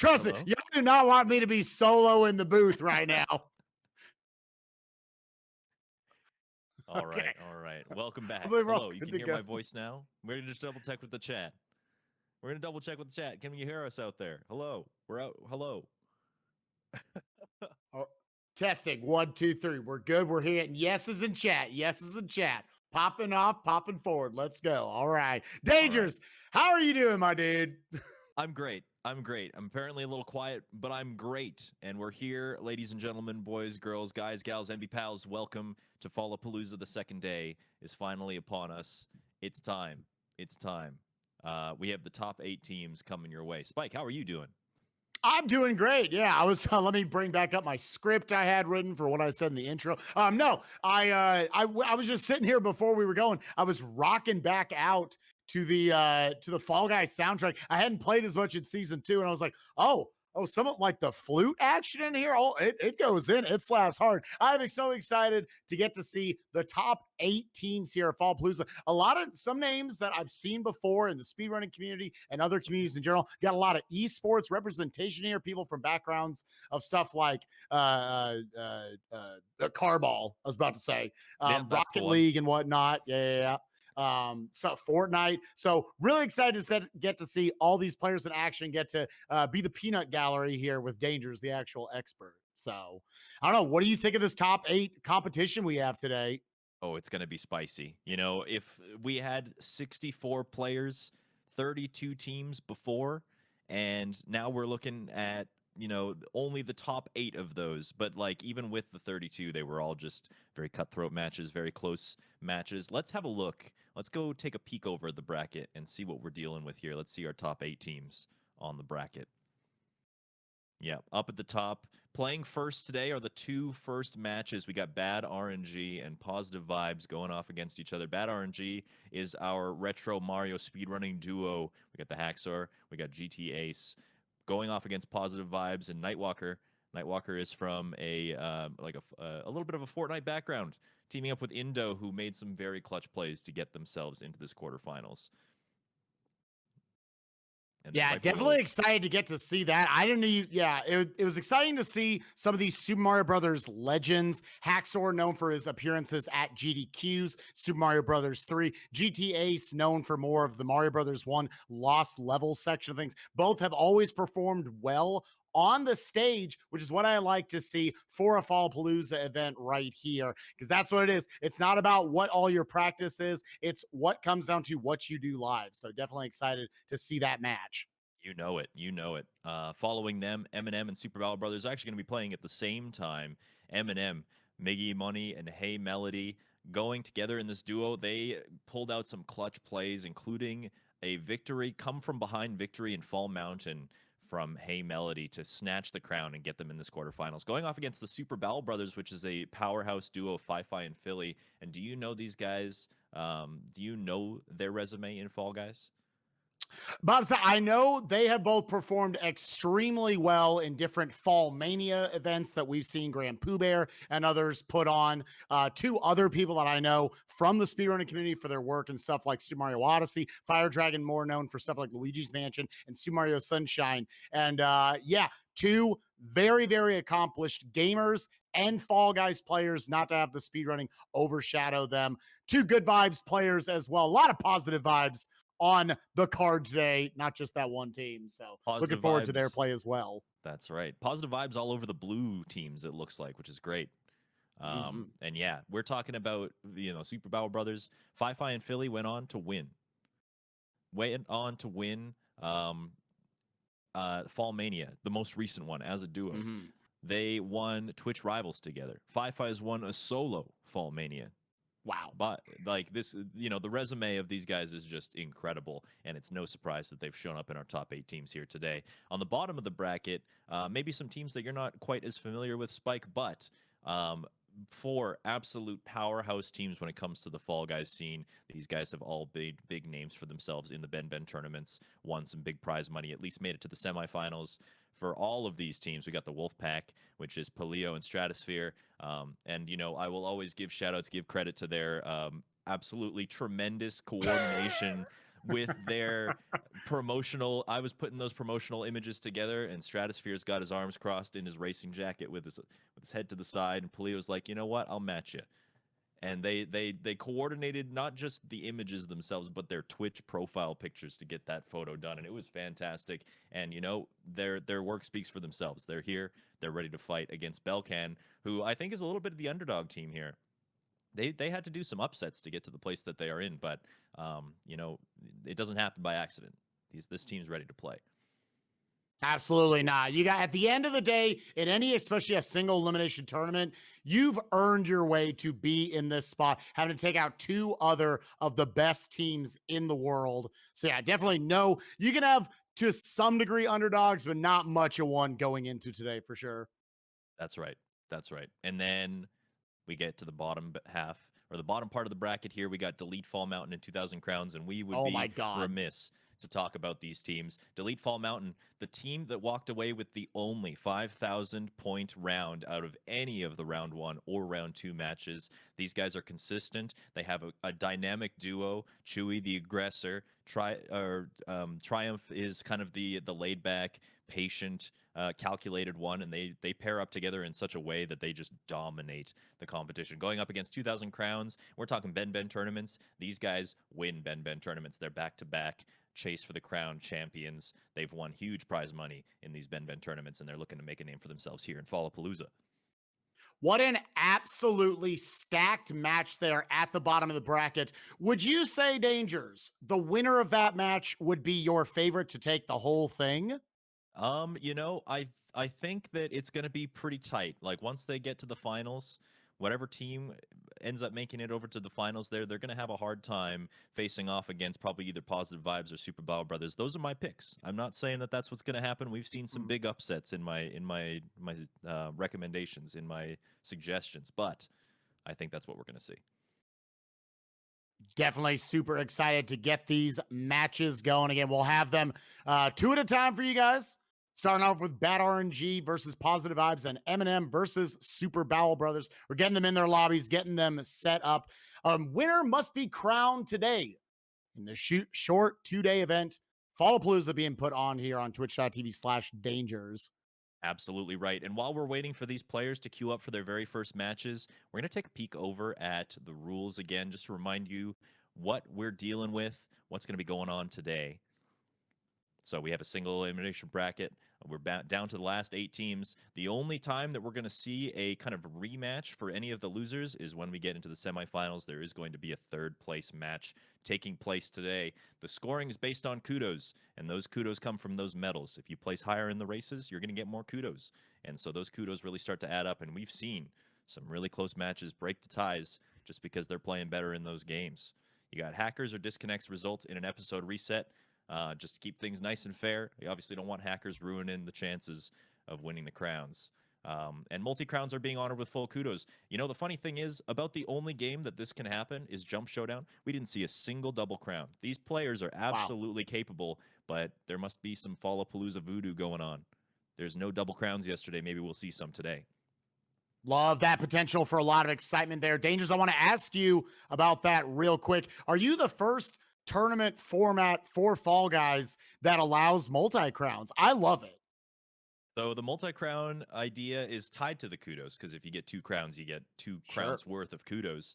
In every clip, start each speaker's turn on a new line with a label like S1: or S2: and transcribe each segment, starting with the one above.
S1: Trust
S2: Hello?
S1: me, y'all do not want me to be solo in the booth right now.
S2: All
S1: Okay.
S2: right, all right. Welcome back.
S1: believe we're all
S2: Hello, you
S1: good
S2: can
S1: to
S2: hear
S1: go.
S2: my voice now? We're going to just double check with the chat. We're going to double check with the chat. Can you hear us out there? Hello. We're out. Hello.
S1: Oh, testing 1, 2, 3. We're good. We're hitting yeses in chat. Yeses in chat. Popping off, popping forward. Let's go. All right. Dangers. How are you doing, my dude?
S2: I'm great. I'm great. I'm apparently a little quiet, but I'm great. And we're here, ladies and gentlemen, boys, girls, guys, gals, envy pals. Welcome to Fallapalooza. The second day is finally upon us. It's time. It's time. We have the top 8 teams coming your way. Spike, how are you doing?
S1: I'm doing great. Yeah, I was. Let me bring back up my script I had written for what I said in the intro. No, I was just sitting here before we were going. I was rocking back out to the Fall Guys soundtrack. I hadn't played as much in season 2, and I was like, oh, some of like the flute action in here. Oh, it goes in. It slaps hard. I'm so excited to get to see the top 8 teams here at Fallapalooza. A lot of some names that I've seen before in the speedrunning community and other communities in general. Got a lot of esports representation here. People from backgrounds of stuff like the Carball. I was about to say Rocket League and whatnot. Yeah. So Fortnite. So really excited to get to see all these players in action, get to be the peanut gallery here with Dangers, the actual expert. So I don't know. What do you think of this top 8 competition we have today?
S2: Oh, it's going to be spicy. You know, if we had 64 players, 32 teams before, and now we're looking at, only the top 8 of those. But like even with the 32, they were all just very cutthroat matches, very close matches. Let's have a look. Let's go take a peek over the bracket and see what we're dealing with here. Let's see our top 8 teams on the bracket. Yeah, up at the top. Playing first today are the 2 first matches. We got Bad RNG and Positive Vibes going off against each other. Bad RNG is our retro Mario speedrunning duo. We got the Hacksaw, we got GT Ace going off against Positive Vibes and Nightwalker. Nightwalker is from a little bit of a Fortnite background, teaming up with Indo, who made some very clutch plays to get themselves into this quarterfinals.
S1: And yeah, definitely excited to get to see that. I didn't even, it was exciting to see some of these Super Mario Brothers legends. Hacksaw, known for his appearances at GDQ's Super Mario Brothers 3. GT Ace, known for more of the Mario Brothers 1 Lost Level section of things. Both have always performed well on the stage, which is what I like to see for a Fallapalooza event right here, because that's what it is. It's not about what all your practice is. It's what comes down to what you do live. So definitely excited to see that match.
S2: You know it. You know it. Following them, Eminem and Super Battle Brothers are actually going to be playing at the same time. Eminem, Miggy Money, and Hey Melody going together in this duo. They pulled out some clutch plays, including a victory, come from behind victory in Fall Mountain from Hey Melody to snatch the crown and get them in this quarterfinals. Going off against the Super Battle Brothers, which is a powerhouse duo, Fi-Fi and Philly. And do you know these guys? Do you know their resume in Fall Guys?
S1: But I know they have both performed extremely well in different Fall Mania events that we've seen Grand Pooh Bear and others put on. 2 other people that I know from the speedrunning community for their work and stuff like Super Mario Odyssey, Fire Dragon, more known for stuff like Luigi's Mansion and Super Mario Sunshine. And 2 very, very accomplished gamers and Fall Guys players, not to have the speedrunning overshadow them. 2 good vibes players as well. A lot of positive vibes on the card today, not just that one team. So looking forward to their play as well.
S2: That's right. Positive vibes all over the blue teams, it looks like, which is great. And yeah, we're talking about, Super Battle Brothers. Fi-Fi and Philly went on to win. Fall Mania, the most recent one as a duo. They won Twitch Rivals together. Fi-Fi's won a solo Fall Mania.
S1: Wow.
S2: But like this, the resume of these guys is just incredible, and it's no surprise that they've shown up in our top 8 teams here today. On the bottom of the bracket, maybe some teams that you're not quite as familiar with, Spike, but 4 absolute powerhouse teams when it comes to the Fall Guys scene. These guys have all big names for themselves in the Ben tournaments, won some big prize money, at least made it to the semifinals. For all of these teams, we got the Wolfpack, which is Paleo and Stratosphere. And, I will always give shout-outs, give credit to their absolutely tremendous coordination with their promotional. I was putting those promotional images together, and Stratosphere's got his arms crossed in his racing jacket with his head to the side, and Palio's like, you know what? I'll match you. And they coordinated not just the images themselves, but their Twitch profile pictures to get that photo done, and it was fantastic. And their work speaks for themselves. They're here, they're ready to fight against Belcan, who I think is a little bit of the underdog team here. They had to do some upsets to get to the place that they are in, but it doesn't happen by accident. This team's ready to play.
S1: Absolutely not. You got, at the end of the day, in any, especially a single elimination tournament, you've earned your way to be in this spot, having to take out two other of the best teams in the world. So yeah, definitely no. You can have to some degree underdogs, but not much of one going into today for sure.
S2: That's right. That's right. And then we get to the bottom half, or the bottom part of the bracket here. We got Delete Fall Mountain and 2,000 Crowns, and we would
S1: Oh my
S2: be
S1: God.
S2: remiss to talk about these teams. Delete Fall Mountain, the team that walked away with the only 5,000 point round out of any of the round one or round two matches. These guys are consistent. They have a dynamic duo. Chewy, the aggressor. Triumph is kind of the laid back, patient, calculated one, and they pair up together in such a way that they just dominate the competition. Going up against 2,000 Crowns, we're talking Ben tournaments. These guys win Ben tournaments. They're back-to-back chase for the crown champions. They've won huge prize money in these Ben tournaments, and they're looking to make a name for themselves here in Fallapalooza.
S1: What an absolutely stacked match there at the bottom of the bracket. Would you say, Dangers, the winner of that match would be your favorite to take the whole thing?
S2: I think that it's going to be pretty tight. Like once they get to the finals, whatever team ends up making it over to the finals they're going to have a hard time facing off against probably either Positive Vibes or Super Battle Brothers. Those are my picks. I'm not saying that that's what's going to happen. We've seen some big upsets in my recommendations, in my suggestions, but I think that's what we're going to see.
S1: Definitely super excited to get these matches going. Again, we'll have them two at a time for you guys. Starting off with Bad RNG versus Positive Vibes and Eminem versus Super Bowel Brothers. We're getting them in their lobbies, getting them set up. Winner must be crowned today in the short 2-day event. Fallapalooza being put on here on twitch.tv/dangers.
S2: Absolutely right. And while we're waiting for these players to queue up for their very first matches, we're going to take a peek over at the rules again, just to remind you what we're dealing with, what's going to be going on today. So we have a single elimination bracket. We're down to the last 8 teams. The only time that we're going to see a kind of rematch for any of the losers is when we get into the semifinals. There is going to be a third place match taking place today. The scoring is based on kudos, and those kudos come from those medals. If you place higher in the races, you're going to get more kudos. And so those kudos really start to add up, and we've seen some really close matches break the ties just because they're playing better in those games. You got hackers or disconnects result in an episode reset. Just to keep things nice and fair. You obviously don't want hackers ruining the chances of winning the crowns. And multi-crowns are being honored with full kudos. The funny thing is, about the only game that this can happen is Jump Showdown. We didn't see a single double crown. These players are absolutely capable, but there must be some Fallapalooza voodoo going on. There's no double crowns yesterday. Maybe we'll see some today.
S1: Love that potential for a lot of excitement there. Dangers, I want to ask you about that real quick. Are you the first tournament format for Fall Guys that allows multi-crowns? I love it.
S2: So the multi-crown idea is tied to the kudos, because if you get 2 crowns, you get 2 crowns worth of kudos.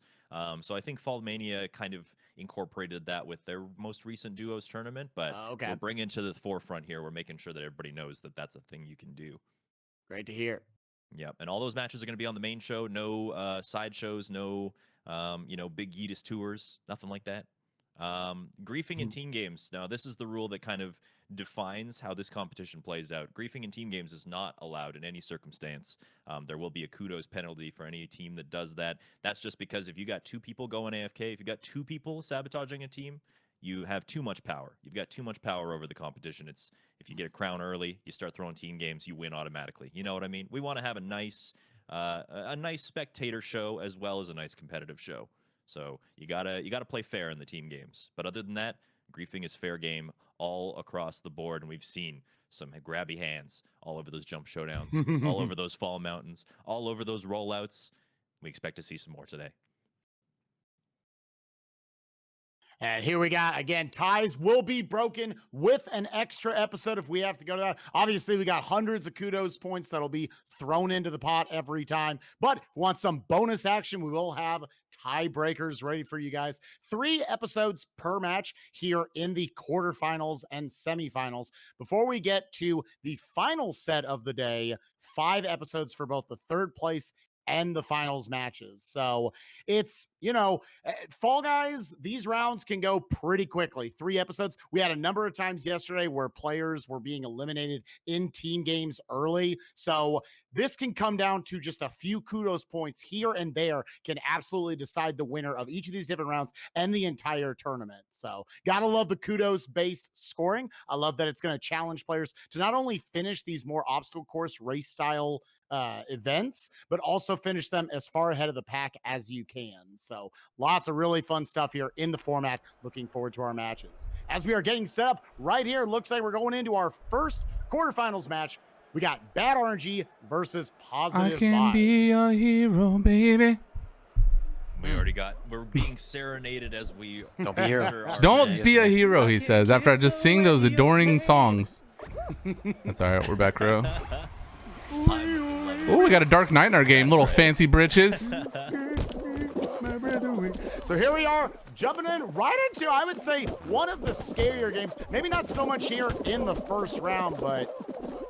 S2: So I think Fall Mania kind of incorporated that with their most recent duos tournament, but we're bringing to the forefront here. We're making sure that everybody knows that that's a thing you can do.
S1: Great to hear.
S2: Yep, and all those matches are going to be on the main show. No side shows, no big Yeetus tours, nothing like that. Griefing in team games. Now, this is the rule that kind of defines how this competition plays out. Griefing in team games is not allowed in any circumstance. There will be a kudos penalty for any team that does that. That's just because if you got 2 people going AFK, if you got 2 people sabotaging a team, you have too much power. You've got too much power over the competition. It's if you get a crown early, you start throwing team games, you win automatically. You know what I mean? We want to have a nice spectator show as well as a nice competitive show. So you gotta play fair in the team games. But other than that, griefing is fair game all across the board, and we've seen some grabby hands all over those jump showdowns, all over those fall mountains, all over those rollouts. We expect to see some more today.
S1: And here we got, again, ties will be broken with an extra episode if we have to go to that. Obviously, we got hundreds of kudos points that'll be thrown into the pot every time. But want some bonus action, we will have tiebreakers ready for you guys. 3 episodes per match here in the quarterfinals and semifinals. Before we get to the final set of the day, 5 episodes for both the third place and the finals matches. So it's, Fall Guys, these rounds can go pretty quickly. 3 episodes. We had a number of times yesterday where players were being eliminated in team games early. So this can come down to just a few kudos points here and there can absolutely decide the winner of each of these different rounds and the entire tournament. So gotta love the kudos based scoring. I love that it's going to challenge players to not only finish these more obstacle course race style events, but also finish them as far ahead of the pack as you can. So lots of really fun stuff here in the format. Looking forward to our matches. As we are getting set up right here, looks like we're going into our first quarterfinals match. We got Bad RNG versus Positive
S3: I can
S1: Vibes.
S3: be a hero, baby.
S2: We're being serenaded as we
S4: Don't be a hero.
S3: Don't be a hero, he says, after I just sing those adoring songs. That's all right. We're back row. Oh, we got a Dark Knight in our game. Little fancy britches.
S1: So here we are, jumping in right into, I would say, one of the scarier games. Maybe not so much here in the first round, but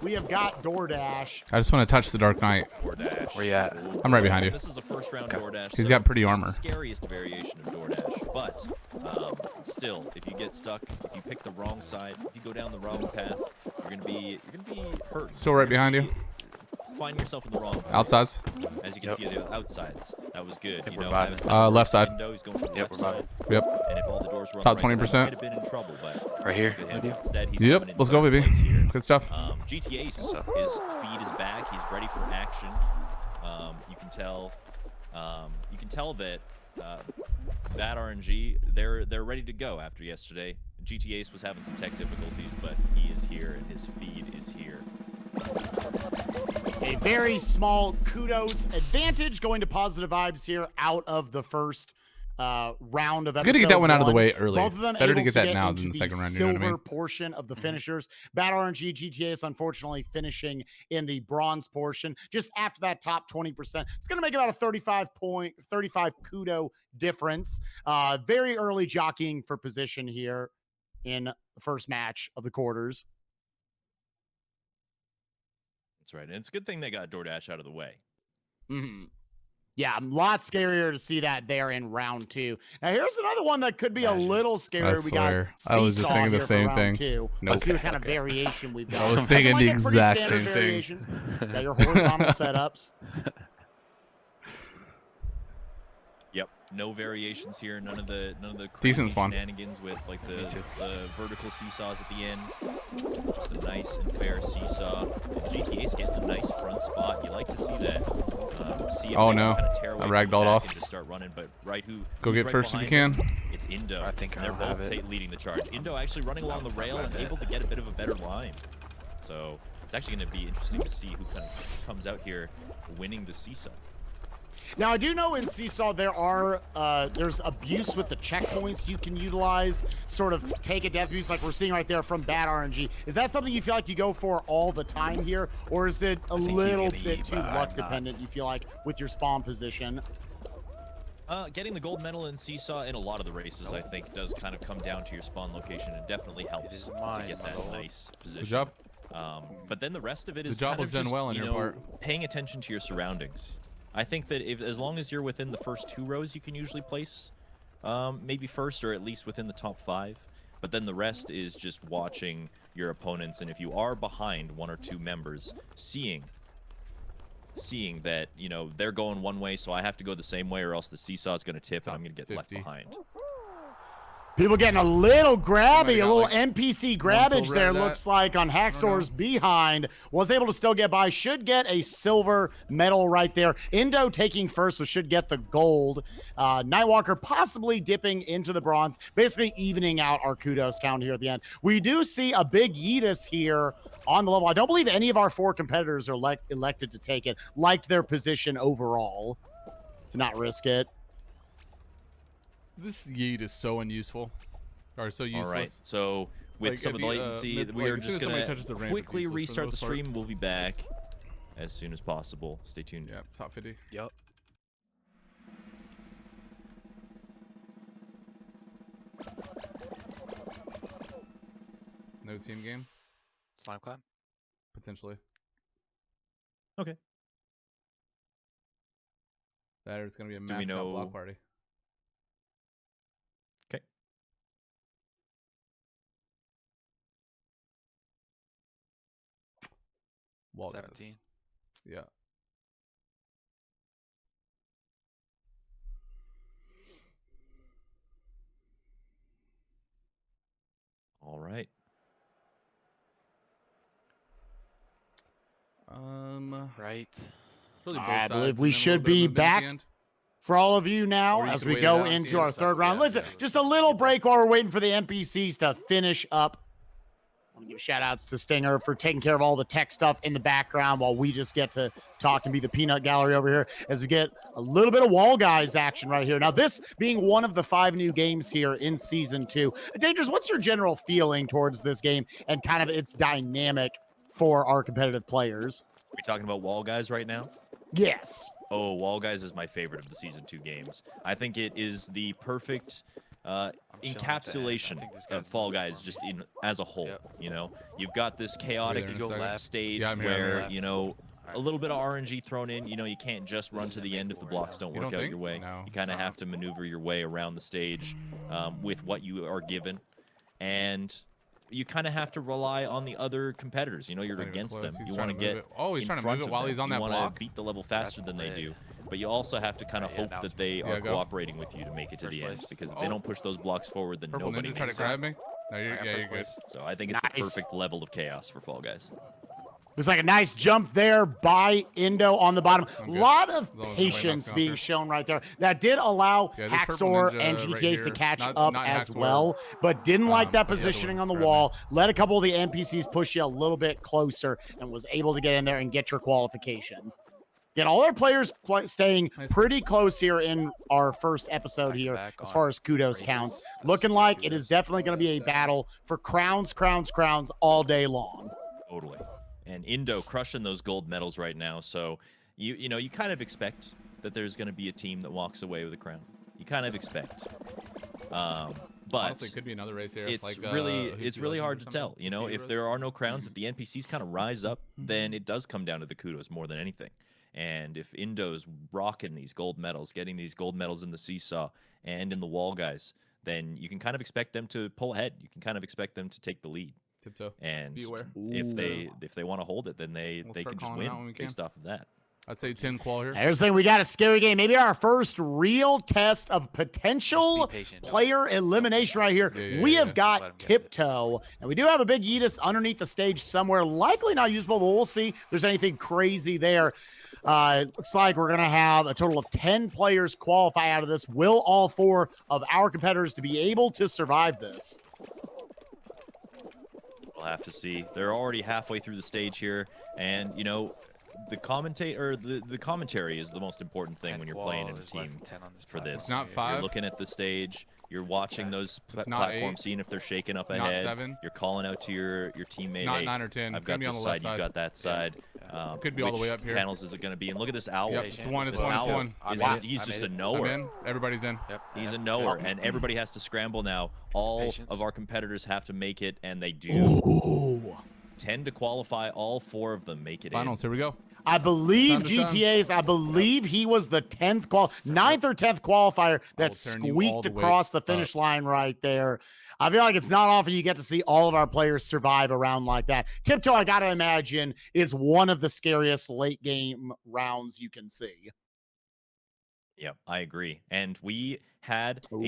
S1: we have got DoorDash.
S3: I just want to touch the Dark Knight.
S2: DoorDash.
S4: Where you at?
S3: I'm right behind you.
S2: This is a first round DoorDash.
S3: He's
S2: so
S3: got pretty armor.
S2: The scariest variation of DoorDash, but still, if you get stuck, if you pick the wrong side, if you go down the wrong path, you're gonna be hurt.
S3: Still right behind you.
S2: Find yourself in the wrong place.
S3: Outsides.
S2: As you can see, the outsides. That was good.
S4: Yep,
S2: You
S4: we're
S2: know,
S4: vibing.
S3: Left side.
S2: Window, he's going for the
S4: Yep,
S2: left
S4: we're
S2: side.
S3: Yep.
S2: And if all the doors were on
S3: Top
S2: the right
S3: 20%.
S2: side, he might have been in trouble, but
S4: Right here.
S2: look at him.
S4: With you.
S2: Instead, he's
S3: Yep.
S2: coming in
S3: Let's go,
S2: third
S3: baby.
S2: place here.
S3: Good stuff.
S2: GTA,
S4: So-
S2: his feed is back. He's ready for action. You can tell that that RNG, they're ready to go after yesterday. GTA was having some tech difficulties, but he is here and his feed is here.
S1: A very small kudos advantage going to Positive Vibes here out of the first round of episode.
S3: Good to get that one out of the
S1: 1.
S3: way early.
S1: Both of them
S3: Better to
S1: able
S3: get that
S1: get
S3: now
S1: into
S3: than the second round. You
S1: silver
S3: know what I mean?
S1: portion of the finishers. Bad RNG, GTA is unfortunately finishing in the bronze portion, just after that top 20%. It's going to make about a 35 kudo difference. Very early jockeying for position here in the first match of the quarters.
S2: That's right. And it's a good thing they got DoorDash out of the way.
S1: Mm-hmm. Yeah, a lot scarier to see that there in round 2. Now, here's another one that could be a little scarier. We got
S3: I was just thinking the same thing.
S1: Nope. Let's see what kind of variation we've got.
S3: I was thinking the
S1: Like a pretty
S3: exact
S1: standard
S3: same
S1: variation.
S3: thing.
S1: Got your horizontal setups.
S2: Yep. No variations here. None of the
S3: Decent
S2: crazy
S3: spawn.
S2: shenanigans with like
S4: Me
S2: the
S4: too.
S2: vertical seesaws at the end. Just a nice and fair seesaw. And GTA's getting a nice front spot. You like to see that. See if
S3: Oh,
S2: they
S3: no.
S2: Kind of tear away
S3: I
S2: from
S3: ragdolled
S2: the back
S3: off.
S2: and just start running. But
S3: Go
S2: who's
S3: get
S2: right
S3: first if you
S2: behind
S3: can.
S2: him? It's Indo.
S4: I think
S2: And they're
S4: I'll have
S2: both
S4: it.
S2: leading the charge. Indo actually running along the rail and able to get a bit of a better line. So it's actually going to be interesting to see who kind of comes out here winning the seesaw.
S1: Now, I do know in Seesaw there's abuse with the checkpoints you can utilize, sort of take a death abuse like we're seeing right there from Bad RNG. Is that something you feel like you go for all the time here, or is it a little bit too luck dependent, you feel like, with your spawn position?
S2: Getting the gold medal in Seesaw in a lot of the races, I think, does kind of come down to your spawn location and definitely helps to get that nice position.
S3: Good job.
S2: But then the rest of it
S3: The
S2: is
S3: job
S2: kind
S3: was
S2: of
S3: done
S2: just,
S3: well on your part.
S2: paying attention to your surroundings. I think that as long as you're within the first 2 rows, you can usually place maybe first or at least within the top 5. But then the rest is just watching your opponents, and if you are behind 1 or 2 members, seeing that, they're going one way, so I have to go the same way or else the seesaw is going to tip and I'm going to get left
S3: 50.
S2: behind.
S1: People getting a little grabby, a little
S3: like
S1: NPC
S3: one
S1: grabbage
S3: silver
S1: there,
S3: out of
S1: looks like, on Hacksaur's behind. Was able to still get by. Should get a silver medal right there. Indo taking first, so should get the gold. Nightwalker possibly dipping into the bronze, basically evening out our kudos count here at the end. We do see a big Yeetus here on the level. I don't believe any of our 4 competitors are elected to take it. Liked their position overall to not risk it.
S3: This yeet is so unuseful. Or so useless.
S2: All right, so with
S3: Like,
S2: some of the latency, we are
S3: as soon
S2: just
S3: as somebody
S2: gonna
S3: touches the ramp, it's
S2: quickly
S3: useless for the
S2: restart the
S3: most part.
S2: stream. We'll be back as soon as possible. Stay tuned.
S3: Yeah, top 50.
S4: Yep.
S3: No team game,
S4: Slime clap.
S3: potentially.
S2: Okay.
S3: That or it's gonna be a
S2: Do we
S3: maxed out
S2: know-
S3: block party.
S2: Okay.
S3: Wall guys.
S4: 17.
S3: Yeah.
S2: All right.
S4: Right.
S3: It's really both
S1: I
S3: sides,
S1: believe
S3: and
S1: we
S3: then a
S1: should
S3: little bit of
S1: be
S3: movement at the
S1: back
S3: end.
S1: for all of you now
S3: Or you
S1: as
S3: could
S1: we
S3: wait it
S1: go
S3: out and see
S1: into
S3: it,
S1: our
S3: so-
S1: third round.
S4: yeah,
S1: Listen,
S4: yeah.
S1: just a little break while we're waiting for the NPCs to finish up. I want to give shout outs to Stinger for taking care of all the tech stuff in the background while we just get to talk and be the peanut gallery over here as we get a little bit of wall guys action right here. Now, this being one of the 5 new games here in season 2. Dangerous, what's your general feeling towards this game and kind of its dynamic for our competitive players?
S2: We talking about Wall Guys right now?
S1: Yes.
S2: Oh, Wall Guys is my favorite of the season 2 games. I think it is the perfect
S4: I'm chilling at the end. I
S2: encapsulation
S4: think this
S2: of
S4: guy's
S2: Fall
S4: moving
S2: Guys
S4: for
S2: just
S4: me.
S2: in as a whole.
S4: Yep.
S2: You know, you've got this chaotic
S3: there in a
S4: Go
S3: second.
S4: left.
S2: stage
S3: Yeah, I'm here, I'm
S2: where
S4: here.
S2: you know
S4: Alright.
S2: a little bit of RNG thrown in. You know, you can't just run to the end if the blocks don't
S3: You
S2: work
S3: don't
S2: out
S3: think?
S2: your way.
S3: No,
S2: You kind
S3: it's
S2: of
S3: not.
S2: have to maneuver your way around the stage with what you are given, and you kind of have to rely on the other competitors. You know, you're
S3: not even
S2: against them.
S3: close. He's
S2: You
S3: trying
S2: want
S3: to
S2: to
S3: move
S2: get
S3: it. Oh, he's
S2: in
S3: trying to
S2: front
S3: move it
S2: of
S3: while
S2: them.
S3: he's on
S2: you
S3: that
S2: want
S3: block.
S2: to beat the level faster than they
S4: lit.
S2: do, but you also have to kind of
S4: Alright, yeah,
S2: hope
S4: now
S2: that
S4: it's
S2: they
S3: moving.
S2: are
S3: Yeah, go.
S2: cooperating with you to make it to
S4: First
S2: the end.
S4: place.
S2: Because if they don't push those blocks forward, then
S3: Purple
S2: nobody
S3: Ninja try to
S2: makes it.
S3: grab me. No,
S4: I
S3: you're,
S4: got
S3: yeah,
S4: first
S3: you're good.
S4: place.
S2: So I think it's the
S1: Nice.
S2: perfect level of chaos for Fall Guys.
S1: Looks like a nice jump there by Indo on the bottom. A
S3: I'm good.
S1: lot of
S3: As long as nobody
S1: patience
S3: knocks me off
S1: being
S3: here.
S1: shown right there. That did allow
S3: Yeah, this purple
S1: Haxor
S3: ninja
S1: and
S3: right
S1: GTAs to
S3: here,
S1: catch
S3: not
S1: up as
S3: Haxor,
S1: well, but didn't like that
S3: but the other
S1: positioning
S3: one
S1: on the
S3: grabbed me.
S1: wall. Let a couple of the NPCs push you a little bit closer and was able to get in there and get your qualification. Again, all our players staying
S3: Nice.
S1: pretty close here in our first episode here
S4: Back
S1: as
S4: on
S1: far as kudos
S4: races.
S1: counts.
S4: That's
S1: Looking like it
S4: kudos.
S1: is definitely going to be a battle for crowns all day long.
S2: Totally. And Indo crushing those gold medals right now. So you know you kind of expect that there's going to be a team that walks away with a crown. You kind of expect. But
S3: Honestly, it could be another race here.
S2: it's
S3: like,
S2: really
S3: Hoopty
S2: it's really
S3: Legends
S2: hard
S3: or
S2: to
S3: something.
S2: tell. You know,
S3: Hoopty
S2: if
S3: Heroes.
S2: there are no crowns, if the NPCs kind of rise up, then it does come down to the kudos more than anything. And if Indo's rocking these gold medals, getting these gold medals in the seesaw and in the wall guys, then you can kind of expect them to pull ahead. You can kind of expect them to take the lead.
S3: Tiptoe.
S2: And
S3: Be aware.
S2: if they want to hold it, then they
S3: We'll
S2: they
S3: start
S2: can just
S3: calling it out when
S2: win
S3: we
S2: based off of that.
S3: I'd say 10 qual here.
S1: Here's the thing, we got a scary game. Maybe our first real test of potential
S4: Just be patient. Don't-
S1: player elimination right here.
S3: Yeah,
S1: We
S3: yeah,
S1: have
S3: yeah.
S1: got
S4: Just let 'em get it.
S1: Tiptoe, and we do have a big Yeetus underneath the stage somewhere, likely not usable, but we'll see if there's anything crazy there. Looks like we're going to have a total of 10 players qualify out of this. Will all 4 of our competitors to be able to survive this?
S2: We'll have to see. They're already halfway through the stage here, and you know, the commentary is the most important thing
S4: 10
S2: when you're playing in a
S4: qual, there's less
S2: team
S4: than 10 on this
S2: for
S4: platform.
S2: this.
S3: It's not
S2: You're
S3: 5.
S2: looking at the stage. You're watching those
S3: It's not
S2: platforms,
S3: 8.
S2: seeing if they're shaking up
S3: It's not
S2: ahead.
S3: 7.
S2: You're calling out to your teammate.
S3: It's not
S2: "Hey,
S3: 9 or 10.
S2: I've
S3: It's
S2: got
S3: gonna be on
S2: this
S3: the left
S2: side. You've
S3: side.
S2: got that side.
S3: Could be all the way
S2: Which
S3: up here.
S2: Panels is it going to be? And look at this owl.
S3: Yep,
S4: Patient.
S3: it's 1, it's
S2: This
S3: 1, it's
S2: owl
S3: 1.
S4: I
S2: is
S4: made it.
S2: he's
S4: I
S2: just
S4: made
S2: a
S4: it.
S3: I'm
S2: knower.
S3: in. Everybody's in.
S4: Yep.
S2: He's a
S4: yep,
S2: knower,
S4: yep.
S2: and everybody has to scramble now. All
S4: Patience.
S2: of our competitors have to make it, and they do.
S1: Ooh.
S2: 10 to qualify. All 4 of them make it
S3: Finals, here we go.
S1: I believe
S3: Time to shine.
S1: GTA's, I believe he was the 9th or 10th qualifier that
S3: turn you all
S1: squeaked
S3: the way
S1: across the finish line right there. I feel like it's not often you get to see all of our players survive a round like that. Tiptoe, I got to imagine, is one of the scariest late game rounds you can see.
S2: Yep, I agree. And we had
S1: Ooh.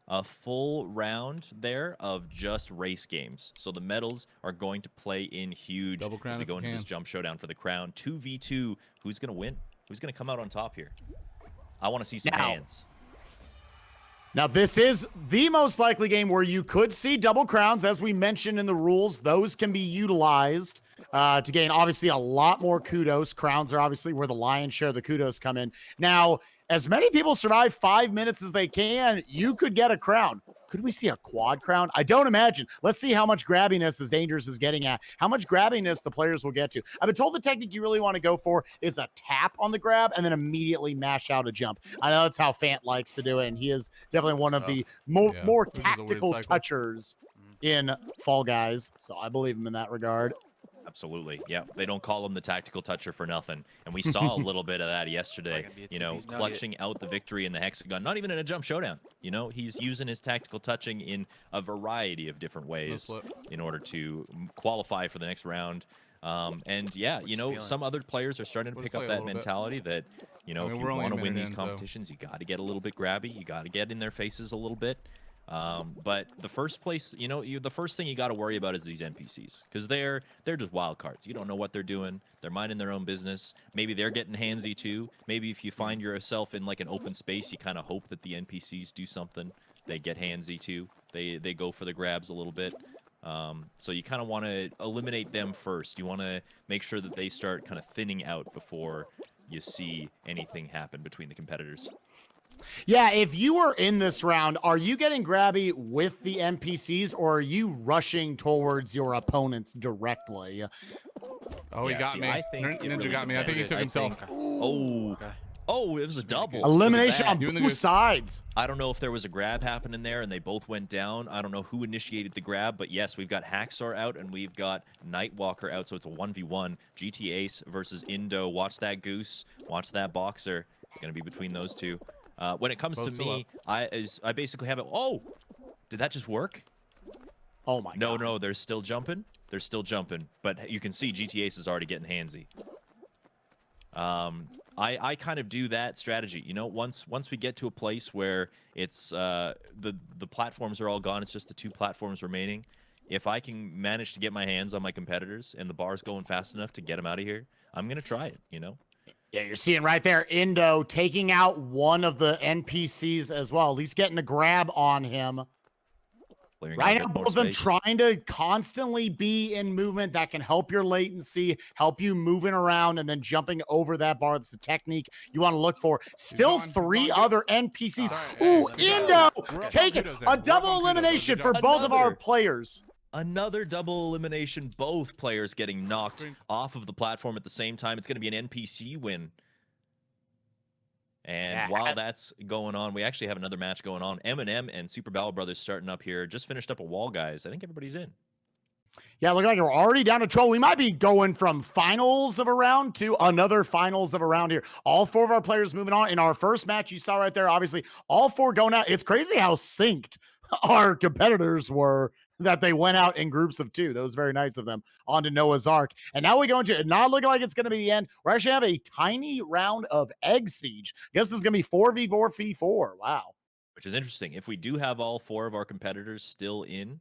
S2: a full round there of just race games. So the medals are going to play in huge
S3: Double crown
S2: as we
S3: if
S2: go
S3: you
S2: into this
S3: can.
S2: jump showdown for the crown. 2v2. Who's going to win? Who's going to come out on top here? I want to see some
S1: Now-
S2: hands.
S1: Now, this is the most likely game where you could see double crowns. As we mentioned in the rules, those can be utilized to gain, obviously, a lot more kudos. Crowns are obviously where the lion's share of the kudos come in. Now, as many people survive 5 minutes as they can, you could get a crown. Could we see a quad crown? I don't imagine. Let's see how much grabbiness as Dangerous is getting at, how much grabbiness the players will get to. I've been told the technique you really want to go for is a tap on the grab and then immediately mash out a jump. I know that's how Fant likes to do it, and he is definitely one of the more
S3: which is a weird
S1: tactical
S3: cycle.
S1: touchers in Fall Guys, so I believe him in that regard.
S2: Absolutely. Yeah. They don't call him the tactical toucher for nothing. And we saw a little bit of that yesterday,
S4: gonna be a
S2: you know,
S4: 2v
S2: clutching out the victory in the hexagon, not even in a jump showdown. You know, he's using his tactical touching in a variety of different ways in order to qualify for the next round. And yeah, you know, some other players are starting to pick up that mentality that, you know, if you want to win these competitions, you got to get a little bit grabby. You got to get in their faces a little bit. But the first place, you know, the first thing you got to worry about is these NPCs, because they're just wild cards. You don't know what they're doing. They're minding their own business. Maybe they're getting handsy too. Maybe if you find yourself in like an open space, you kind of hope that the NPCs do something. They get handsy too. They go for the grabs a little bit. So you kind of want to eliminate them first. You want to make sure that they start kind of thinning out before you see anything happen between the competitors.
S1: Yeah, if you are in this round, are you getting grabby with the NPCs or are you rushing towards your opponents directly?
S3: Oh, he got me.
S2: I think
S3: Ninja
S2: really
S3: got me. I think he took himself.
S2: Oh, it was a double.
S1: Elimination on both sides.
S2: I don't know if there was a grab happening there and they both went down. I don't know who initiated the grab, but yes, we've got Hacksaw out and we've got Nightwalker out, so it's a 1v1. GT Ace versus Indo. Watch that goose. Watch that boxer. It's going to be between those two. When it comes to me, I basically have it. Oh, did that just work?
S1: Oh my God.
S2: No, they're still jumping. They're still jumping, but you can see GT Ace is already getting handsy. I kind of do that strategy. You know, once we get to a place where it's the platforms are all gone, it's just the two platforms remaining. If I can manage to get my hands on my competitors and the bar's going fast enough to get them out of here, I'm gonna try it. You know.
S1: Yeah, you're seeing right there, Indo taking out one of the NPCs as well. At least getting a grab on him. Right now, both of them trying to constantly be in movement that can help your latency, help you moving around, and then jumping over that bar. That's the technique you want to look for. Still three other NPCs. Ooh, Indo taking a double elimination for both of our players.
S2: Another double elimination, both players getting knocked off of the platform at the same time. It's going to be an NPC win. And while that's going on, we actually have another match going on. Eminem and Super Battle Brothers starting up here. Just finished up a wall, guys. I think everybody's in.
S1: Yeah, look like we're already down to 12. We might be going from finals of a round to another finals of a round here. All four of our players moving on. In our first match, you saw right there, obviously, all four going out. It's crazy how synced our competitors were, that they went out in groups of two. That was very nice of them. On to Noah's Ark. And now we go into it, not looking like it's going to be the end. We're actually have a tiny round of Egg Siege. I guess this is going to be 4v4v4. Wow.
S2: Which is interesting. If we do have all four of our competitors still in,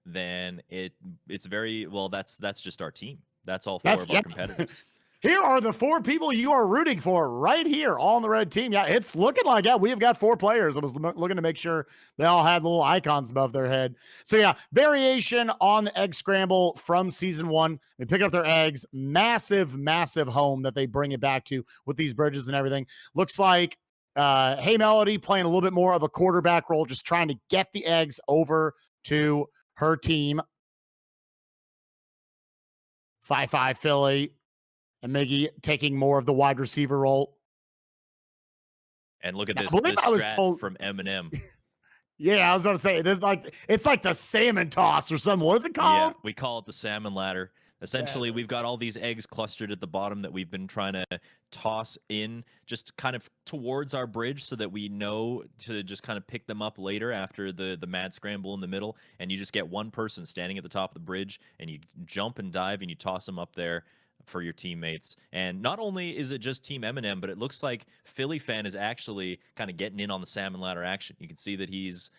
S2: then it's very well. That's just our team. That's all four of our competitors.
S1: Here are the four people you are rooting for right here on the red team. Yeah, it's looking like, yeah, we have got four players. I was looking to make sure they all had little icons above their head. So yeah, variation on the egg scramble from season 1. They pick up their eggs, massive, massive home that they bring it back to with these bridges and everything. Looks like Hey Melody playing a little bit more of a quarterback role, just trying to get the eggs over to her team. 5-5 Philly. And Miggy taking more of the wide receiver role.
S2: And look at this strat from Eminem.
S1: Yeah, I was going to say, it's like the salmon toss or something. What's it called?
S2: Yeah, we call it the salmon ladder. Essentially, we've got all these eggs clustered at the bottom that we've been trying to toss in just kind of towards our bridge so that we know to just kind of pick them up later after the mad scramble in the middle. And you just get one person standing at the top of the bridge and you jump and dive and you toss them up there for your teammates. And not only is it just Team Eminem, but it looks like Philly Fan is actually kind of getting in on the salmon ladder action. You can see that he's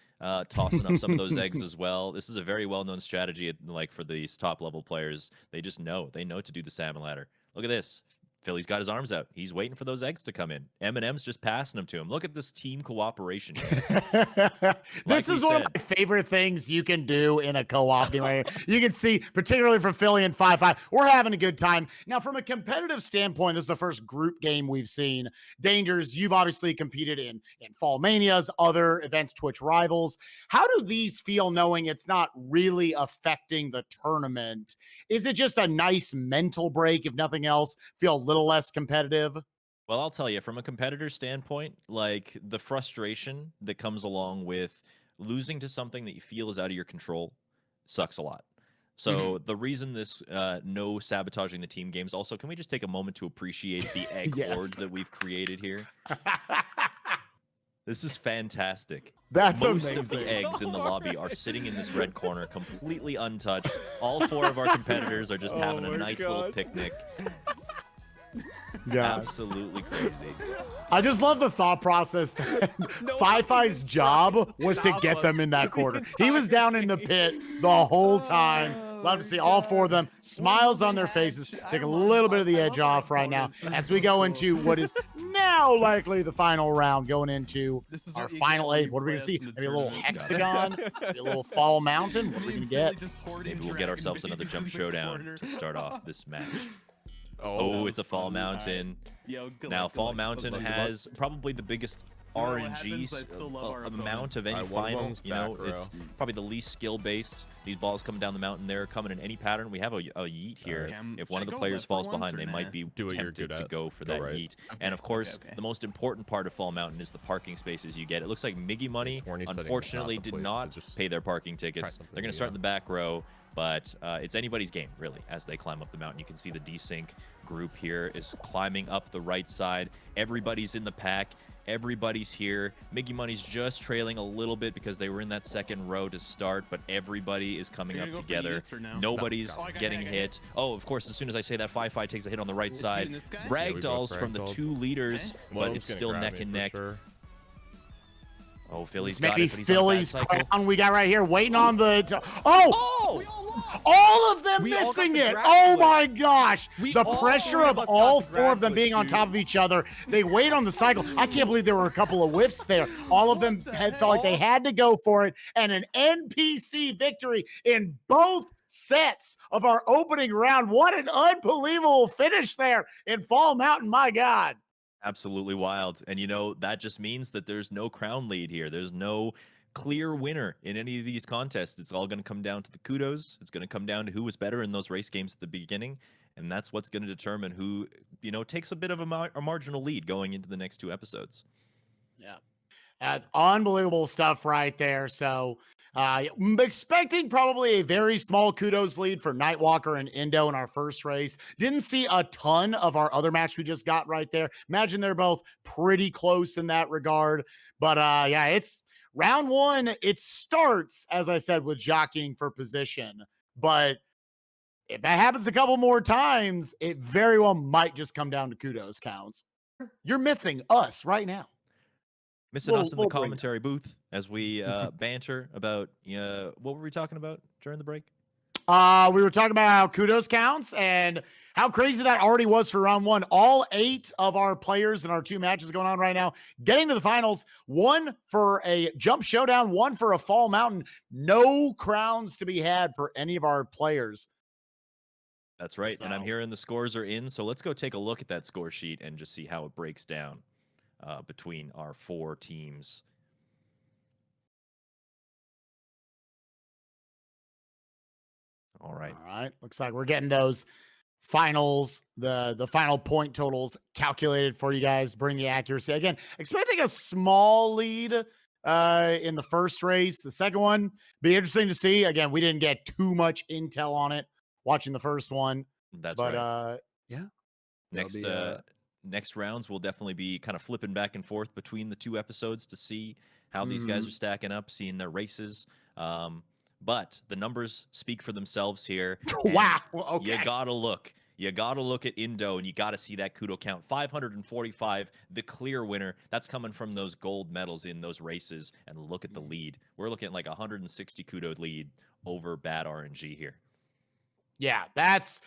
S2: tossing up some of those eggs as well. This is a very well-known strategy, like for these top-level players. They just know. They know to do the salmon ladder. Look at this. Philly's got his arms out. He's waiting for those eggs to come in. Eminem's just passing them to him. Look at this team cooperation here.
S1: This is one of my favorite things you can do in a co-op game. Right here. You can see, particularly from Philly and 5-5, we're having a good time. Now, from a competitive standpoint, this is the first group game we've seen. Dangers, you've obviously competed in Fall Manias, other events, Twitch Rivals. How do these feel knowing it's not really affecting the tournament? Is it just a nice mental break, if nothing else, feel a little less competitive?
S2: Well, I'll tell you, from a competitor standpoint, like the frustration that comes along with losing to something that you feel is out of your control sucks a lot. So the reason this no sabotaging the team games, also, can we just take a moment to appreciate the egg horde that we've created here? This is fantastic.
S1: That's
S2: Most
S1: amazing.
S2: of the eggs in the lobby are sitting in this red corner, completely untouched. All 4 of our competitors are just having a nice little picnic.
S1: Yeah,
S2: Absolutely crazy.
S1: I just love the thought process that Fi-Fi's job was to get them in that corner. He was down in the pit the whole time. Love to see all 4 of them, smiles on their faces, take a little bit of the edge off right now as we go into what is now likely the final round, going into our final 8. What are we going to see? Maybe a little hexagon, maybe a little fall mountain. What are we going to get?
S2: Maybe we'll get ourselves another jump showdown to start off this match. Oh, it's a fall mountain. Now, fall mountain has probably the biggest RNG amount of any final. You know, it's probably the least skill-based. These balls coming down the mountain, they're coming in any pattern. We have a yeet here. If one of the players falls behind, they might be tempted to go for that yeet. And of course, the most important part of Fall Mountain is the parking spaces you get. It looks like Miggy Money, unfortunately, did not pay their parking tickets. They're going to start in the back row. But it's anybody's game, really, as they climb up the mountain. You can see the desync group here is climbing up the right side. Everybody's in the pack. Everybody's here. Miggy Money's just trailing a little bit because they were in that second row to start, but everybody is coming up together. Nobody's getting hit. Oh, of course, as soon as I say that, Fi-Fi takes a hit on the right side. Ragdolls from the 2 leaders, but it's still neck and neck. Oh, Philly's got it, but he's
S1: Philly's
S2: on a bad cycle.
S1: crown we got right here, waiting on the... All of them missing it. Oh my gosh. The pressure of all 4 of them being on top of each other. They wait on the cycle. I can't believe there were a couple of whiffs there. All of them felt like they had to go for it. And an NPC victory in both sets of our opening round. What an unbelievable finish there in Fall Mountain. My God.
S2: Absolutely wild. And, you know, that just means that there's no crown lead here. There's no clear winner in any of these contests. It's all going to come down to the kudos. It's going to come down to who was better in those race games at the beginning. And that's what's going to determine who, you know, takes a bit of a marginal lead going into the next 2 episodes.
S1: Yeah. Unbelievable stuff right there. So I'm expecting probably a very small kudos lead for Nightwalker and Indo in our first race. Didn't see a ton of our other match we just got right there. Imagine they're both pretty close in that regard. But yeah, it's round 1. It starts, as I said, with jockeying for position. But if that happens a couple more times, it very well might just come down to kudos counts. You're missing us right now.
S2: Missing us in the commentary booth as we banter about, what were we talking about during the break?
S1: We were talking about how kudos counts and how crazy that already was for round 1. All 8 of our players in our 2 matches going on right now, getting to the finals, 1 for a jump showdown, 1 for a fall mountain. No crowns to be had for any of our players.
S2: That's right. And I'm hearing the scores are in. So let's go take a look at that score sheet and just see how it breaks down between our 4 teams. All right.
S1: Looks like we're getting those finals, the final point totals calculated for you guys. Bring the accuracy. Again, expecting a small lead in the first race. The second one, be interesting to see. Again, we didn't get too much intel on it watching the first one.
S2: That's right.
S1: Yeah.
S2: Next rounds will definitely be kind of flipping back and forth between the 2 episodes to see how these guys are stacking up, seeing their races. But the numbers speak for themselves here.
S1: Wow. Okay.
S2: You gotta look. You got to look at Indo, and you got to see that kudo count. 545, the clear winner. That's coming from those gold medals in those races. And look at the lead. We're looking at like 160 kudo lead over bad RNG here.
S1: Yeah, that's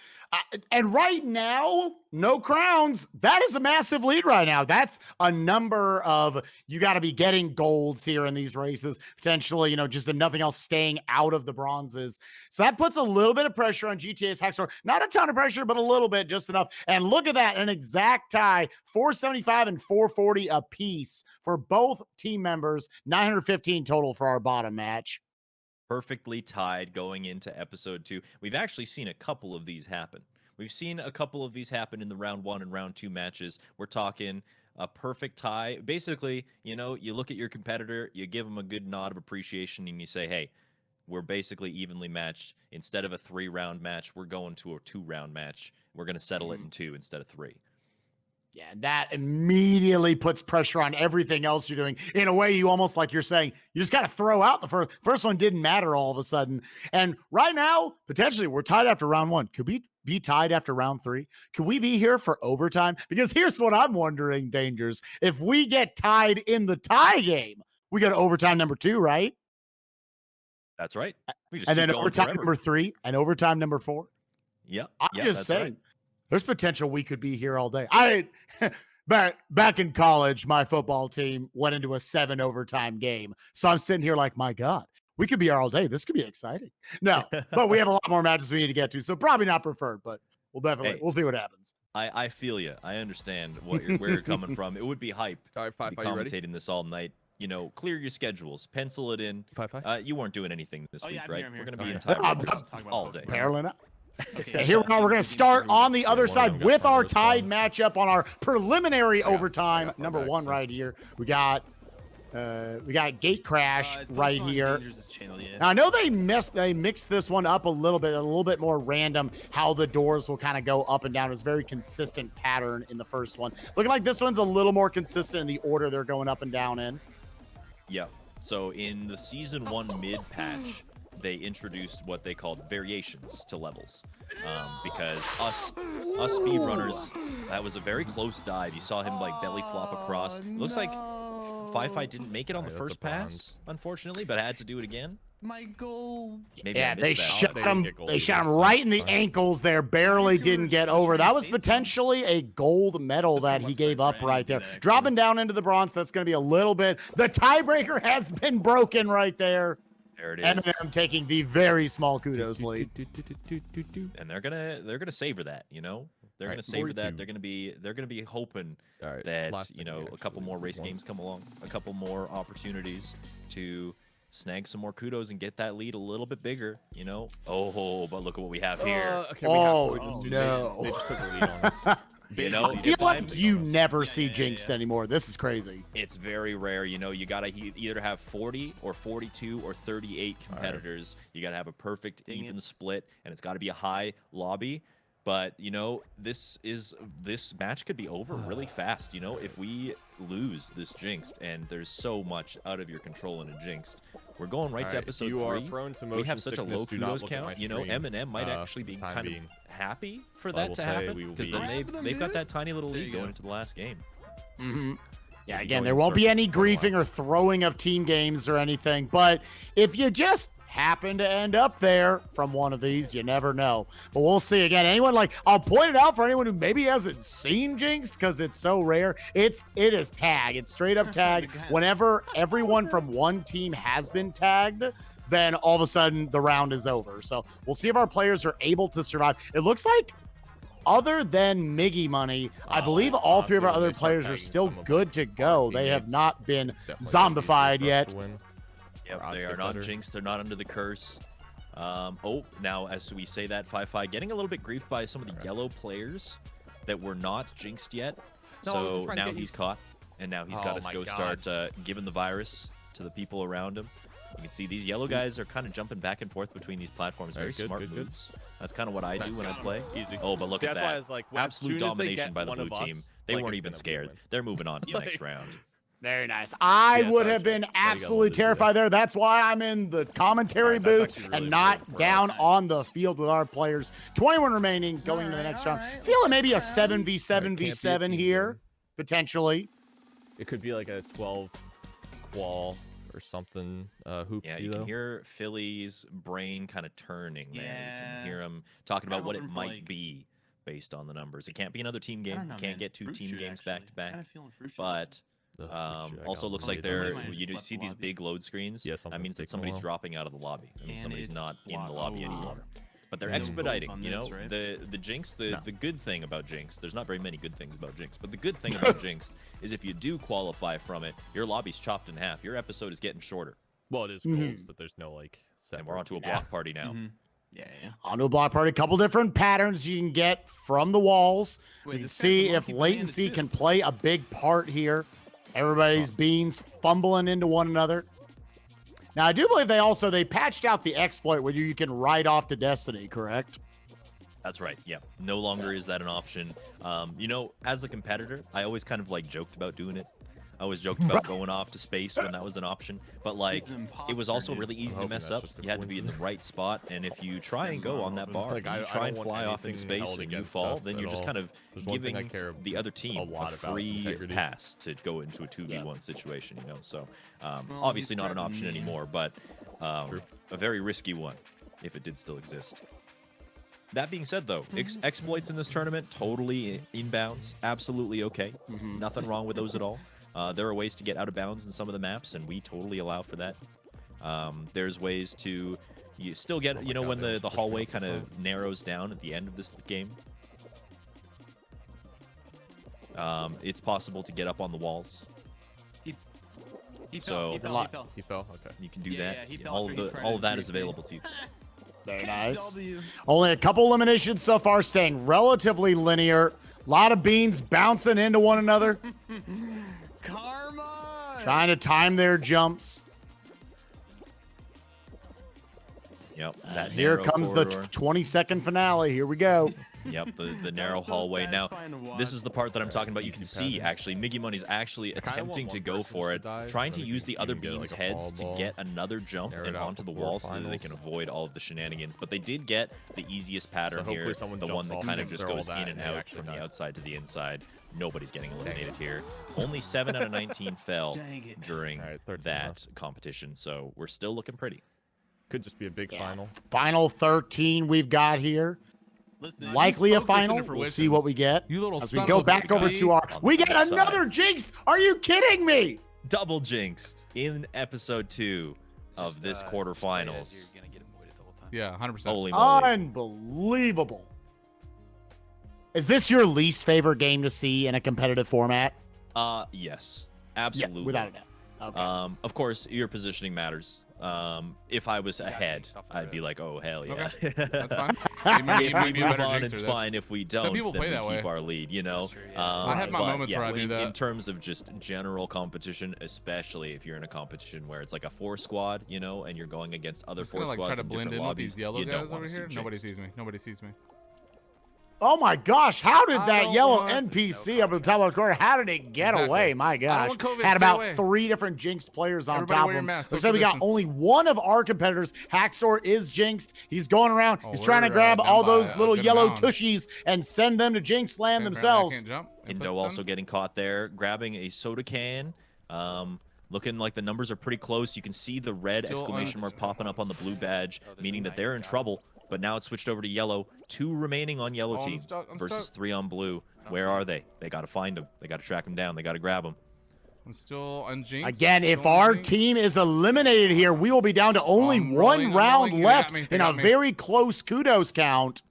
S1: and right now, no crowns. That is a massive lead right now. That's a number of you got to be getting golds here in these races, potentially, just nothing else staying out of the bronzes. So that puts a little bit of pressure on GTA's Hacksaw. Not a ton of pressure, but a little bit, just enough. And look at that, an exact tie, 475 and 440 apiece for both team members, 915 total for our bottom match.
S2: Perfectly tied going into episode 2. We've actually seen a couple of these happen. We've seen a couple of these happen in the round 1 and round 2 matches. We're talking a perfect tie. Basically, you look at your competitor, you give them a good nod of appreciation, and you say, hey, we're basically evenly matched. Instead of a 3-round match, we're going to a 2-round match. We're going to settle it in 2 instead of 3.
S1: Yeah, that immediately puts pressure on everything else you're doing. In a way, you almost like you're saying, you just got to throw out the first one didn't matter all of a sudden. And right now, potentially, we're tied after round 1. Could we be tied after round 3? Could we be here for overtime? Because here's what I'm wondering, Dangers. If we get tied in the tie game, we go to overtime number 2, right?
S2: That's right. We just
S1: and then
S2: keep going
S1: overtime
S2: forever.
S1: number 3 and overtime number 4.
S2: Yep.
S1: I'm
S2: yep,
S1: just
S2: that's
S1: saying.
S2: right.
S1: There's potential we could be here all day. Back in college, my football team went into a 7 overtime game. So I'm sitting here like, my God, we could be here all day. This could be exciting. No, but we have a lot more matches we need to get to. So probably not preferred, but we'll see what happens.
S2: I feel you. I understand where you're coming from. It would be hype
S5: All right,
S2: to be commentating this all night. Clear your schedules, pencil it in. You weren't doing anything this week, right? We're going to be in time all day.
S1: Apparently not. Okay, here we are. We're going to start on the other side with our tied matchup on our preliminary overtime. Number 1 right here. We got Gate Crash right here. Now, I know they mixed this one up a little bit more random how the doors will kind of go up and down. It's a very consistent pattern in the first one. Looking like this one's a little more consistent in the order they're going up and down in.
S2: Yeah. So in the season 1 mid patch, they introduced what they called variations to levels, because us speedrunners, that was a very close dive. You saw him like belly flop across. It looks like Fi didn't make it on the first pass, unfortunately, but had to do it again.
S6: My goal.
S1: Yeah, they shot him right in the ankles there. Barely didn't get over. That was potentially a gold medal that he gave up right there. Dropping down into the bronze, that's going to be a little bit. The tiebreaker has been broken right there.
S2: There it is.
S1: Eminem taking the very small kudos lead.
S2: And they're gonna savor that, They're gonna savor that. They're gonna be hoping that a couple more race games come along, a couple more opportunities to snag some more kudos and get that lead a little bit bigger, Oh, but look at what we have here.
S1: No.
S5: They just put the lead on us.
S1: I feel like you never see Jinxed anymore. This is crazy.
S2: It's very rare. You gotta either have 40 or 42 or 38 competitors. You gotta have a perfect even split, and it's gotta be a high lobby. But this match could be over really fast. If we lose this Jinxed, and there's so much out of your control in a Jinxed. We're going right to episode 3. We have such a low kudos count. Eminem might actually be kind of happy for that to happen, because then they've got that tiny little lead going into the last game.
S1: Yeah, again, there won't be any griefing or throwing of team games or anything, but if you just happen to end up there from one of these, you never know. But we'll see. Again, I'll point it out for anyone who maybe hasn't seen Jinx, because it's so rare. It is tag. It's straight up tag. Whenever everyone from one team has been tagged, then all of a sudden the round is over. So we'll see if our players are able to survive. It looks like, other than Miggy Money, I believe all 3 of our other players are still good to go. They have not been zombified yet.
S2: Yep, they are not jinxed. They're not under the curse. Now as we say that, Fi getting a little bit griefed by some of the yellow players that were not jinxed yet. So now he's caught, and now he's got to go start giving the virus to the people around him. You can see these yellow guys are kind of jumping back and forth between these platforms. Very smart moves. That's kind of what I do when I play.
S5: Easy.
S2: Oh, but look at that. Absolute domination by the blue
S5: us,
S2: team. They weren't even scared. They're moving on to the next round.
S1: Very nice. I would have been absolutely terrified there. That's why I'm in the commentary booth and not down on the field with our players. 21 remaining going into the next round. Feeling maybe a 7v7v7 here, potentially.
S5: It could be like a 12 qual or something hoopsy
S2: Yeah, you
S5: though.
S2: can hear Philly's brain kind of turning, man. You
S6: Yeah.
S2: can hear him talking about
S6: Kinda
S2: what it
S6: hoping for,
S2: might
S6: like-
S2: be based on the numbers. It can't be another team
S6: I
S2: game.
S6: don't know,
S2: You can't
S6: man.
S2: get two
S6: Fruit
S2: team
S6: shoot,
S2: games
S6: actually.
S2: back to back.
S6: Kinda feeling fruit shoot.
S2: But
S5: Ugh, shit, I
S2: also
S5: got
S2: looks
S5: one.
S2: like
S6: Somebody
S2: they're
S6: might have
S2: you
S6: just
S2: do
S6: left
S2: see
S6: the
S2: these
S6: lobby.
S2: big load screens.
S5: Yeah,
S2: That
S5: something's
S2: means that
S5: taking a
S2: somebody's
S5: while.
S2: dropping out of the lobby. That means
S6: And
S2: somebody's
S6: it's
S2: not in the
S6: block-
S2: lobby
S6: oh,
S2: anymore. But they're
S6: Yeah.
S2: expediting,
S6: On
S2: you know.
S6: this, right?
S2: The Jinx,
S5: No.
S2: the good thing about Jinx, there's not very many good things about Jinx, but the good thing about Jinx is if you do qualify from it, your lobby's chopped in half. Your episode is getting shorter.
S5: Well, it is
S1: Mhm.
S5: goals, but there's no like.
S2: And we're onto a
S5: separate-
S2: block party now.
S6: Mhm. Yeah.
S1: Onto a block party. A couple different patterns you can get from the walls.
S6: Wait,
S1: You can
S6: this guy's
S1: see
S6: the
S1: if
S6: monkey banana
S1: latency
S6: too.
S1: can play a big part here. Everybody's beans fumbling into one another. Now, I do believe they patched out the exploit where you can ride off to Destiny, correct?
S2: That's right. Yeah. No longer is that an option. You know, as a competitor, I always kind of like joked about doing it. I always joked about going off to space when that was an option. But like,
S6: He's an
S2: it was
S6: imposter,
S2: also
S6: dude.
S2: really easy to
S5: hoping
S2: mess
S5: that's
S2: up.
S5: just a
S2: You had to be in the right spot, and if you try and go on that bar,
S5: Like,
S2: and
S5: I
S2: you try
S5: don't
S2: and
S5: want
S2: fly off in
S5: anything
S2: space
S5: held
S2: and you
S5: against
S2: fall,
S5: us
S2: then
S5: at
S2: you're just
S5: all.
S2: kind of
S5: There's one thing I
S2: giving
S5: care
S2: the other team
S5: a lot about is
S2: free
S5: integrity.
S2: pass to go into a 2v1 situation. You know, so
S6: Well,
S2: obviously
S6: he's
S2: not an
S6: threatening
S2: option
S6: me.
S2: anymore, but
S5: True.
S2: a very risky one if it did still exist. That being said, though, exploits in this tournament totally inbounds, absolutely okay. Nothing wrong with those at all. There are ways to get out of bounds in some of the maps, and we totally allow for that. There's ways to you still get,
S5: Oh my
S2: you know,
S5: God,
S2: when
S5: they
S2: the
S5: almost pushed me
S2: hallway
S5: off the
S2: kind of
S5: front.
S2: narrows down at the end of this game. It's possible to get up on the walls.
S6: He
S2: So-
S6: fell. He fell. He fell.
S5: He fell. Okay.
S2: You can do
S6: Yeah,
S2: that.
S6: yeah, he fell
S2: all
S6: after
S2: of
S6: he
S2: the
S6: tried
S2: all
S6: to
S2: of that is
S6: creep me.
S2: available to you.
S1: Very nice.
S6: W.
S1: Only a couple eliminations so far, staying relatively linear. A lot of beans bouncing into one another,
S6: Karma.
S1: trying to time their jumps.
S2: Yep. That
S1: Here
S2: narrow
S1: comes
S2: corridor.
S1: the 20-second finale. Here we go.
S2: Yep, the narrow
S6: so
S2: hallway. Now,
S6: satisfying to
S2: this
S6: watch.
S2: is the part that I'm talking about. You
S5: easy
S2: can see,
S5: pattern.
S2: actually, Miggy Money's actually
S5: I kinda want
S2: attempting to
S5: one
S2: go
S5: person
S2: for
S5: to
S2: it,
S5: dive,
S2: trying
S5: so
S2: to
S5: we
S2: use
S5: can
S2: the other
S5: even get,
S2: beans'
S5: like, a
S2: heads
S5: fall
S2: to
S5: ball,
S2: get another jump
S5: air it
S2: and
S5: out
S2: onto the
S5: before
S2: wall so that they
S5: finals.
S2: can avoid all of the shenanigans. But they did get the easiest pattern
S5: hopefully
S2: here,
S5: someone
S2: the
S5: jumps
S2: one that
S5: off
S2: kind of
S5: and
S2: just
S5: they're all
S2: goes
S5: that
S2: in
S5: and
S2: and
S5: they
S2: out
S5: actually
S2: from the
S5: die.
S2: outside to the inside. Nobody's getting eliminated here. Only 7 out of 19 fell
S6: Dang it.
S2: during
S5: All right, 13
S2: that competition, so we're still looking pretty.
S5: Could just be a big final.
S1: Final 13 we've got here.
S6: Listen,
S1: Likely a
S3: spoke this into
S1: final. We'll
S3: fruition.
S1: see what we get.
S3: You little
S1: As we
S3: son
S1: go
S3: of a
S1: back over
S3: guy.
S1: to our...
S2: On
S1: We
S2: the
S1: get
S2: other side.
S1: another jinx! Are you kidding me?
S2: Double jinxed in episode 2 of
S4: Just,
S2: this
S4: just play it as
S2: quarterfinals.
S4: You're gonna get avoided the whole time.
S3: Yeah, 100%.
S2: Holy moly.
S1: Unbelievable. Is this your least favorite game to see in a competitive format?
S2: Yes, absolutely.
S1: Yeah, without a doubt. Okay.
S2: Of course, your positioning matters. If I was
S4: Yeah,
S2: ahead,
S4: jinx off the
S2: I'd be
S4: rip.
S2: like, oh, hell yeah.
S3: That's fine. It might
S2: If we
S3: be a
S2: move
S3: better
S2: on,
S3: jinxer,
S2: it's
S3: that's-
S2: fine. If we
S3: Some
S2: don't,
S3: people
S2: then
S3: play
S2: we
S3: that
S2: keep
S3: way.
S2: our lead, you know?
S4: That's true, yeah.
S3: I have my
S2: but
S3: moments
S2: yeah,
S3: where I do
S2: in
S3: that.
S2: terms of just general competition, especially if you're in a competition where it's like a 4-squad, you know, and you're going against other
S3: I'm just
S2: 4
S3: gonna like
S2: squads
S3: try to
S2: in
S3: blend
S2: different
S3: in with
S2: lobbies,
S3: these yellow
S2: you don't
S3: guys
S2: want
S3: over
S2: to see
S3: here. Nobody
S2: jinxed.
S3: sees me. Nobody sees me.
S1: Oh my gosh, how did
S3: I
S1: that
S3: don't
S1: yellow
S3: want-
S1: NPC up at the top of the corner, how did it get
S3: Exactly.
S1: away? My
S3: I
S1: gosh.
S3: don't want COVID,
S1: Had
S3: stay
S1: about
S3: away.
S1: 3 different jinxed players on
S3: Everybody
S1: top
S3: wear
S1: of him.
S3: your mask,
S1: Looks
S3: social
S1: like we got
S3: distance.
S1: only one of our competitors. Haxor is jinxed. He's going around.
S3: Oh,
S1: He's trying to
S3: we're,
S1: grab
S3: down
S1: all
S3: by
S1: those
S3: a
S1: little
S3: good
S1: yellow
S3: amount.
S1: tushies and send them to jinx land
S3: Okay, apparently I
S1: themselves.
S3: can't jump.
S2: Indo
S3: Input's
S2: also
S3: done.
S2: getting caught there, grabbing a soda can. Looking like the numbers are pretty close. You can see the red
S3: Still
S2: exclamation mark popping up on the blue badge,
S4: Oh, there's
S2: meaning
S4: a
S2: that they're in trouble. But now it's switched over to yellow. 2 remaining on yellow
S3: Oh, I'm
S2: team
S3: stuck, I'm
S2: versus
S3: stuck.
S2: 3 on blue.
S4: I'm
S2: Where
S4: stuck.
S2: are they? They got to find them. They got to track them down. They got to grab them.
S3: I'm still unjinxed.
S1: Again, if
S3: still
S1: our
S3: unjinxed.
S1: team is eliminated here, we will be down to only
S3: I'm
S1: one
S3: rolling, I'm
S1: round
S3: rolling. They
S1: left
S3: got me, they
S1: in a
S3: got me.
S1: very close kudos count.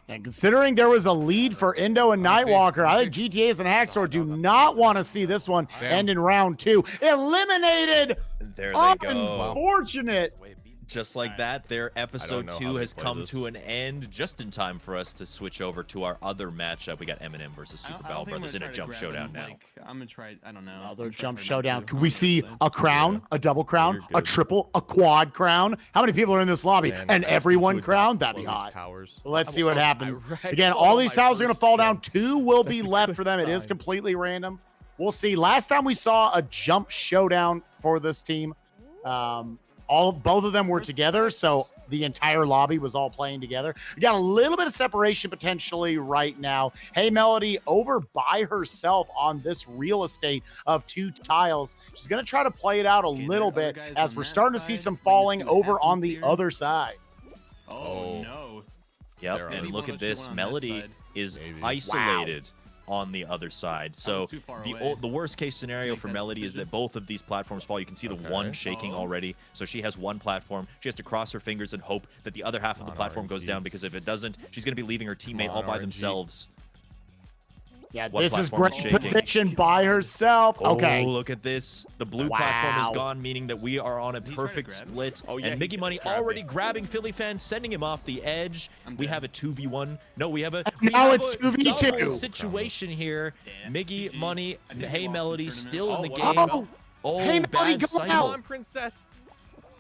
S1: And considering there was a lead for Indo and
S3: Let's see,
S1: Nightwalker, I
S3: let's
S1: think GTAs and Haxor do not want to see this one
S3: Damn.
S1: end in round 2. Eliminated!
S2: There they go.
S1: Unfortunate.
S4: Way beat.
S2: Just like that, their episode
S5: know how
S2: 2
S5: they
S2: has
S5: play
S2: come
S5: this.
S2: to an end just in time for us to switch over to our other matchup. We got Eminem versus Super Bell Brothers in a jump showdown now.
S6: I'm gonna try. I don't know.
S1: Another
S6: I'm trying
S1: jump
S6: to
S1: showdown.
S6: remember.
S1: Could we see a crown, a double crown,
S5: You're
S1: a
S5: good.
S1: triple, a quad crown? How many people are in this lobby?
S5: Man,
S1: And
S5: I
S1: everyone
S5: would
S1: crowned?
S5: not
S1: That'd be
S5: blow these
S1: hot.
S5: Powers.
S1: Let's see what happens.
S5: Right.
S1: Again, all
S5: Oh,
S1: these
S5: my
S1: tiles are going to
S5: first
S1: fall
S5: jump.
S1: down. 2 will be
S5: That's a
S1: left
S5: good
S1: for them. It is
S5: sign.
S1: completely random. We'll see. Last time we saw a jump showdown for this team, both of them were together. So the entire lobby was all playing together. We got a little bit of separation potentially right now. Hey Melody over by herself on this real estate of 2 tiles. She's going to try to play it out a
S6: Okay,
S1: little
S6: there are
S1: bit
S6: other guys
S1: as
S6: on
S1: we're
S6: that
S1: starting to see
S6: side.
S1: some
S6: We're gonna
S1: falling
S6: see what
S1: over on
S6: happens
S1: the
S6: here.
S1: other side.
S6: Oh no.
S2: Yep,
S5: There are
S2: and look
S6: people
S2: at
S6: that should
S2: this.
S6: win on that
S2: Melody
S6: side.
S2: is
S5: Maybe.
S2: isolated on the other side. So
S6: was too far away
S2: the worst case scenario
S6: make
S2: for
S6: that
S2: Melody is
S6: decision.
S2: that both of these platforms fall. You can see the one
S5: Okay.
S2: shaking
S6: Oh.
S2: already. So she has one platform. She has to cross her fingers and hope that the other half of the
S5: Come on,
S2: platform goes
S5: RNG.
S2: down, because if it doesn't, she's going to be leaving her teammate
S5: on,
S2: all by
S5: RNG.
S2: themselves.
S1: Yeah,
S2: What
S1: this is
S2: platform
S1: great
S2: is shaking?
S1: position by herself. Okay.
S2: Oh, look at this. The blue platform is
S1: Wow.
S2: gone, meaning that we are on a
S6: Did he try to
S2: perfect
S6: grab it?
S2: split.
S5: Oh, yeah,
S2: and
S5: he
S2: Miggy Money
S5: grabbed
S2: already
S5: it.
S2: grabbing Philly fans, sending him off the edge.
S6: I'm
S2: We
S6: dead.
S2: have a 2v1. No, we have a
S1: now
S2: have
S1: it's
S2: a
S1: 2v2.
S2: double situation here.
S6: Damn.
S2: Miggy
S6: GG.
S2: Money,
S6: I think we
S2: Hey
S6: lost the
S2: Melody
S6: tournament.
S2: still in the
S5: Oh,
S2: game.
S1: Oh,
S2: Oh,
S1: Hey Melody,
S2: bad
S1: go
S2: cycle.
S5: Come
S1: out.
S5: on, princess.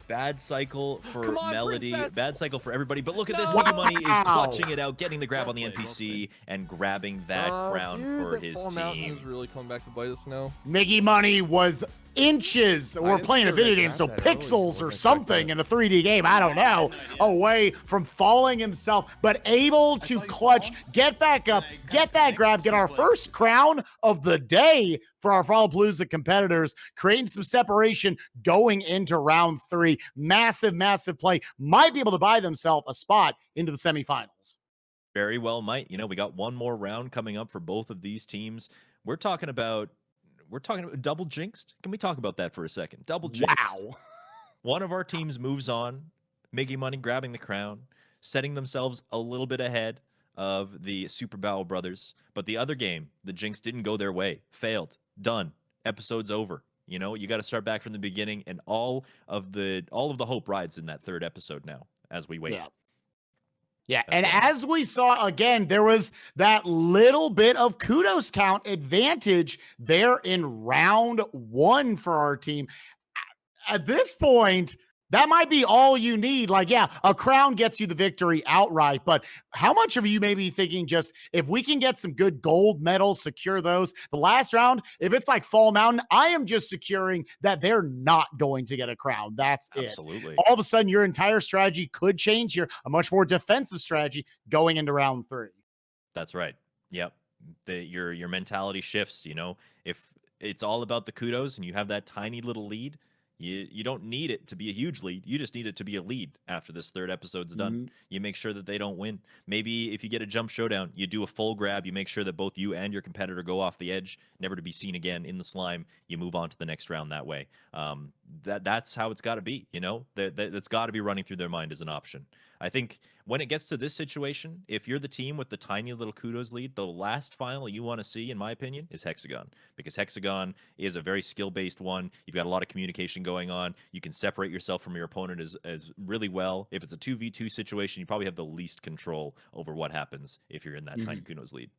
S2: Bad cycle for
S5: Come on,
S2: Melody.
S5: princess.
S2: Bad cycle for everybody. But look at this.
S5: No.
S2: Miggy Money is
S1: Wow.
S2: clutching it out, getting the grab
S6: Well
S2: on the
S6: played, well
S2: NPC, and grabbing that crown
S5: Dude,
S2: for
S5: that
S2: his
S5: Fall Mountain
S2: team.
S5: is really coming back to bite us now.
S1: Miggy Money was inches. We're
S5: didn't
S1: playing
S5: see
S1: a
S5: her
S1: video
S5: make
S1: game,
S5: that
S1: so
S5: that early, so
S1: pixels
S5: I
S1: or
S5: wasn't
S1: something
S5: expecting
S1: in a 3D game. I don't know.
S6: no idea.
S1: Away from falling himself, but able to
S6: saw you
S1: clutch,
S6: fall,
S1: get back up,
S6: and I kinda
S1: get that
S6: panicked,
S1: grab, get
S6: I
S1: our
S6: was like-
S1: first crown of the day for our Fallapalooza competitors, creating some separation going into round 3. Massive, massive play. Might be able to buy themselves a spot into the semifinals.
S2: Very well might. You know, we got one more round coming up for both of these teams. We're talking about double jinxed. Can we talk about that for a second? Double jinxed.
S1: Wow.
S2: One of our teams moves on, Miggy Money grabbing the crown, setting themselves a little bit ahead of the Super Bowl brothers. But the other game, the jinx didn't go their way. Failed. Done. Episode's over. You know, you got to start back from the beginning, and all of the hope rides in that third episode now as we wait.
S1: Yeah. Yeah,
S2: That's
S1: and
S2: right.
S1: as we saw again, there was that little bit of kudos count advantage there in round 1 for our team. At this point, that might be all you need. Like, yeah, a crown gets you the victory outright, but how much of you may be thinking just if we can get some good gold medals, secure those? The last round, if it's like Fall Mountain, I am just securing that they're not going to get a crown. That's it.
S2: Absolutely.
S1: All of a sudden, your entire strategy could change here, a much more defensive strategy going into round 3.
S2: That's right. Yep. Your mentality shifts, you know. If it's all about the kudos and you have that tiny little lead, you don't need it to be a huge lead. You just need it to be a lead after this third episode's done. You make sure that they don't win. Maybe if you get a jump showdown, you do a full grab. You make sure that both you and your competitor go off the edge, never to be seen again in the slime. You move on to the next round that way. That's how it's got to be, you know. That's got to be running through their mind as an option. I think when it gets to this situation, if you're the team with the tiny little kudos lead, the last final you want to see, in my opinion, is Hexagon. Because Hexagon is a very skill-based one. You've got a lot of communication going on. You can separate yourself from your opponent as really well. If it's a 2v2 situation, you probably have the least control over what happens if you're in that tiny kudos lead.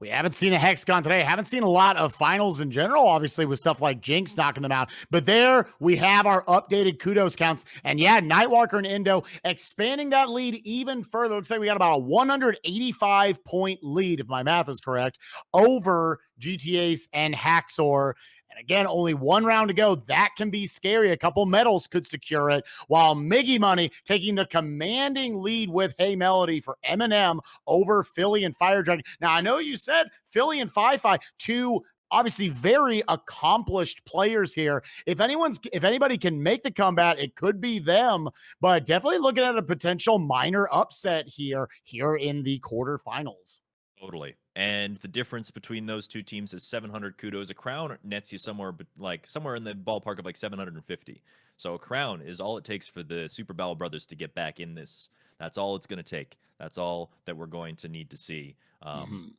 S1: We haven't seen a Hexagon today. Haven't seen a lot of finals in general, obviously, with stuff like Jinx knocking them out. But there we have our updated kudos counts. And yeah, Nightwalker and Indo expanding that lead even further. Looks like we got about a 185-point lead, if my math is correct, over GTA's and Haxor. And again, only one round to go. That can be scary. A couple medals could secure it. While Miggy Money taking the commanding lead with Hey Melody for Eminem over Philly and Fire Dragon. Now, I know you said Philly and Fi-Fi, two obviously very accomplished players here. If anybody can make the comeback, it could be them. But definitely looking at a potential minor upset here in the quarterfinals.
S2: Totally. And the difference between those two teams is 700 kudos. A crown nets you somewhere in the ballpark of like 750. So a crown is all it takes for the Super Bowl brothers to get back in this. That's all it's going to take. That's all that we're going to need to see.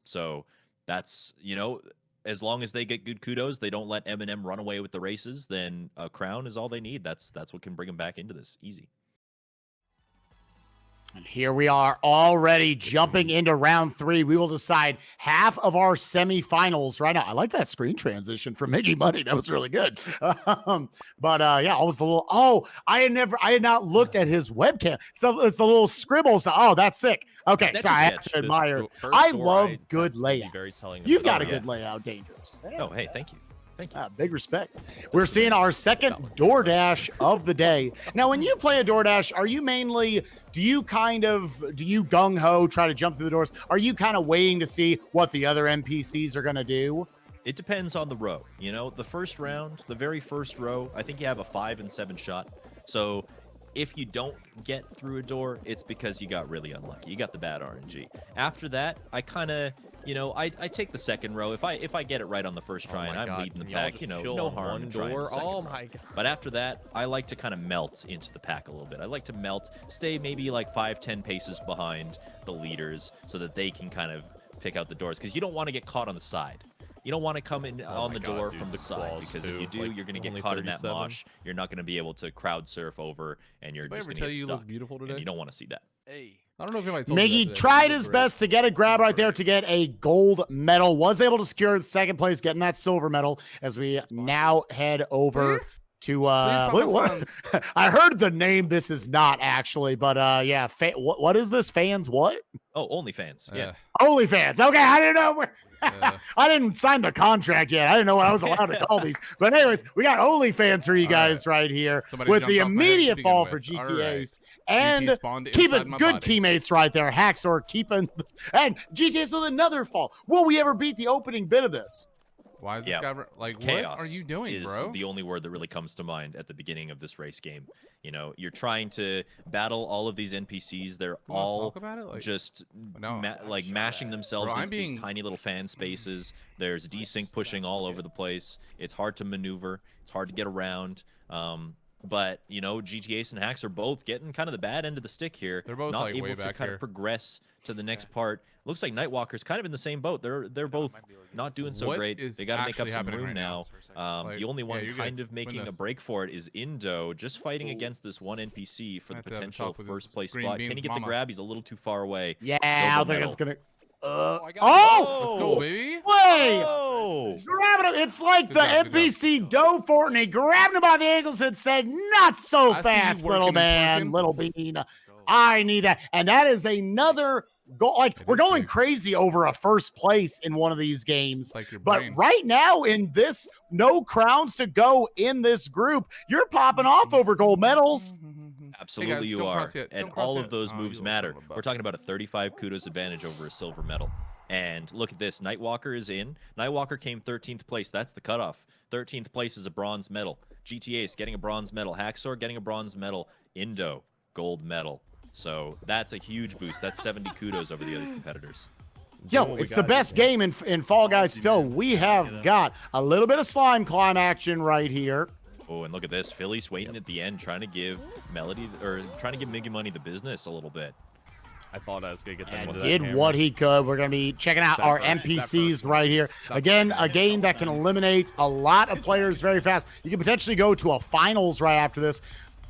S2: So that's, you know, as long as they get good kudos, they don't let Eminem run away with the races, then a crown is all they need. That's what can bring them back into this. Easy.
S1: And here we are already jumping into round 3. We will decide half of our semifinals right now. I like that screen transition from Miggy Money. That was really good. Yeah, almost a little. Oh, I had not looked at his webcam. So it's the little scribbles. Oh, that's sick. Okay,
S2: That's
S1: sorry,
S2: a
S1: I have
S2: sketch.
S1: to admire.
S5: The first
S1: I
S5: door
S1: love
S5: I
S1: good
S5: have to be very
S1: layouts.
S5: telling
S1: You've got
S2: about
S1: a
S2: it.
S1: good layout, Dangerous.
S2: Oh, hey, thank you. Thank you.
S1: Big respect. We're seeing our second DoorDash of the day. Now, when you play a DoorDash, are you mainly, do you gung-ho try to jump through the doors? Are you kind of waiting to see what the other NPCs are going to do?
S2: It depends on the row. You know, the first round, the very first row, I think you have a 5 and 7 shot. So if you don't get through a door, it's because you got really unlucky. You got the bad RNG. After that, I kind of, you know, I take the second row. If I get it right on the first try and I'm leading the pack, you know, no harm in trying the second row.
S5: my god.
S2: But after that, I like to kind of melt into the pack a little bit. I like to melt, stay maybe like 5-10 paces behind the leaders so that they can kind of pick out the doors, because you don't want to get caught on the side. You don't want to come in on the door from the side, because if you do, you're going to get caught in that mosh. You're not going to be able to crowd surf over, and you're just going to get
S3: you
S2: stuck.
S3: look beautiful today?
S2: And you don't want to see that.
S4: Hey.
S3: I don't know if anybody told you that
S1: Miggy
S3: today.
S1: tried
S3: You
S1: his
S3: look great.
S1: best to get a grab right there to get a gold medal. Was able to secure second place, getting that silver medal as we now head over
S3: Please?
S1: to
S3: Please,
S1: what? I heard the name. This is not actually, but yeah. What is this? Fans? What?
S2: Oh, OnlyFans. Yeah.
S1: OnlyFans. Okay, I didn't know where.
S3: Yeah.
S1: I didn't sign the contract yet. I didn't know what I was allowed to call these. But anyways, we got OnlyFans for you guys right here
S3: Somebody
S1: with the
S3: jumped off my head to
S1: immediate
S3: begin
S1: fall
S3: with.
S1: for
S3: All
S1: GTAs
S3: right.
S1: and
S3: GT spawned
S1: keeping
S3: inside my
S1: good
S3: body.
S1: teammates right there. Haxor keeping and GTAs with another fall. Will we ever beat the opening bit of this?
S3: Why is this
S2: Yeah.
S3: guy like?
S2: Chaos
S3: What are you doing,
S2: is
S3: bro?
S2: the only word that really comes to mind at the beginning of this race game. You know, you're trying to battle all of these NPCs. They're
S3: You wanna
S2: all
S3: talk about it? Like,
S2: just
S3: no,
S2: like mashing themselves
S3: Bro, I'm
S2: into these
S3: being-
S2: tiny little fan spaces. There's desync pushing all over the place. It's hard to maneuver. It's hard to get around. But you know, GTAs and Hacks are both getting kind of the bad end of the stick here.
S3: They're both,
S2: not
S3: like,
S2: able
S3: way
S2: to
S3: back
S2: kind
S3: here.
S2: of progress to the next part. Looks like Nightwalker's kind of in the same boat. They're both not doing so
S3: What
S2: great.
S3: is
S2: They got to make up
S3: actually
S2: some
S3: happening
S2: room
S3: right
S2: now.
S3: now? Like,
S2: The only
S3: yeah,
S2: one
S3: you're
S2: kind
S3: good.
S2: of making a
S3: Witness.
S2: break for it is Indo, just fighting against this one NPC for
S3: I
S2: the
S3: have to have a
S2: potential
S3: talk with his
S2: first place
S3: green
S2: spot. Can
S3: beans
S2: he get the
S3: mama.
S2: grab? He's a little too far away.
S1: Yeah, I don't
S2: Silver
S1: think it's
S2: medal.
S1: gonna.
S4: I got
S1: Oh,
S3: Let's go, baby.
S1: wait!
S2: Oh!
S1: Grabbing him. It's like
S3: Good
S1: the
S3: job, good
S1: NPC Doe Fortney grabbed him by the ankles and said, "Not so
S3: I see you
S1: fast, little
S3: working and
S1: man,
S3: twerking."
S1: little bean. I need that." And that is another goal. Like,
S3: It
S1: we're
S3: is
S1: going
S3: big.
S1: crazy over a first place in one of these games.
S3: It's like your
S1: But
S3: brain.
S1: right now, in this, no crowns to go in this group, you're popping off over gold medals.
S2: Absolutely,
S3: guys,
S2: you
S3: don't
S2: are.
S3: cross yet.
S2: And
S3: Don't cross
S2: all
S3: yet.
S2: of those
S3: Oh, you
S2: moves
S3: little
S2: matter.
S3: son of a
S2: We're
S3: buck.
S2: talking about a 35 kudos advantage over a silver medal. And look at this. Nightwalker is in. Nightwalker came 13th place. That's the cutoff. 13th place is a bronze medal. GTA's getting a bronze medal. Haxor getting a bronze medal. Indo, gold medal. So that's a huge boost. That's 70 kudos over the other competitors.
S1: Yo, it's the best game in Fall Guys still. We have got a little bit of slime climb action right here.
S2: Oh, and look at this. Philly's waiting at the end, trying to give Miggy Money the business a little bit.
S5: I thought I was gonna get them
S1: And
S5: into that
S1: did
S5: camera.
S1: what he could. We're going to be checking out
S5: That
S1: our
S5: first- that
S1: NPCs
S5: first
S1: right here. Again, a game that can eliminate a lot of players very fast. You can potentially go to a finals right after this.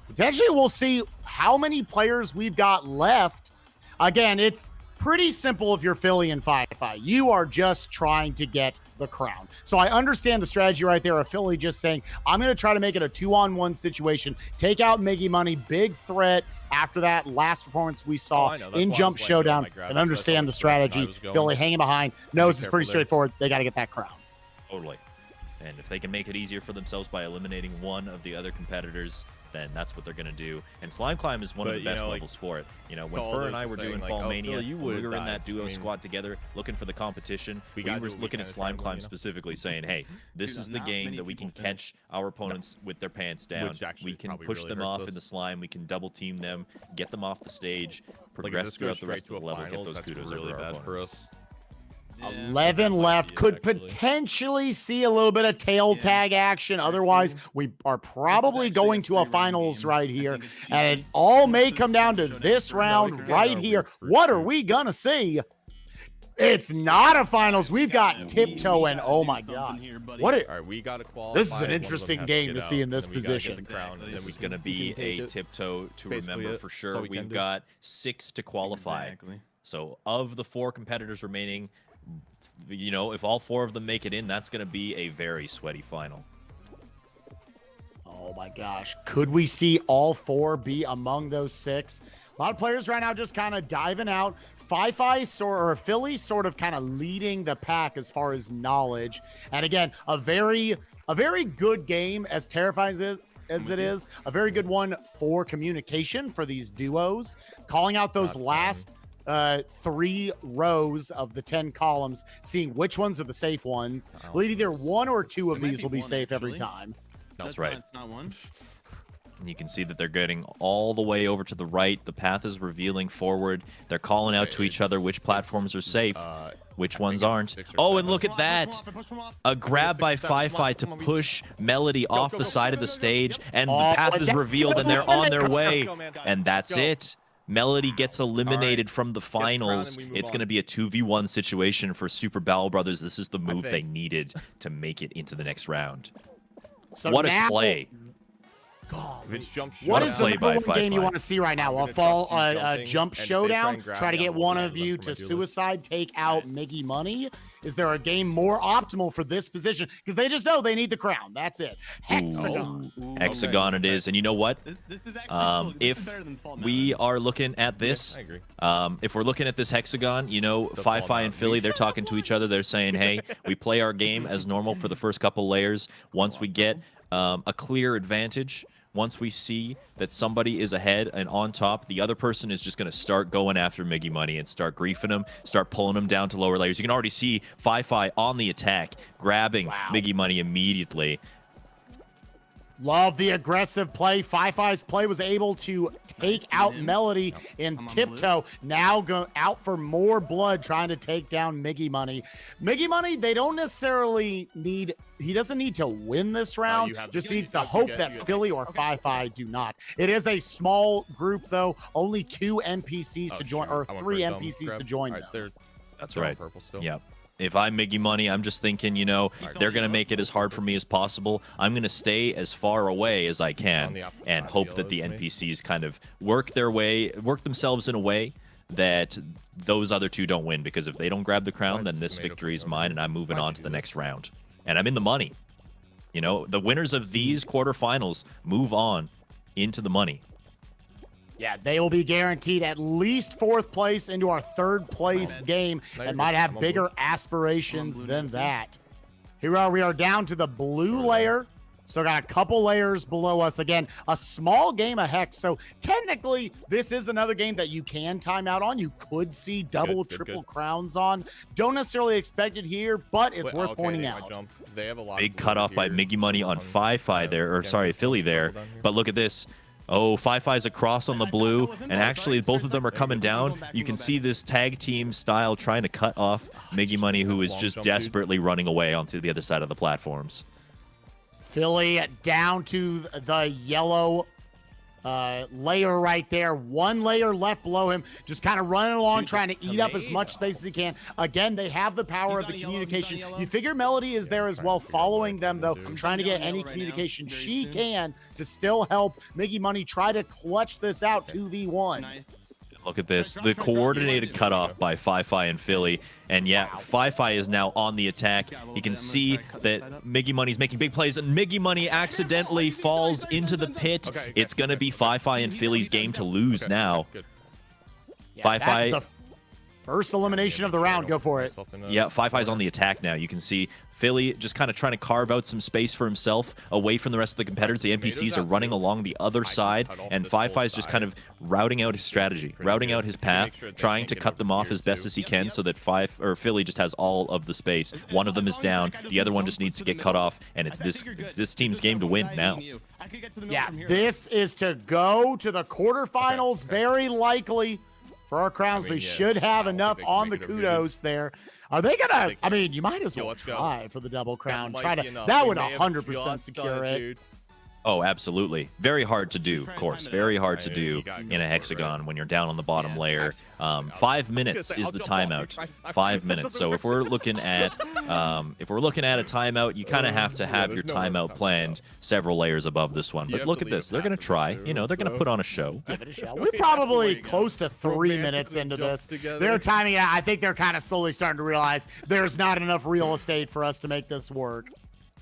S1: Potentially, we'll see how many players we've got left. Again, it's pretty simple if you're Philly and Fi-Fi. You are just trying to get the crown. So I understand the strategy right there of Philly just saying, I'm going to try to make it a 2-on-1 situation, take out Miggy Money, big threat after that last performance we saw
S5: I know. That's
S1: in
S5: why I
S1: Jump
S5: was, like, doing
S1: Showdown,
S5: my grab
S1: and
S5: because I
S1: understand the
S5: saw the direction I
S1: strategy.
S5: was going.
S1: Philly hanging behind, knows it's
S5: careful
S1: pretty
S5: there.
S1: straightforward. They got to get that crown.
S2: Totally. And if they can make it easier for themselves by eliminating one of the other competitors, then that's what they're going to do. And Slime Climb is one of
S5: But,
S2: the
S5: you
S2: best
S5: know, like,
S2: levels for it. You know, when
S5: so all
S2: Fur and
S5: those
S2: I
S5: are
S2: were
S5: saying,
S2: doing
S5: like,
S2: Fall
S5: oh,
S2: Mania,
S5: Phil, you
S2: when we
S5: would've
S2: were in
S5: died.
S2: that duo
S5: I mean,
S2: squad together, looking for the competition,
S5: we
S2: we
S5: gotta
S2: were
S5: do what we
S2: looking
S5: can
S2: at
S5: to
S2: Slime
S5: try
S2: Climb
S5: and win, you know?
S2: specifically saying, hey, this
S6: Dude,
S2: is the
S6: not
S2: game
S6: many
S2: that we can
S6: people finish.
S2: catch our opponents with their pants down.
S5: Which actually
S2: We can
S5: probably
S2: push
S5: really
S2: them
S5: hurts
S2: off
S5: us.
S2: in the slime. We can double team them, get them off the stage,
S5: Like, if
S2: progress
S5: this
S2: throughout
S5: goes
S2: the rest
S5: straight
S2: of
S5: to
S2: the
S5: a
S2: level, get
S5: finals,
S2: those
S5: that's
S2: kudos
S5: really
S2: over our
S5: bad for
S2: opponents.
S5: us.
S1: 11 left. Could
S5: actually.
S1: potentially see a little bit of tail tag action. Otherwise, we are probably
S6: actually
S1: going
S6: a
S1: to a
S6: 3-round
S1: finals
S6: game.
S1: right
S6: I
S1: here.
S6: think it's
S1: And it
S6: cheaper.
S1: all may
S6: This
S1: come
S6: is
S1: down to
S6: showdown
S1: this
S6: for
S1: round
S6: another
S1: right
S5: round.
S1: here.
S5: Weird
S1: What are
S5: fruit.
S1: we going to see? It's not a finals. We've got Tiptoe and oh my God. What
S5: All right, we gotta qualify.
S1: This is an
S5: one of them
S1: interesting
S5: has
S1: game
S5: get
S1: to see
S5: out,
S1: in this
S5: and then we gotta get
S1: position.
S5: the crown, and then
S2: This
S5: we
S2: is
S5: can-
S2: going to
S5: we
S2: be
S5: can take
S2: a
S5: it.
S2: tiptoe to
S5: Basically
S2: remember
S5: it.
S2: for
S5: That's
S2: sure.
S5: all we can
S2: We've
S5: do.
S2: got 6 to qualify.
S6: Exactly.
S2: So of the 4 competitors remaining, you know, if all 4 of them make it in, that's going to be a very sweaty final.
S1: Oh my gosh. Could we see all 4 be among those 6? A lot of players right now just kind of diving out. Fi-Fi or Philly sort of kind of leading the pack as far as knowledge. And again, a very A very good game, as terrifying as it is, a very good one for communication for these duos. Calling out those last 3 rows of the 10 columns, seeing which ones are the safe ones. I believe either 1 or 2 of
S6: It might
S1: these
S6: be
S1: will be
S6: one,
S1: safe every
S6: actually.
S1: time.
S2: That's right.
S6: It's not one.
S2: And you can see that they're getting all the way over to the right. The path is revealing forward. They're calling out to each other which platforms are safe, which ones aren't.
S5: 6 or
S2: Oh,
S5: 7.
S2: and look at that. A grab by Fi-Fi to push Melody off the side of the stage, and the path is revealed, and they're on their way. And that's it. Melody gets eliminated from the finals. It's going to be a 2v1 situation for Super Battle Brothers. This is the move they needed to make it into the next round.
S1: So
S2: What a
S1: now,
S2: play.
S1: what is the
S2: play by
S1: number one game you
S2: Fi-Fi.
S1: want to see right now? A jump showdown? Try to get one of you to suicide, take out Miggy Money? Is there a game more optimal for this position? Because they just know they need the crown. That's it. Hexagon.
S2: Hexagon it is. And you know what?
S6: This is actually this
S2: If
S6: is better than Fall
S2: we
S6: Now.
S2: are looking at this,
S5: I agree.
S2: if we're looking at this hexagon, you know, Fi-Fi and Philly, they're talking to each other. They're saying, hey, we play our game as normal for the first couple layers. Once we get a clear advantage, once we see that somebody is ahead and on top, the other person is just going to start going after Miggy Money and start griefing him, start pulling him down to lower layers. You can already see Fi-Fi on the attack, grabbing Miggy Money immediately.
S1: Love the aggressive play. Fi-Fi's play was able to take out Melody in tiptoe. Now go out for more blood, trying to take down Miggy Money. Miggy Money, they don't necessarily need, he doesn't need to win this round, just needs to hope that Philly or Fi-Fi do not. It is a small group, though. Only 2 NPCs to join, or 3 NPCs to join them.
S2: That's right.
S5: Purple still.
S2: Yep. If I'm Miggy Money, I'm just thinking, you know, they're going to make it as hard for me as possible. I'm going to stay as far away as I can and hope that the NPCs kind of work themselves in a way that those other 2 don't win. Because if they don't grab the crown, then this victory is mine, and I'm moving on to the next round. And I'm in the money. You know, the winners of these quarterfinals move on into the money.
S1: Yeah, they will be guaranteed at least 4th place into our 3rd place game and might have bigger aspirations than that. Here we are down to the blue layer. So got a couple layers below us. Again, a small game of Hex. So technically, this is another game that you can time out on. You could see double, triple crowns on. Don't necessarily expect it here, but it's worth pointing out.
S5: They have a lot
S2: Big cutoff by Miggy Money on Fi-Fi there, or sorry, Philly there. But look at this. Oh, Fi-Fi's across on the blue, and actually both of them are coming down. You can see this tag team style trying to cut off Miggy Money, who is just desperately running away onto the other side of the platforms.
S1: Philly down to the yellow layer right there. 1 layer left below him, just kind of running along, trying to eat up as much space as he can. Again, they have the power of the communication. You figure Melody is there as well, following them, though, trying to get any communication she can to still help Miggy Money try to clutch this out 2v1.
S6: Nice.
S2: Look at this, the coordinated cutoff by Fi-Fi and Philly. And yeah, Fi-Fi is now on the attack. You can see that Miggy Money's making big plays, and Miggy Money accidentally falls into the pit. It's going to be Fi-Fi and Philly's game to lose now. Fi-Fi...
S1: That's the first elimination of the round. Go for it.
S2: Yeah, Fi-Fi's on the attack now. You can see Philly just kind of trying to carve out some space for himself away from the rest of the competitors. The NPCs are running along the other side, and Fi-Fi's just kind of routing out his strategy, routing out his path, trying to cut them off as best as he can so that Philly just has all of the space. One of them is down, the other one just needs to get cut off, and it's this team's game to win now.
S1: Yeah, this is to go to the quarterfinals, very likely. For our crowns, they should have enough on the kudos there. Are they gonna? I mean, you might as well try for the double crown. Try to. That would 100% secure it.
S2: Oh, absolutely. Very hard to do, of course. Very hard to do in a hexagon when you're down on the bottom layer. 5 minutes is the timeout. 5 minutes. So if we're looking at a timeout, you kind of have to have your timeout planned several layers above this one. But look at this. They're going to try. You know, they're going to put on a show.
S1: Give it a shot. We're probably close to 3 minutes into this. They're timing out. I think they're kind of slowly starting to realize there's not enough real estate for us to make this work.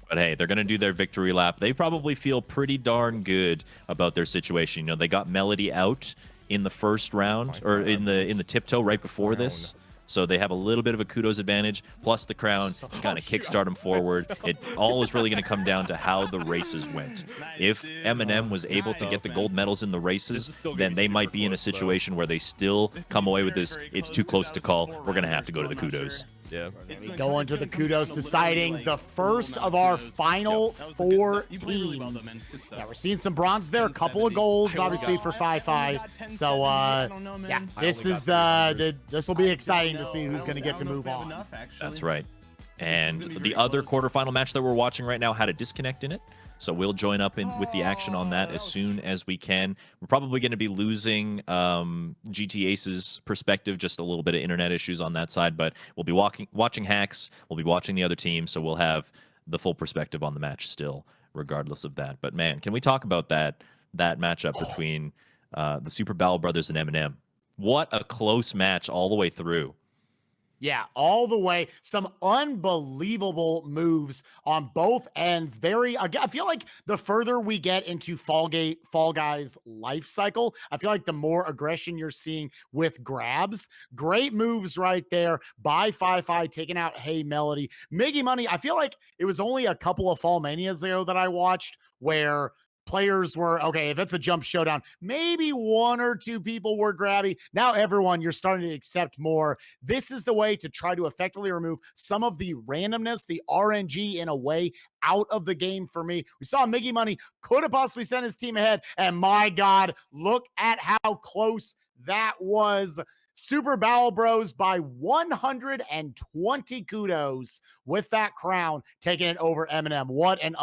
S2: But hey, they're going to do their victory lap. They probably feel pretty darn good about their situation. You know, they got Melody out in the first round, or in the tiptoe right before this. So they have a little bit of a kudos advantage, plus the crown to kind of kickstart them forward. It all is really going to come down to how the races went. If Eminem was able to get the gold medals in the races, then they might be in a situation where they still come away with this, it's too close to call, we're going to have to go to the kudos.
S5: Yeah.
S1: We go into the kudos, deciding the first of our final 4 teams. Yeah, we're seeing some bronze there, a couple of golds, obviously, for Fi. So, yeah, this will be exciting to see who's going to get to move on.
S2: That's right. And the other quarterfinal match that we're watching right now had a disconnect in it. So we'll join up with the action on that as soon as we can. We're probably going to be losing GT Ace's perspective, just a little bit of internet issues on that side, but we'll be watching hacks. We'll be watching the other team, so we'll have the full perspective on the match still, regardless of that. But man, can we talk about that matchup between the Super Battle Brothers and Eminem? What a close match all the way through.
S1: Yeah, all the way. Some unbelievable moves on both ends. I feel like the further we get into Fall Guys life cycle, I feel like the more aggression you're seeing with grabs. Great moves right there by Fi taking out Hey Melody. Miggy Money, I feel like it was only a couple of Fall Manias ago that I watched where players were, okay, if it's a jump showdown, maybe 1 or 2 people were grabby. Now everyone, you're starting to accept more. This is the way to try to effectively remove some of the randomness, the RNG in a way out of the game for me. We saw Miggy Money could have possibly sent his team ahead, and my God, look at how close that was. Super Battle Bros by 120 kudos with that crown, taking it over Eminem. What an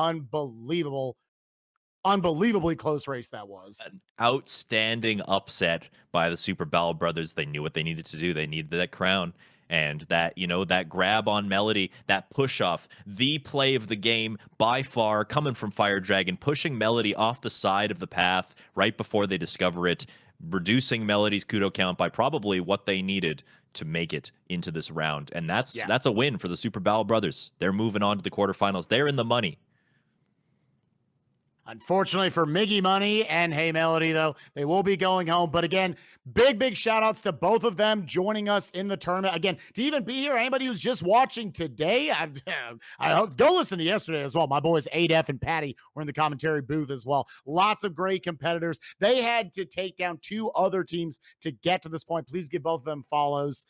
S1: unbelievably close race that was.
S2: An outstanding upset by the Super Battle Brothers. They knew what they needed to do. They needed that crown. And that, that grab on Melody, that push off, the play of the game by far, coming from Fire Dragon, pushing Melody off the side of the path right before they discover it, reducing Melody's kudo count by probably what they needed to make it into this round. And that's a win for the Super Battle Brothers. They're moving on to the quarterfinals. They're in the money.
S1: Unfortunately for Miggy Money and Hey Melody, though, they will be going home. But again, big shout outs to both of them joining us in the tournament. Again, to even be here, anybody who's just watching today, I hope go listen to yesterday as well. My boys Adef and Patty were in the commentary booth as well. Lots of great competitors. They had to take down 2 other teams to get to this point. Please give both of them follows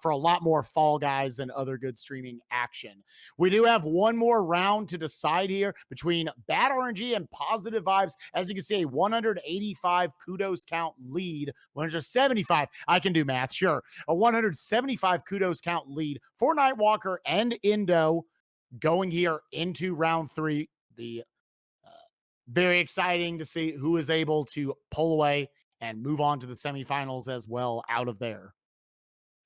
S1: for a lot more Fall Guys and other good streaming action. We do have one more round to decide here between Bad RNG and Positive Vibes. As you can see, a 185 kudos count lead, 175. I can do math, sure. A 175 kudos count lead for Nightwalker and Indo going here into round 3. The very exciting to see who is able to pull away and move on to the semifinals as well out of there.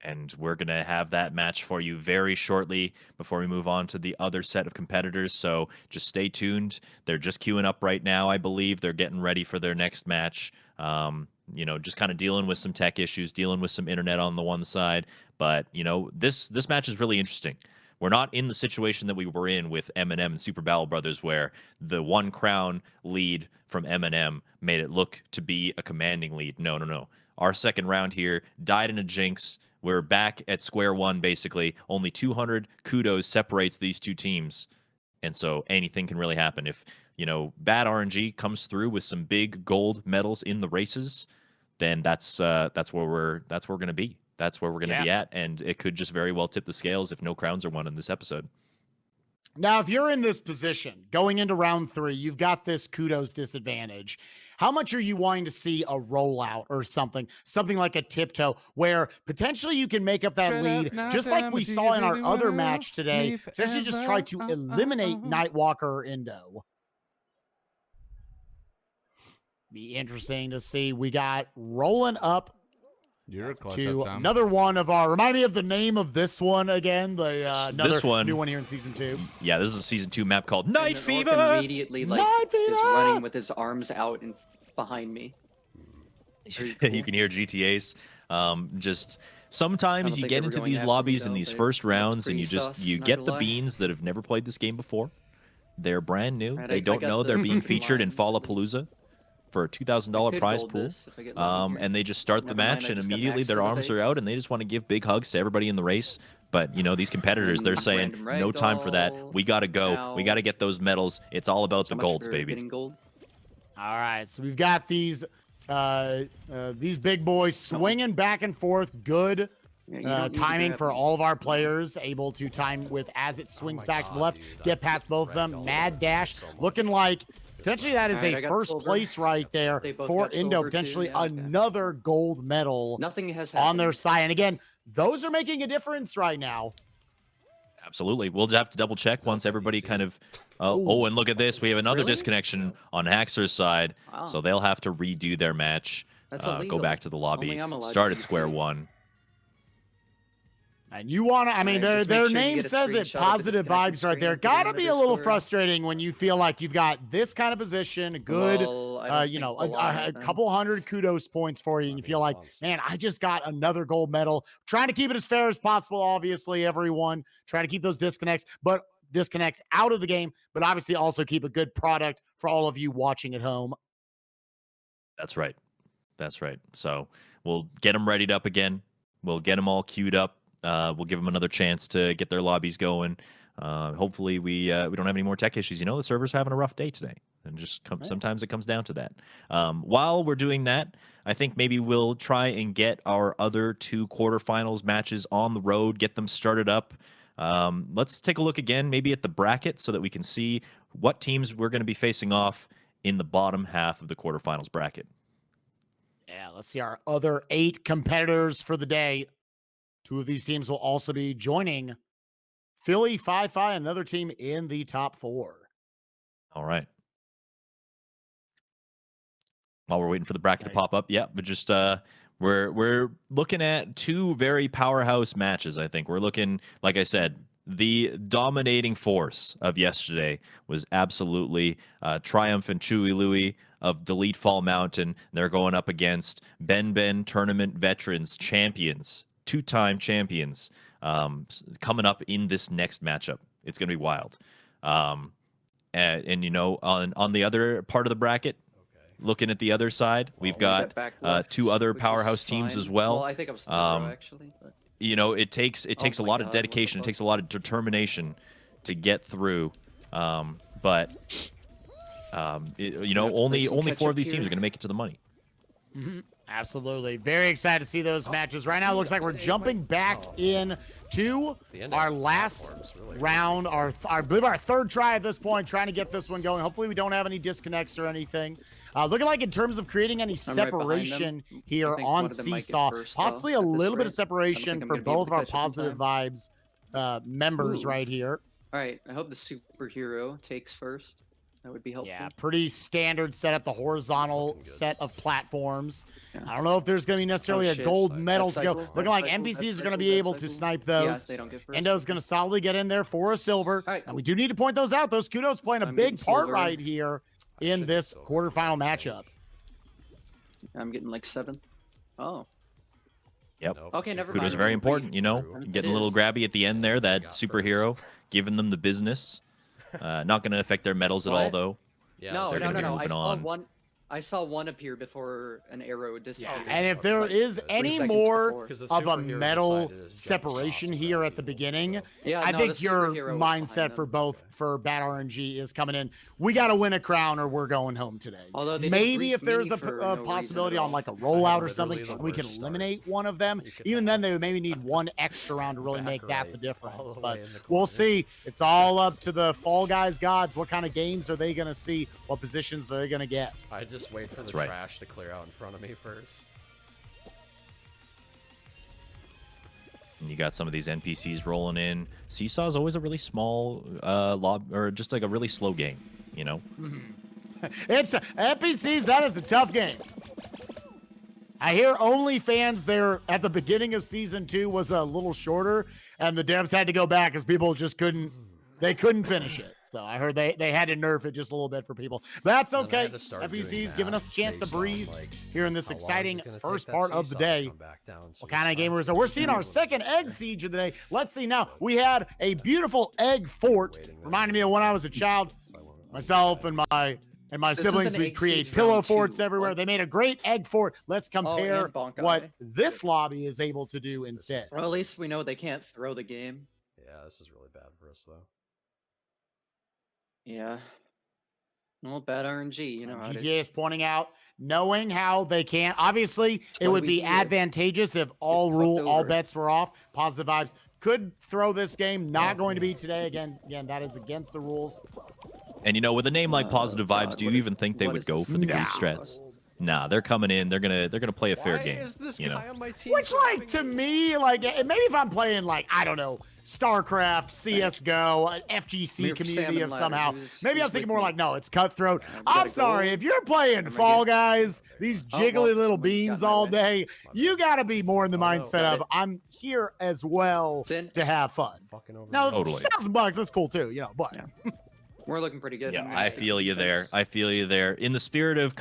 S2: And we're going to have that match for you very shortly before we move on to the other set of competitors. So just stay tuned. They're just queuing up right now, I believe. They're getting ready for their next match. Just kind of dealing with some tech issues, dealing with some internet on the one side. But, this match is really interesting. We're not in the situation that we were in with Eminem and Super Battle Brothers, where the 1 crown lead from Eminem made it look to be a commanding lead. No. Our second round here died in a jinx. We're back at square one, basically. Only 200 kudos separates these 2 teams. And so anything can really happen. If, Bad RNG comes through with some big gold medals in the races, then that's where we're going to be. That's where we're going to be at. And it could just very well tip the scales if no crowns are won in this episode.
S1: Now, if you're in this position going into round 3, you've got this kudos disadvantage. How much are you wanting to see a rollout or something like a tiptoe where potentially you can make up that lead, just like we saw in our other match today, potentially just try to eliminate Nightwalker or Indo? Be interesting to see. We got rolling up
S3: You're a clutch
S1: to
S3: up, Tom.
S1: another one of our, remind me of the name of this one again, another new one here in season 2.
S2: Yeah, this is a season 2 map called Night Fever.
S7: Immediately,
S1: Night Fever!
S7: is running with his arms out and behind me.
S2: You can hear GTAs. Just sometimes you
S7: think
S2: get
S7: they were
S2: into
S7: going
S2: these
S7: after
S2: lobbies
S7: me,
S2: in
S7: though.
S2: these
S7: They
S2: first
S7: looked
S2: rounds, and
S7: pretty sus,
S2: you
S7: not
S2: get
S7: gonna
S2: the
S7: lie.
S2: beans that have never played this game before. They're brand new.
S7: Right,
S2: They
S7: I
S2: don't
S7: got
S2: know
S7: the
S2: they're being featured in
S7: lines, at least.
S2: Fallapalooza. for a $2,000 prize pool. And they just start the
S7: Never mind,
S2: match,
S7: I
S2: and
S7: just got
S2: immediately
S7: maxed to
S2: their
S7: the
S2: arms are
S7: face.
S2: out, and they just want to give big hugs to everybody in the race. But you know, these competitors, they're saying
S7: Random
S2: no time for that.
S7: ragdoll.
S2: We gotta go. We
S7: Ow.
S2: gotta get those medals. It's all about
S7: So
S2: the
S7: much
S2: golds,
S7: for
S2: baby.
S7: getting gold.
S1: All right, so we've got these big boys swinging back and forth. Good
S7: Yeah, you don't need to
S1: timing
S7: grab
S1: for
S7: me.
S1: all of our players, able to time with as it swings back to the left, get past both of them. Mad dash, looking like potentially that is
S7: Alright, I
S1: a
S7: got
S1: first
S7: silver.
S1: place right there
S7: They both
S1: for
S7: got
S1: Indo.
S7: silver, too.
S1: Potentially
S7: Yeah, okay.
S1: another gold medal
S7: Nothing has
S1: on
S7: happened.
S1: their side. And again, those are making a difference right now.
S2: Absolutely. We'll have to double check once everybody kind of. Oh, and look at this. We have another
S7: Really?
S2: disconnection on Haxor's side,
S7: Wow.
S2: so they'll have to redo their match.
S7: That's
S2: Go
S7: illegal.
S2: back to the lobby.
S7: Only I'm allowed
S2: Start
S7: to
S2: at square
S7: see.
S2: one.
S1: And you want to, I mean,
S7: Alright, just
S1: their
S7: make sure you
S1: name
S7: get a
S1: says it,
S7: screenshot of the
S1: positive
S7: disconnected
S1: vibes right
S7: screen
S1: there.
S7: and put it
S1: Gotta
S7: in the
S1: be a little
S7: Discord.
S1: frustrating when you feel like you've got this kind of position, good,
S7: Well, I don't
S1: you
S7: think
S1: know,
S7: they'll allow
S1: a
S7: it then.
S1: couple hundred kudos points for you, and you feel like, man, I just got another gold medal. Trying to keep it as fair as possible, obviously, everyone. Trying to keep those disconnects out of the game, but obviously also keep a good product for all of you watching at home.
S2: That's right. That's right. So we'll get them readied up again. We'll get them all queued up. We'll give them another chance to get their lobbies going. Hopefully we don't have any more tech issues. You know, the server's having a rough day today, and just sometimes it comes down to that. While we're doing that, I think maybe we'll try and get our other 2 quarterfinals matches on the road, get them started up. Let's take a look again, maybe at the bracket, so that we can see what teams we're going to be facing off in the bottom half of the quarterfinals bracket.
S1: Yeah, let's see our other 8 competitors for the day. 2 of these teams will also be joining Philly, Fi-Fi, another team in the top 4.
S2: All right. While we're waiting for the bracket to pop up, yeah, but just we're looking at 2 very powerhouse matches. I think we're looking, like I said, the dominating force of yesterday was absolutely Triumphant Chewy Louie of Delete Fall Mountain. They're going up against Ben Tournament Veterans champions, 2-time champions, coming up in this next matchup. It's going to be wild. And you know, on the other part of the bracket, looking at the other side, we've got
S7: back left,
S2: 2 other
S7: which is
S2: powerhouse teams as
S7: fine.
S2: well.
S7: Well, I think I was 3rd row, actually. But...
S2: You know, it takes
S7: Oh
S2: a
S7: my
S2: lot of
S7: God, what the
S2: dedication. It
S7: fuck?
S2: takes a lot of determination to get through. But you know,
S7: play
S2: only
S7: some
S2: 4
S7: catch-up
S2: of these teams
S7: here.
S2: are going to make it to the money.
S1: Absolutely. Very excited to see those matches. Right now, it looks like we're jumping back in to our last round, I believe our 3rd try at this point, trying to get this one going. Hopefully, we don't have any disconnects or anything. Looking like in terms of creating any
S7: I'm right behind
S1: separation
S7: them.
S1: here
S7: I think
S1: on
S7: one of them might get
S1: Seesaw,
S7: first, though,
S1: possibly a
S7: at this
S1: little bit of
S7: rate.
S1: separation
S7: I'm
S1: for
S7: gonna be able
S1: both
S7: to
S1: of our
S7: catch up in
S1: positive
S7: time.
S1: vibes members
S7: Ooh.
S1: right here.
S7: All right, I hope the superhero takes first. That would be helpful.
S1: Yeah, pretty standard setup, the horizontal set of platforms.
S7: Yeah.
S1: I don't know if there's going to be necessarily a
S7: shit.
S1: gold
S7: That
S1: medal to go.
S7: cycle,
S1: Looking
S7: that
S1: like
S7: cycle,
S1: NPCs
S7: that
S1: are going to
S7: cycle,
S1: be
S7: that
S1: able to
S7: cycle.
S1: snipe
S7: Yeah,
S1: those.
S7: they don't get first.
S1: Endo's going to solidly get in there for a silver.
S7: All right.
S1: And we do need to point those out. Those kudos playing a
S7: I'm
S1: big
S7: getting
S1: part
S7: silver.
S1: right here in this quarterfinal matchup.
S7: I'm getting like 7. Oh.
S2: Yep.
S7: Okay, never
S2: Kudos
S7: mind.
S2: are very important. You know,
S7: It
S2: getting a little
S7: is.
S2: grabby at the end there. That superhero giving them the business. Not going to affect their medals at all,
S7: What?
S2: though.
S7: No,
S2: they're
S7: no,
S2: gonna
S7: no,
S2: be
S7: no. I
S2: moving
S7: saw
S2: on.
S7: one. I saw one appear before an arrow disappeared.
S1: And if there is any
S7: seconds
S1: more
S7: before.
S1: of a medal separation here at the beginning,
S7: Yeah,
S1: I
S7: no,
S1: think
S7: the
S1: your
S7: superhero was
S1: mindset
S7: behind
S1: for
S7: them.
S1: both for Bad RNG is coming in. We got to win a crown or we're going home today.
S7: Although they did
S1: Maybe
S7: brief
S1: if there's
S7: me
S1: a
S7: for
S1: a
S7: no
S1: possibility
S7: reason at
S1: on
S7: all.
S1: like a rollout or
S8: literally
S1: something,
S8: the
S1: and we can
S8: worst
S1: eliminate one of them. Even then, they would maybe need one extra round to really make that the difference. But we'll see. It's all up to the Fall Guys gods. What kind of games are they going to see? What positions are they going to get?
S8: I just wait for
S2: That's
S8: the
S2: right.
S8: trash to clear out in front of me first.
S2: And you got some of these NPCs rolling in. Seesaw is always a really small lob, or just like a really slow game. You know.
S1: It's NPCs. That is a tough game. I hear OnlyFans there at the beginning of season 2 was a little shorter, and the devs had to go back because people just couldn't. They couldn't finish it. So I heard they had to nerf it just a little bit for people. That's
S8: And then I
S1: okay.
S8: had to start doing
S1: NPCs giving us a chance to
S8: based on,
S1: breathe
S8: like,
S1: here in this
S8: how long is
S1: exciting
S8: it gonna take
S1: first
S8: that
S1: part of the
S8: seesaw to
S1: day.
S8: come back down? So
S1: What kind of
S8: it's
S1: game
S8: fine.
S1: is it? We're seeing our second egg siege of the day. Let's see now. We had a beautiful egg fort. Reminded me of when I was a child. Myself and my And my
S7: This is
S1: siblings
S7: an
S1: would
S7: egg
S1: create
S7: siege
S1: pillow
S7: round
S1: forts
S7: two.
S1: everywhere.
S7: What?
S1: They made a great egg fort. Let's compare
S7: and bonk
S1: what
S7: eye.
S1: this lobby is able to do instead.
S7: Well, at least we know they can't throw the game.
S8: Yeah, this is really bad for us though.
S7: Yeah. Well, bad RNG, you know how it
S1: GTA
S7: is.
S1: is pointing out, knowing how they can't. Obviously, it
S7: why
S1: would
S7: we
S1: be
S7: here.
S1: advantageous if all
S7: fucked
S1: all
S7: over.
S1: bets were off. Positive vibes could throw this game. Not going to be today. Again, that is against the rules.
S2: And you know, with a name like
S7: Oh,
S2: Positive Vibes,
S7: God,
S2: do you
S7: what is-
S2: even think they
S7: what
S2: would
S7: is
S2: go
S7: this
S2: for the
S1: Nah.
S2: grief strats? Nah, they're coming in. They're gonna play a fair
S8: Why
S2: game.
S8: is this
S2: you know.
S8: guy on my team?
S1: Which, like, to me, like, maybe if I'm playing, like, I don't know, StarCraft, CSGO, an FGC
S7: Mere
S1: community
S7: salmon
S1: of somehow.
S7: ladders,
S1: Maybe I'm
S7: who's
S1: thinking
S7: with
S1: more
S7: me?
S1: like, no, it's cutthroat.
S7: we
S1: I'm
S7: gotta
S1: sorry,
S7: go.
S1: if you're playing
S7: I'm right
S1: Fall
S7: here.
S1: Guys, these
S7: Oh,
S1: jiggly
S7: well,
S1: little
S7: somebody got
S1: beans
S7: my
S1: all
S7: way.
S1: day, you got to be more in the
S8: Oh, no.
S1: mindset
S7: Got
S1: of
S7: it.
S1: I'm here as well
S7: It's in.
S1: to have fun.
S8: Fucking over.
S1: Now,
S8: me.
S2: Totally.
S1: $1,000, that's cool too, you know, but.
S7: Yeah. We're looking pretty good.
S2: Yeah,
S7: I'm gonna
S2: I
S7: stick
S2: feel
S7: to
S2: you there.
S7: defense.
S2: I feel you there. In the spirit of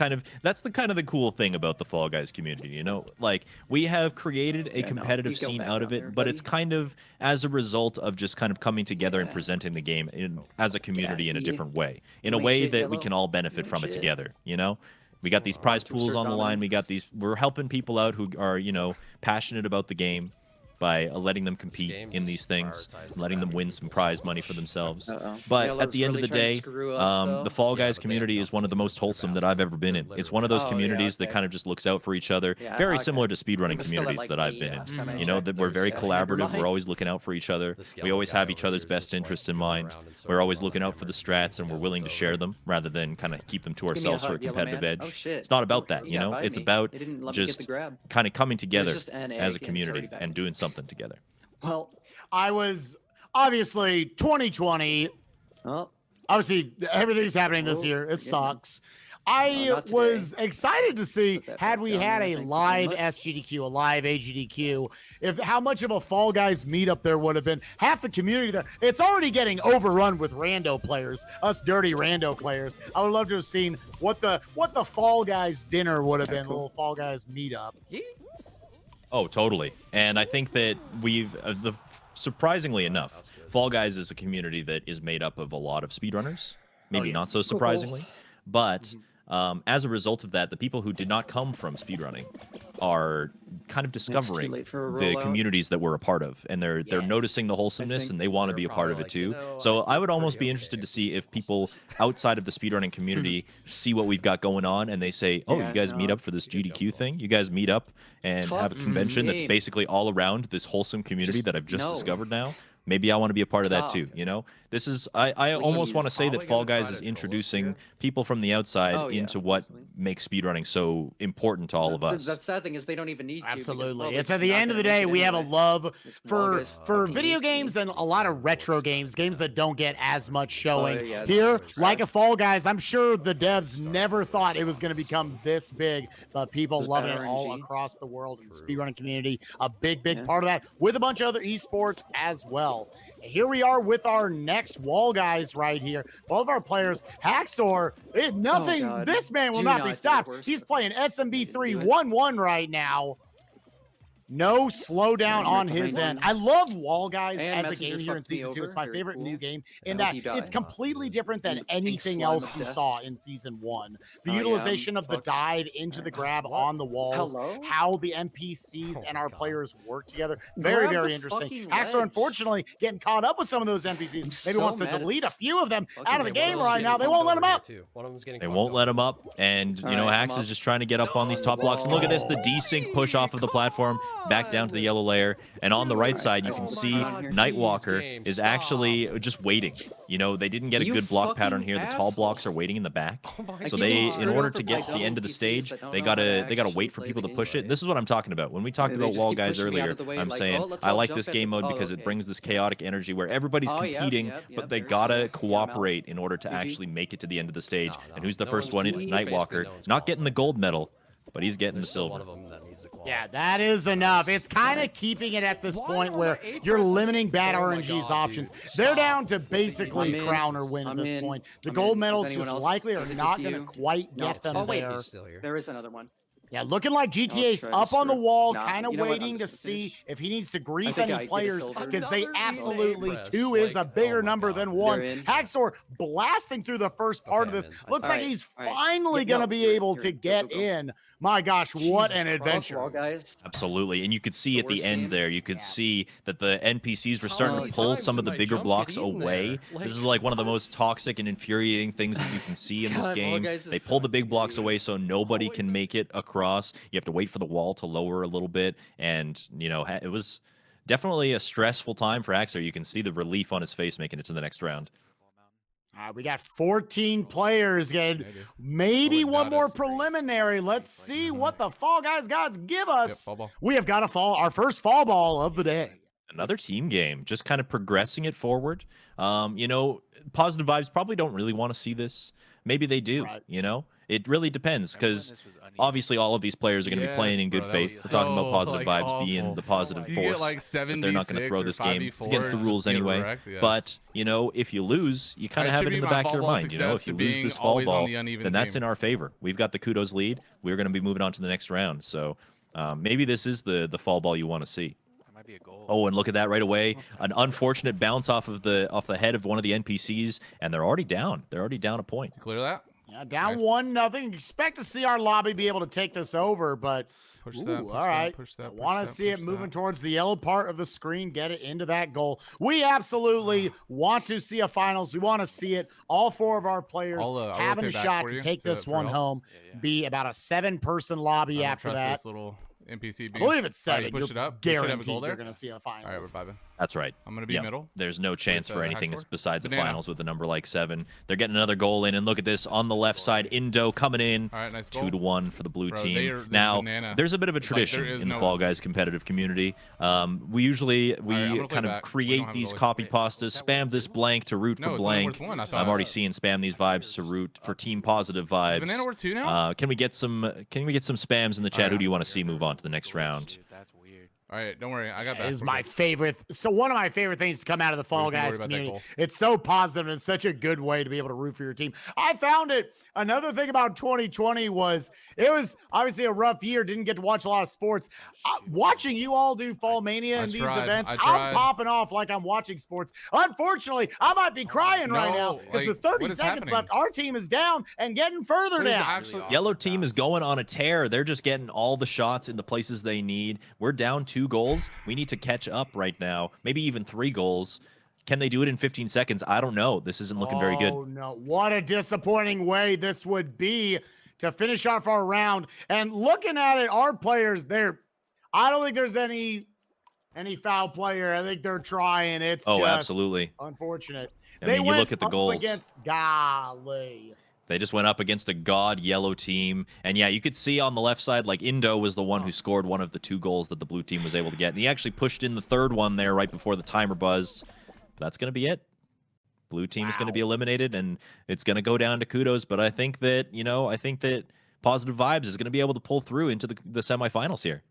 S2: that's the kind of the cool thing about the Fall Guys community, you know? Like, we have created a
S7: Yeah, no,
S2: competitive
S7: you go
S2: scene
S7: back
S2: out of
S7: down
S2: it,
S7: there,
S2: but it's
S7: buddy.
S2: kind of as a result of just kind of coming together and
S7: Yeah.
S2: presenting the game as a community in a
S7: E.
S2: different way. In
S7: You
S2: a
S7: ain't
S2: way
S7: shit,
S2: that we
S7: yellow.
S2: can all benefit
S7: You
S2: from
S7: ain't
S2: it
S7: shit.
S2: together, you know? We got these prize
S7: To
S2: pools
S7: assert
S2: on the line.
S7: dominance.
S2: We're helping people out who are, you know, passionate about the game by letting them compete
S8: game
S2: in
S8: just
S2: these things,
S8: prioritizes
S2: letting them
S8: battling
S2: win some
S8: people so
S2: prize money for
S8: much.
S2: themselves.
S7: Uh-oh.
S2: But
S7: Yellow's
S2: at the end of
S7: really
S2: the
S7: trying to
S2: day,
S7: screw us, though.
S2: the Fall
S8: Yeah,
S2: Guys
S8: but they
S2: community
S8: have
S2: is one of the
S8: nothing
S2: most
S8: against their
S2: wholesome that I've
S8: basket.
S2: ever been
S8: They're
S2: in. It's
S8: literally
S2: one of those
S7: Oh, yeah,
S2: communities that
S7: okay.
S2: kind of just looks out for each other.
S7: Yeah,
S2: Very
S7: okay.
S2: similar to speedrunning
S7: But still at,
S2: communities
S7: like,
S2: that I've
S7: the,
S2: been in.
S7: kinda
S2: You know, that we're very
S8: There's-
S2: collaborative.
S7: Never
S2: We're always looking out for each other.
S8: This
S2: We
S8: yellow
S2: always
S8: guy
S2: have
S8: over
S2: each other's
S8: here is
S2: best
S8: just, like,
S2: interests in
S8: going
S2: mind.
S8: around in
S2: We're
S8: circles
S2: always
S8: on
S2: looking
S8: the
S2: out for the
S8: camera
S2: strats, and we're
S8: until
S2: willing to
S8: it's
S2: share
S8: over.
S2: them rather than kind of keep them to
S7: Give me a
S2: ourselves for a
S7: hug, yellow
S2: competitive
S7: man.
S2: edge.
S7: Oh, shit.
S2: It's not about that,
S7: He
S2: you
S7: got
S2: know.
S7: by
S2: It's
S7: me.
S2: about
S7: He didn't let me get the
S2: just
S7: grab.
S2: kind of coming together
S7: just an
S2: as a
S7: egg, and it's
S2: community
S7: already back
S2: and
S7: in.
S2: doing something together.
S7: Well,
S1: I was obviously 2020.
S7: well,
S1: Obviously, everything's happening this
S7: Oh,
S1: year. It
S7: forgive me.
S1: sucks. I
S7: not today.
S1: was excited to see
S7: Put that
S1: had
S7: back
S1: we
S7: down
S1: had
S7: there.
S1: a
S7: Thank you very
S1: live
S7: much.
S1: SGDQ, a live AGDQ, if how much of a Fall Guys meetup there would have been. Half the community there. It's already getting overrun with rando players, us dirty rando players. I would love to have seen what the Fall Guys dinner would have
S7: Okay,
S1: been,
S7: cool.
S1: a little Fall Guys meetup.
S2: Oh, totally. And I think that surprisingly enough,
S8: that's good.
S2: Fall Guys is a community that is made up of a lot of speedrunners. Maybe
S1: yeah.
S2: not so surprisingly, but as a result of that, the people who did not come from speedrunning are kind of discovering
S7: late for a
S2: the
S7: rollout.
S2: communities that we're a part of, and they're
S1: Yes.
S2: noticing the wholesomeness,
S7: think
S2: and they want to
S8: they're
S2: be a part of
S8: probably
S2: it
S8: like,
S2: too.
S8: you know,
S2: So
S8: I
S2: I would
S8: feel
S2: almost
S8: pretty
S2: be interested
S8: okay.
S2: to see if people outside of the speedrunning community see what we've got going on, and they say, "Oh,
S7: Yeah,
S2: you guys meet
S7: no.
S2: up for this
S8: Good jump
S2: GDQ
S8: ball.
S2: thing? You guys meet up and have a
S7: Fuck
S2: convention that's
S7: game.
S2: basically all around this wholesome community
S7: Just
S2: that I've just
S7: no.
S2: discovered now." Maybe I want to be a part of that
S7: Stop.
S2: too. You know, this is I almost want to
S7: Please.
S2: say that
S8: Probably
S2: Fall
S8: gonna try
S2: Guys
S8: to
S2: is
S8: troll us
S2: introducing
S8: here.
S2: people from the outside
S7: Oh, yeah,
S2: into what
S7: easily.
S2: makes speedrunning so important to all of us.
S7: The sad thing is they don't even need to. because the
S1: Absolutely.
S7: public's
S1: It's at the
S7: not
S1: end of the
S7: gonna make
S1: day,
S7: it
S1: we have a
S7: anyway.
S1: love
S7: This
S1: for
S7: Guys
S1: for
S7: fucking
S1: video
S7: hates me.
S1: games and a lot of retro games that don't get as much showing.
S7: yeah,
S1: Here,
S7: that's
S1: like
S7: right.
S1: a Fall Guys, I'm sure the devs never thought it was going to become this big, but people
S7: Just
S1: loving
S7: bad
S1: it all
S7: RNG.
S1: across the world and the
S8: True.
S1: speedrunning community, a big
S7: Yeah.
S1: part of that, with a bunch of other esports as well. Here we are with our next Wall Guys right here. Both of our players, Haxor, nothing,
S7: God.
S1: this man will
S7: Do
S1: not
S7: not
S1: be
S7: do it
S1: stopped.
S7: worse.
S1: He's playing SMB
S7: Do
S1: 3-1-1 right now. No slowdown
S7: Right
S1: on
S7: behind
S1: his end.
S7: you.
S1: I love Wall Guys
S7: And
S1: as a game
S7: Messenger
S1: here in
S7: fucked me
S1: season 2. It's
S7: over.
S1: my
S7: Very
S1: favorite
S7: cool.
S1: new game
S8: I
S1: in
S8: hope
S1: that
S7: you die.
S1: it's completely different than
S7: In the pink
S1: anything
S7: slime
S1: else
S7: of
S1: you
S7: death.
S1: saw in season 1. The
S7: Oh, yeah,
S1: utilization of the
S8: fuck.
S1: dive into the grab
S8: What?
S1: on the walls,
S7: Hello?
S1: how the NPCs
S8: Oh
S1: and
S8: my
S1: our
S8: God.
S1: players work together. Very,
S7: Grab
S1: very
S7: the
S1: interesting.
S7: fucking
S1: Haxor,
S7: ledge.
S1: unfortunately, getting caught up with some of those NPCs.
S7: I'm
S1: Maybe
S7: so
S1: wants to
S7: mad at
S1: delete a
S7: this
S1: few of them
S7: fucking
S1: out of the
S7: game.
S1: game
S7: One of
S1: right
S7: them's
S1: now. They
S7: getting
S1: won't let them up.
S8: One of them's getting
S2: They
S8: fucked
S2: won't let
S8: over.
S2: him up, and you know,
S7: Alright,
S2: Hax
S7: I'm
S2: is
S7: up.
S2: just trying to get up on these top blocks. And look at this, the desync push off of the platform back down to the yellow layer. And on the right side, you
S7: I
S2: can
S7: can
S2: see
S7: walk on here.
S2: Nightwalker
S8: Game,
S2: is
S8: stop.
S2: actually just waiting. You know, they didn't get a
S7: You
S2: good block pattern
S7: fucking
S2: here. The tall blocks
S7: asshole.
S2: are waiting in the back.
S8: Oh my
S2: So
S7: keep
S2: they,
S7: getting
S2: in
S7: screwed
S2: order
S7: over
S2: to
S7: by
S2: get to the
S7: dumb
S2: end of the
S7: NPCs
S2: stage,
S7: that don't
S2: they
S7: know how to
S2: gotta
S7: actually
S2: wait for
S7: play
S2: people
S7: the
S2: to
S7: game
S2: push it.
S8: right.
S2: This is what I'm talking about. When we talked
S7: They
S2: about
S7: just
S2: Wall
S7: keep
S2: Guys
S7: pushing me out
S2: earlier,
S7: of the way,
S2: I'm
S7: like,
S2: saying
S7: oh, let's
S2: I
S7: all
S2: like
S7: jump
S2: this
S7: at
S2: game
S7: the-
S2: mode
S7: oh,
S2: because it
S7: okay.
S2: brings this chaotic energy where everybody's
S7: Oh, yep,
S2: competing,
S7: yep,
S2: but
S7: yep,
S2: they
S7: there's
S2: gotta
S7: the- yeah, I'm out.
S2: cooperate in order to
S7: GG.
S2: actually make it to the end of the stage.
S8: No,
S2: And who's the
S8: no
S2: first
S8: one's-
S2: one? It's
S8: basically
S2: Nightwalker.
S8: no one's
S2: Not getting the
S8: qualified.
S2: gold medal, but he's getting the
S8: There's still one
S2: silver.
S8: of them that needs a qualify.
S1: Yeah, that is enough. It's kind of keeping it at this point where you're limiting bad
S8: Oh my
S1: RNG's
S8: God,
S1: options.
S8: dude.
S1: They're
S8: Stop.
S1: down to basically
S7: I'm in.
S1: crown or win at
S7: I'm
S1: this
S7: in.
S1: point. The
S7: I'm
S1: gold
S7: in. Is
S1: medals
S7: anyone
S1: just
S7: else?
S1: likely are
S7: Is it
S1: not
S7: just
S1: going to
S7: you?
S1: quite
S7: No.
S1: get them
S7: Oh, wait.
S1: there.
S8: He's still here.
S7: There is another one.
S1: Yeah, looking like GTA's
S7: try
S1: up
S7: this
S1: on the
S7: for-
S1: wall,
S7: Nah,
S1: kind of
S7: you know what, I'm
S1: waiting to
S7: just gonna
S1: see
S7: finish.
S1: if he needs to
S7: I
S1: grief
S7: think I
S1: any
S7: get a
S1: players
S7: silver.
S1: because they
S8: Another
S1: absolutely
S8: press,
S1: 2 is a
S8: like,
S1: bigger
S8: oh my
S1: number
S8: God.
S1: than
S7: They're
S1: 1.
S7: in.
S1: Haxor blasting through the first part
S8: Okay,
S1: of this.
S8: I'm in.
S1: Looks like
S7: Alright,
S1: he's
S7: alright.
S1: finally
S7: Yep,
S1: going to
S7: no,
S1: be
S7: you're in,
S1: able
S7: you're
S1: to
S7: in. Go,
S1: get
S7: go, go.
S1: in. My gosh, what an
S7: Jesus Christ,
S1: adventure.
S7: wall guys.
S2: Absolutely. And you could see
S7: The
S2: at the
S7: worst
S2: end
S7: game?
S2: there, you could
S1: Yeah.
S2: see that the NPCs were starting
S7: many
S2: to pull
S8: times
S2: some of
S8: did
S2: the
S8: my
S2: bigger
S8: jump get
S2: blocks
S8: eaten
S2: away.
S8: there?
S2: This is
S8: Like,
S2: like one of the
S8: what?
S2: most toxic and infuriating things that you can see in this
S7: God, Wall
S2: game.
S7: Guys is
S2: They
S7: so
S2: pull the big blocks away
S7: infuriating.
S2: so nobody
S8: Always
S2: can make it across. You have to wait for the wall to lower a little bit. And, it was definitely a stressful time for Axer. You can see the relief on his face making it to the next round.
S1: All right, we got 14 players again.
S3: Maybe.
S1: Maybe
S3: Oh, we
S1: one
S3: got
S1: more
S3: it.
S1: preliminary. Let's see what the Fall Guys gods give us.
S3: Fall ball.
S1: We have got our first fall ball of the day.
S2: Another team game, just kind of progressing it forward. Positive vibes probably don't really want to see this. Maybe they do.
S1: Right.
S2: It really depends because obviously all of these players are going to be playing in good
S3: that
S2: faith.
S3: was
S2: We're talking about
S3: so,
S2: positive
S3: like,
S2: vibes being
S3: awful.
S2: the positive
S3: You
S2: force.
S3: get like
S2: But they're not going to
S3: 7v6
S2: throw
S3: or
S2: this game.
S3: 5v4
S2: It's against the
S3: and
S2: rules
S3: just get
S2: anyway.
S3: wrecked, yes.
S2: But if you lose, you kind of
S3: I
S2: have it in
S3: attribute
S2: the
S3: my
S2: back of
S3: fall
S2: your
S3: ball
S2: mind.
S3: success
S2: If
S3: to
S2: you lose
S3: being
S2: this fall
S3: always on
S2: ball,
S3: the uneven
S2: then that's
S3: team.
S2: in our favor. We've got the kudos lead. We're going to be moving on to the next round. So maybe this is the fall ball you want to see.
S4: That might be a goal.
S2: Oh, and look at that right away. An unfortunate bounce off the head of one of the NPCs, and they're already down. They're already down a point.
S3: Clear that.
S1: Yeah, down
S3: Nice.
S1: 1-0. Expect to see our lobby be able to take this over, but
S3: Push
S1: ooh,
S3: that. Push
S1: all right.
S3: that. Push that.
S1: I
S3: push
S1: want
S3: that,
S1: to see it
S3: push
S1: moving
S3: that.
S1: towards the yellow part of the screen, get it into that goal. We absolutely want to see a finals. We want to see it. All 4 of our players
S3: I'll
S1: having a
S3: rotate back
S1: shot
S3: for
S1: to
S3: you
S1: take this
S3: for
S1: one
S3: help.
S1: home.
S4: Yeah.
S1: Be about a 7-person lobby
S3: I don't
S1: after
S3: trust
S1: that.
S3: this little NPC
S1: I
S3: being.
S1: believe it's
S3: All right,
S1: 7.
S3: you pushed
S1: You're
S3: it up. We should have a
S1: guaranteed
S3: goal there.
S1: you're going to see a finals.
S3: All right, we're vibing.
S2: That's right.
S3: I'm gonna be
S2: Yep.
S3: middle.
S2: There's no chance for anything
S3: Haxor?
S2: besides the
S3: Banana.
S2: finals with a number like 7. They're getting another goal in, and look at this on the left side. Indo coming in.
S3: All right, nice goal.
S2: 2-1 for the blue
S3: Bro,
S2: team.
S3: this
S2: Now,
S3: banana.
S2: there's a bit of a
S3: It's like, there
S2: tradition
S3: is
S2: in the
S3: no-
S2: Fall Guys competitive community. We usually
S3: I'm gonna play
S2: kind of
S3: back. We don't
S2: create
S3: have
S2: these
S3: goalie.
S2: copy
S4: Wait,
S2: pastas,
S4: was that
S2: spam
S4: worth
S2: this
S4: 2?
S2: blank to root
S3: No,
S2: for
S3: it's only
S2: blank.
S3: worth 1. I
S2: I'm
S3: thought.
S2: already seeing spam these vibes to root for team positive vibes.
S3: banana worth 2 now?
S2: Can we get some spams in the chat?
S3: Alright.
S2: Who do you want to see move on to the next round?
S4: That's weird.
S3: All right, don't worry. I got back.
S1: Is
S3: We're
S1: my
S3: good.
S1: favorite. So one of my favorite things to come out of the Fall
S3: Don't worry
S1: Guys
S3: about that
S1: community.
S3: goal.
S1: It's so positive and it's such a good way to be able to root for your team. I found it. Another thing about 2020 was it was obviously a rough year. Didn't get to watch a lot of sports. Watching you all do Fall Mania and these
S3: tried.
S1: events,
S3: I
S1: I'm
S3: tried.
S1: popping off like I'm watching sports. Unfortunately, I might be crying right now
S3: No,
S1: because
S3: like,
S1: with 30
S3: what is
S1: seconds
S3: happening?
S1: left, our team is down and getting further
S3: What is
S1: down.
S3: actually?
S2: Yellow team is going on a tear. They're just getting all the shots in the places they need. We're down 2 goals. We need to catch up right now. Maybe even 3 goals. Can they do it in 15 seconds? I don't know. This isn't looking very good.
S1: Oh, no. What a disappointing way this would be to finish off our round. And looking at it, our players, I don't think there's any foul player. I think they're trying. It's
S2: Oh,
S1: just
S2: absolutely.
S1: unfortunate.
S2: I mean, you
S1: went
S2: look at the
S1: up
S2: goals.
S1: against golly.
S2: They just went up against a god yellow team. And yeah, you could see on the left side, like Indo was the one who scored one of the 2 goals that the blue team was able to get. And he actually pushed in the 3rd one there right before the timer buzzed. But that's going to be it. Blue team is going to be eliminated, and it's going to go down to kudos. But I think that, Positive Vibes is going to be able to pull through into the semifinals here.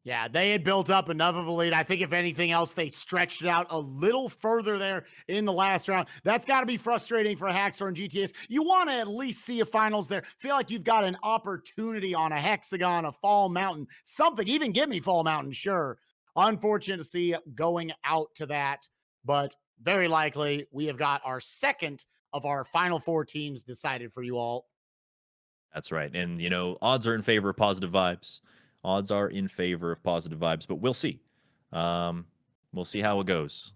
S1: Yeah, they had built up enough of a lead. I think if anything else, they stretched it out a little further there in the last round. That's got to be frustrating for Haxor and GTS. You want to at least see a finals there. Feel like you've got an opportunity on a hexagon, a Fall Mountain, something. Even give me Fall Mountain, sure. Unfortunate to see going out to that, but very likely we have got our second of our final 4 teams decided for you all.
S2: That's right. And, odds are in favor of Positive Vibes. Odds are in favor of Positive Vibes, but we'll see. We'll see how it goes.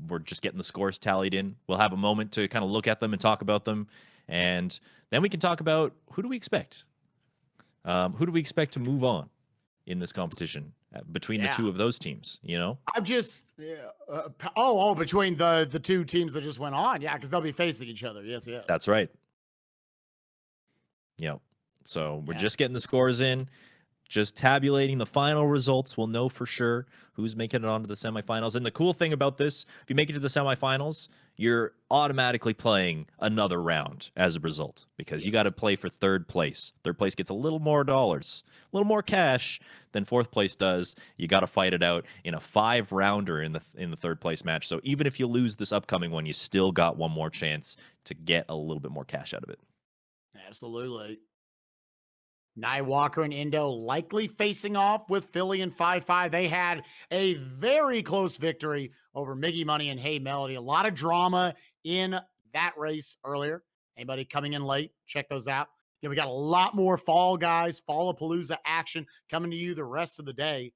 S2: We're just getting the scores tallied in. We'll have a moment to kind of look at them and talk about them. And then we can talk about who do we expect? Who do we expect to move on in this competition between the 2 of those teams,
S1: I'm just, between the 2 teams that just went on. Yeah, because they'll be facing each other. Yes.
S2: That's right. So we're just getting the scores in. Just tabulating the final results, we'll know for sure who's making it onto the semifinals. And the cool thing about this, if you make it to the semifinals, you're automatically playing another round as a result because you got to play for 3rd place. 3rd place gets a little more dollars, a little more cash than 4th place does. You got to fight it out in a 5-rounder in the 3rd place match. So even if you lose this upcoming one, you still got one more chance to get a little bit more cash out of it.
S1: Absolutely. Walker and Indo likely facing off with Philly and 5-5. They had a very close victory over Miggy Money and Hey Melody. A lot of drama in that race earlier. Anybody coming in late, check those out. Yeah, we got a lot more Fall Guys, Fallapalooza action coming to you the rest of the day.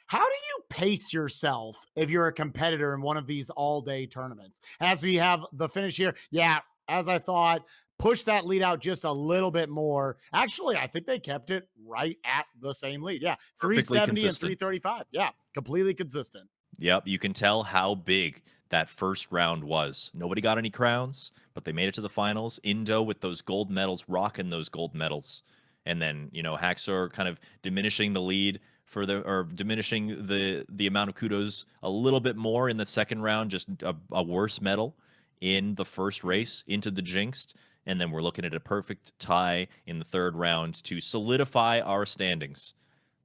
S1: How do you pace yourself if you're a competitor in one of these all-day tournaments? As we have the finish here, yeah, as I thought, push that lead out just a little bit more. Actually, I think they kept it right at the same lead. Yeah,
S2: Perfectly
S1: 370 and
S2: consistent.
S1: 335. Yeah, completely consistent.
S2: Yep, you can tell how big that first round was. Nobody got any crowns, but they made it to the finals. Indo with those gold medals, rocking those gold medals. And then, Haxor kind of diminishing the lead or diminishing the amount of kudos a little bit more in the second round, just a worse medal in the first race into the Jinxed. And then we're looking at a perfect tie in the third round to solidify our standings.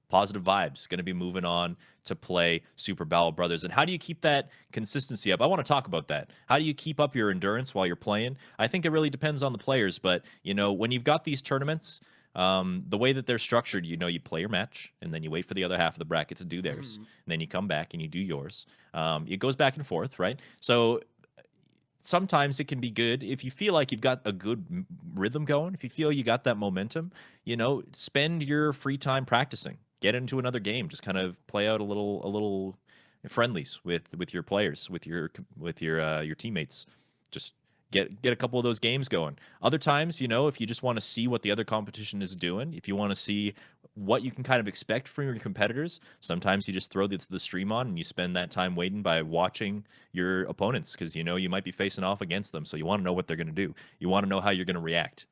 S2: Positive Vibes going to be moving on to play Super Battle Brothers. And how do you keep that consistency up? I want to talk about that. How do you keep up your endurance while you're playing? I think it really depends on the players, but when you've got these tournaments, the way that they're structured, you play your match and then you wait for the other half of the bracket to do theirs, and then you come back and you do yours. It goes back and forth, right? So sometimes it can be good if you feel like you've got a good rhythm going. If you feel you got that momentum, spend your free time practicing. Get into another game. Just kind of play out a little friendlies with your players, with your teammates. Just get a couple of those games going. Other times, if you just want to see what the other competition is doing, if you want to see what you can kind of expect from your competitors, sometimes you just throw the stream on and you spend that time waiting by watching your opponents, because you might be facing off against them, so you want to know what they're going to do. You want to know how you're going to react.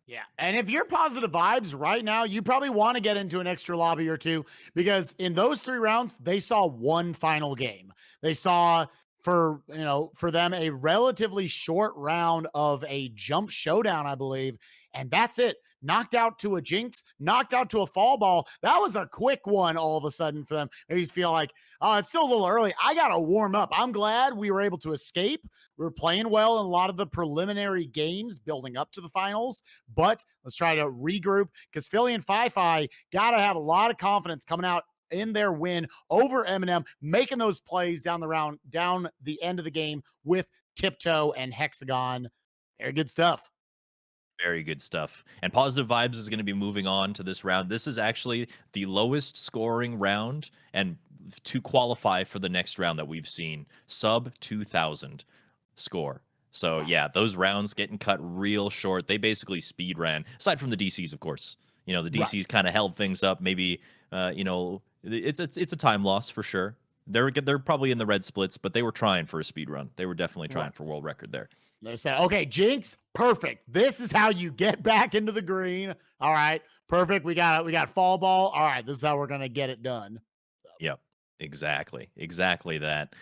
S1: Yeah. And if you're Positive Vibes right now, you probably want to get into an extra lobby or two, because in those 3 rounds, they saw one final game. They saw for them a relatively short round of a jump showdown, I believe. And that's it. Knocked out to a Jinx, knocked out to a fall ball. That was a quick one all of a sudden for them. They just feel like, oh, it's still a little early. I got to warm up. I'm glad we were able to escape. We were playing well in a lot of the preliminary games building up to the finals, but let's try to regroup, because Philly and Fi-Fi got to have a lot of confidence coming out in their win over Eminem, making those plays down the end of the game with Tiptoe and Hexagon. Very good stuff.
S2: Very good stuff. And Positive Vibes is going to be moving on to this round. This is actually the lowest scoring round, and to qualify for the next round that we've seen, sub 2,000 score. So yeah, those rounds getting cut real short. They basically speed ran, aside from the DCs, of course. The DCs kind of held things up. Maybe it's a time loss for sure. They're probably in the red splits, but they were trying for a speed run. They were definitely trying for world record there.
S1: They said, okay, Jinx, perfect. This is how you get back into the green. All right, perfect. We got fall ball. All right, this is how we're gonna get it done.
S2: Yep, exactly that.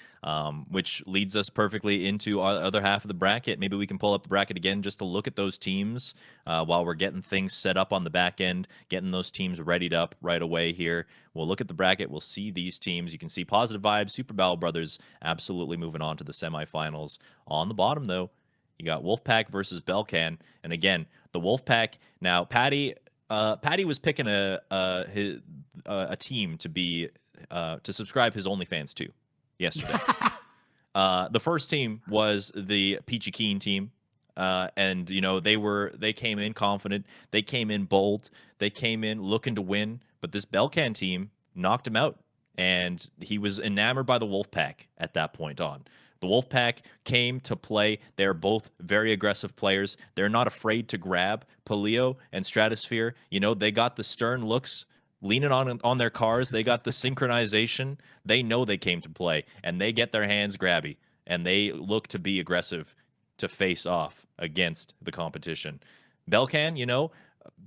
S2: Which leads us perfectly into our other half of the bracket. Maybe we can pull up the bracket again just to look at those teams while we're getting things set up on the back end, getting those teams readied up right away here. We'll look at the bracket. We'll see these teams. You can see Positive Vibes, Super Battle Brothers absolutely moving on to the semifinals. On the bottom, though, you got Wolfpack versus Belcan. And again, the Wolfpack. Now, Patty was picking a team to be to subscribe his OnlyFans to yesterday. The first team was the Peachy Keen team. And they came in confident, they came in bold, they came in looking to win, but this Belcan team knocked him out, and he was enamored by the Wolfpack at that point on. The Wolfpack came to play. They're both very aggressive players. They're not afraid to grab. Paleo and Stratosphere, they got the stern looks leaning on their cars. They got the synchronization. They know they came to play, and they get their hands grabby, and they look to be aggressive to face off against the competition. Belcan,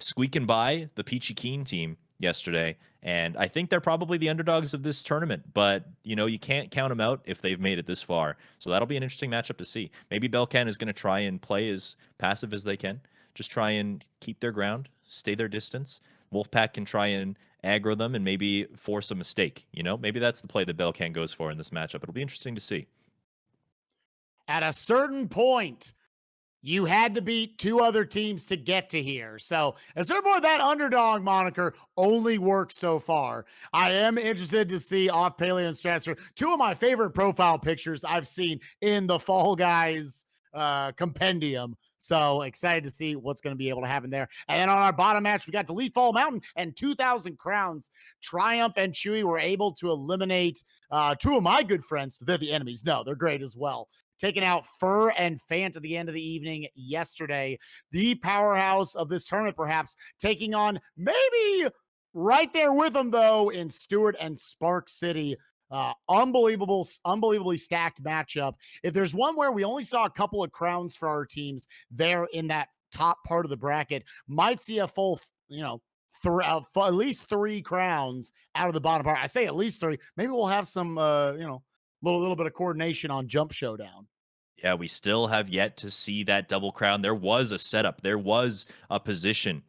S2: squeaking by the Peachy Keen team yesterday, and I think they're probably the underdogs of this tournament, but you can't count them out if they've made it this far. So that'll be an interesting matchup to see. Maybe Belcan is going to try and play as passive as they can, just try and keep their ground, stay their distance. Wolfpack can try and aggro them and maybe force a mistake. Maybe that's the play that Belcan goes for in this matchup. It'll be interesting to see.
S1: At a certain point, You had to beat 2 other teams to get to here. So, as therefore, that underdog moniker only works so far. I am interested to see off Paleo and Stratosphere, 2 of my favorite profile pictures I've seen in the Fall Guys compendium. So excited to see what's going to be able to happen there. And then on our bottom match, we got Delete Fall Mountain and 2,000 Crowns. Triumph and Chewy were able to eliminate 2 of my good friends. They're the enemies. No, they're great as well. Taking out Fur and Fant at the end of the evening yesterday. The powerhouse of this tournament, perhaps, taking on maybe right there with them, though, in Stewart and Spark City. Unbelievably stacked matchup. If there's one where we only saw a couple of crowns for our teams there in that top part of the bracket, might see a full, at least 3 crowns out of the bottom part. I say at least 3. Maybe we'll have some, little bit of coordination on Jump Showdown.
S2: Yeah, we still have yet to see that double crown. There was a setup. There was a position.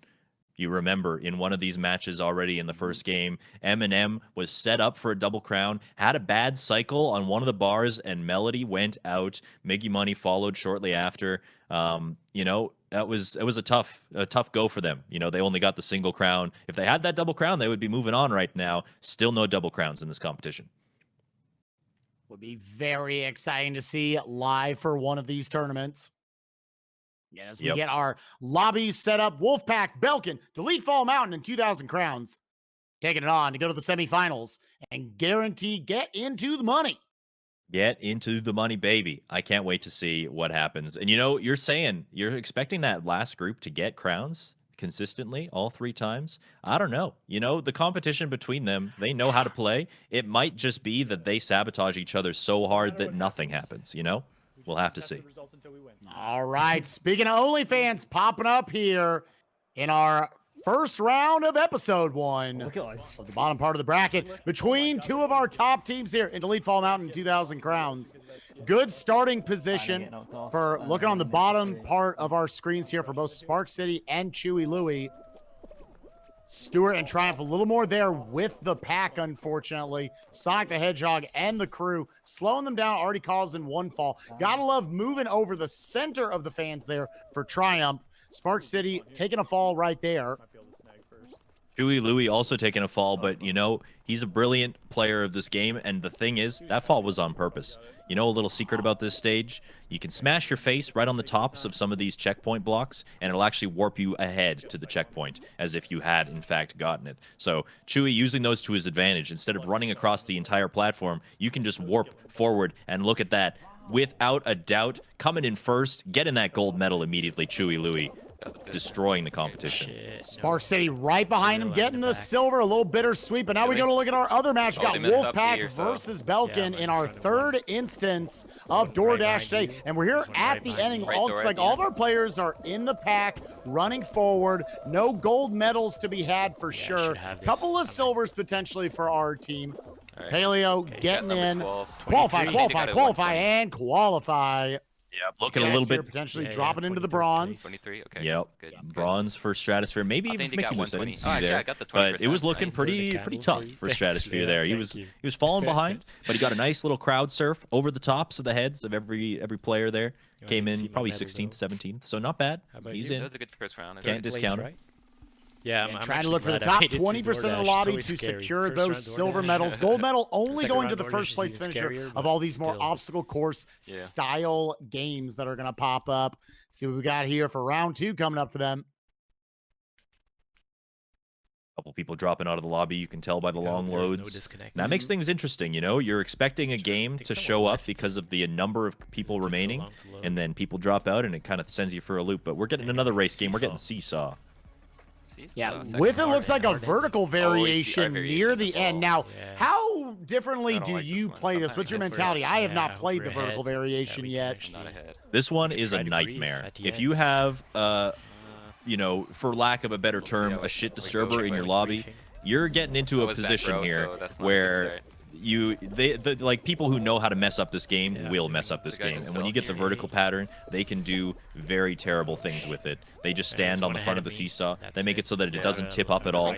S2: You remember in one of these matches already in the first game, Eminem was set up for a double crown, had a bad cycle on one of the bars, and Melody went out. Miggy Money followed shortly after. That was a tough go for them. They only got the single crown. If they had that double crown, they would be moving on right now. Still no double crowns in this competition.
S1: Would be very exciting to see live for one of these tournaments. As we get our lobbies set up, Wolfpack, Belkin, Delete Fall Mountain, and 2,000 Crowns taking it on to go to the semifinals and guarantee get into the money.
S2: Get into the money, baby. I can't wait to see what happens. And you're expecting that last group to get crowns consistently all 3 times. I don't know. The competition between them, they know how to play. It might just be that they sabotage each other so hard that nothing happens, We'll have to see.
S1: All right. Speaking of OnlyFans popping up here in our first round of episode 1 of the bottom part of the bracket between 2 of our top teams here in Delete Fall Mountain, 2,000 Crowns. Good starting position for looking on the bottom part of our screens here for both Spark City and Chewy Louie. Stewart and Triumph a little more there with the pack, unfortunately. Sonic the Hedgehog and the crew slowing them down, already causing 1 fall. Gotta love moving over the center of the fans there for Triumph. Spark City taking a fall right there.
S2: Chewy Louie also taking a fall, but he's a brilliant player of this game, and the thing is, that fall was on purpose. A little secret about this stage, you can smash your face right on the tops of some of these checkpoint blocks, and it'll actually warp you ahead to the checkpoint, as if you had, in fact, gotten it. So Chewy using those to his advantage. Instead of running across the entire platform, you can just warp forward, and look at that. Without a doubt, coming in first, getting that gold medal immediately, Chewy Louie. Destroying the competition.
S1: Spark City right behind him, getting the silver, a little bittersweet. But now we go to look at our other match. We got Wolfpack versus Belkin in our 3rd instance of DoorDash Day. And we're here at the ending. Looks like all of our players are in the pack, running forward. No gold medals to be had for sure. Couple of silvers potentially for our team. Paleo getting in. Qualify, and qualify.
S2: Yeah, looking a little bit
S1: potentially dropping into the bronze.
S4: 23. Okay.
S2: Yep.
S4: Good.
S2: Bronze for Stratosphere. Maybe even Mickey Mouse. I didn't see there.
S4: I got the 20%.
S2: But it was looking
S4: Nice.
S2: pretty tough for Stratosphere there. He was falling behind, but he got a nice little crowd surf over the tops of the heads of every player there. Came in probably 16th, 17th. So not bad. He's in.
S4: That was a good first round.
S2: Can't discount him.
S9: Yeah,
S1: I'm
S9: I'm
S1: trying to look for the top 20% of the lobby to secure those silver medals. Gold medal only going to the first place finisher of all these more obstacle course style games that are going to pop up. See what we got here for round 2 coming up for them.
S2: Couple people dropping out of the lobby. You can tell by the long loads. That makes things interesting. You're expecting a game to show up because of the number of people remaining, and then people drop out, and it kind of sends you for a loop. But we're getting another race game. We're getting Seesaw.
S1: Yeah, with it looks like a vertical variation near the end. Now, how differently do you play this? What's your mentality? I have not played the vertical variation yet.
S2: This one is a nightmare. If you have, for lack of a better term, a shit disturber in your lobby, you're getting into a position here where like people who know how to mess up this game will mess up this
S4: The guy
S2: game.
S4: just
S2: And when
S4: fell.
S2: you get the vertical pattern, they can do very terrible things with it. They just stand on the front of the seesaw. They make it so that it doesn't tip up at all.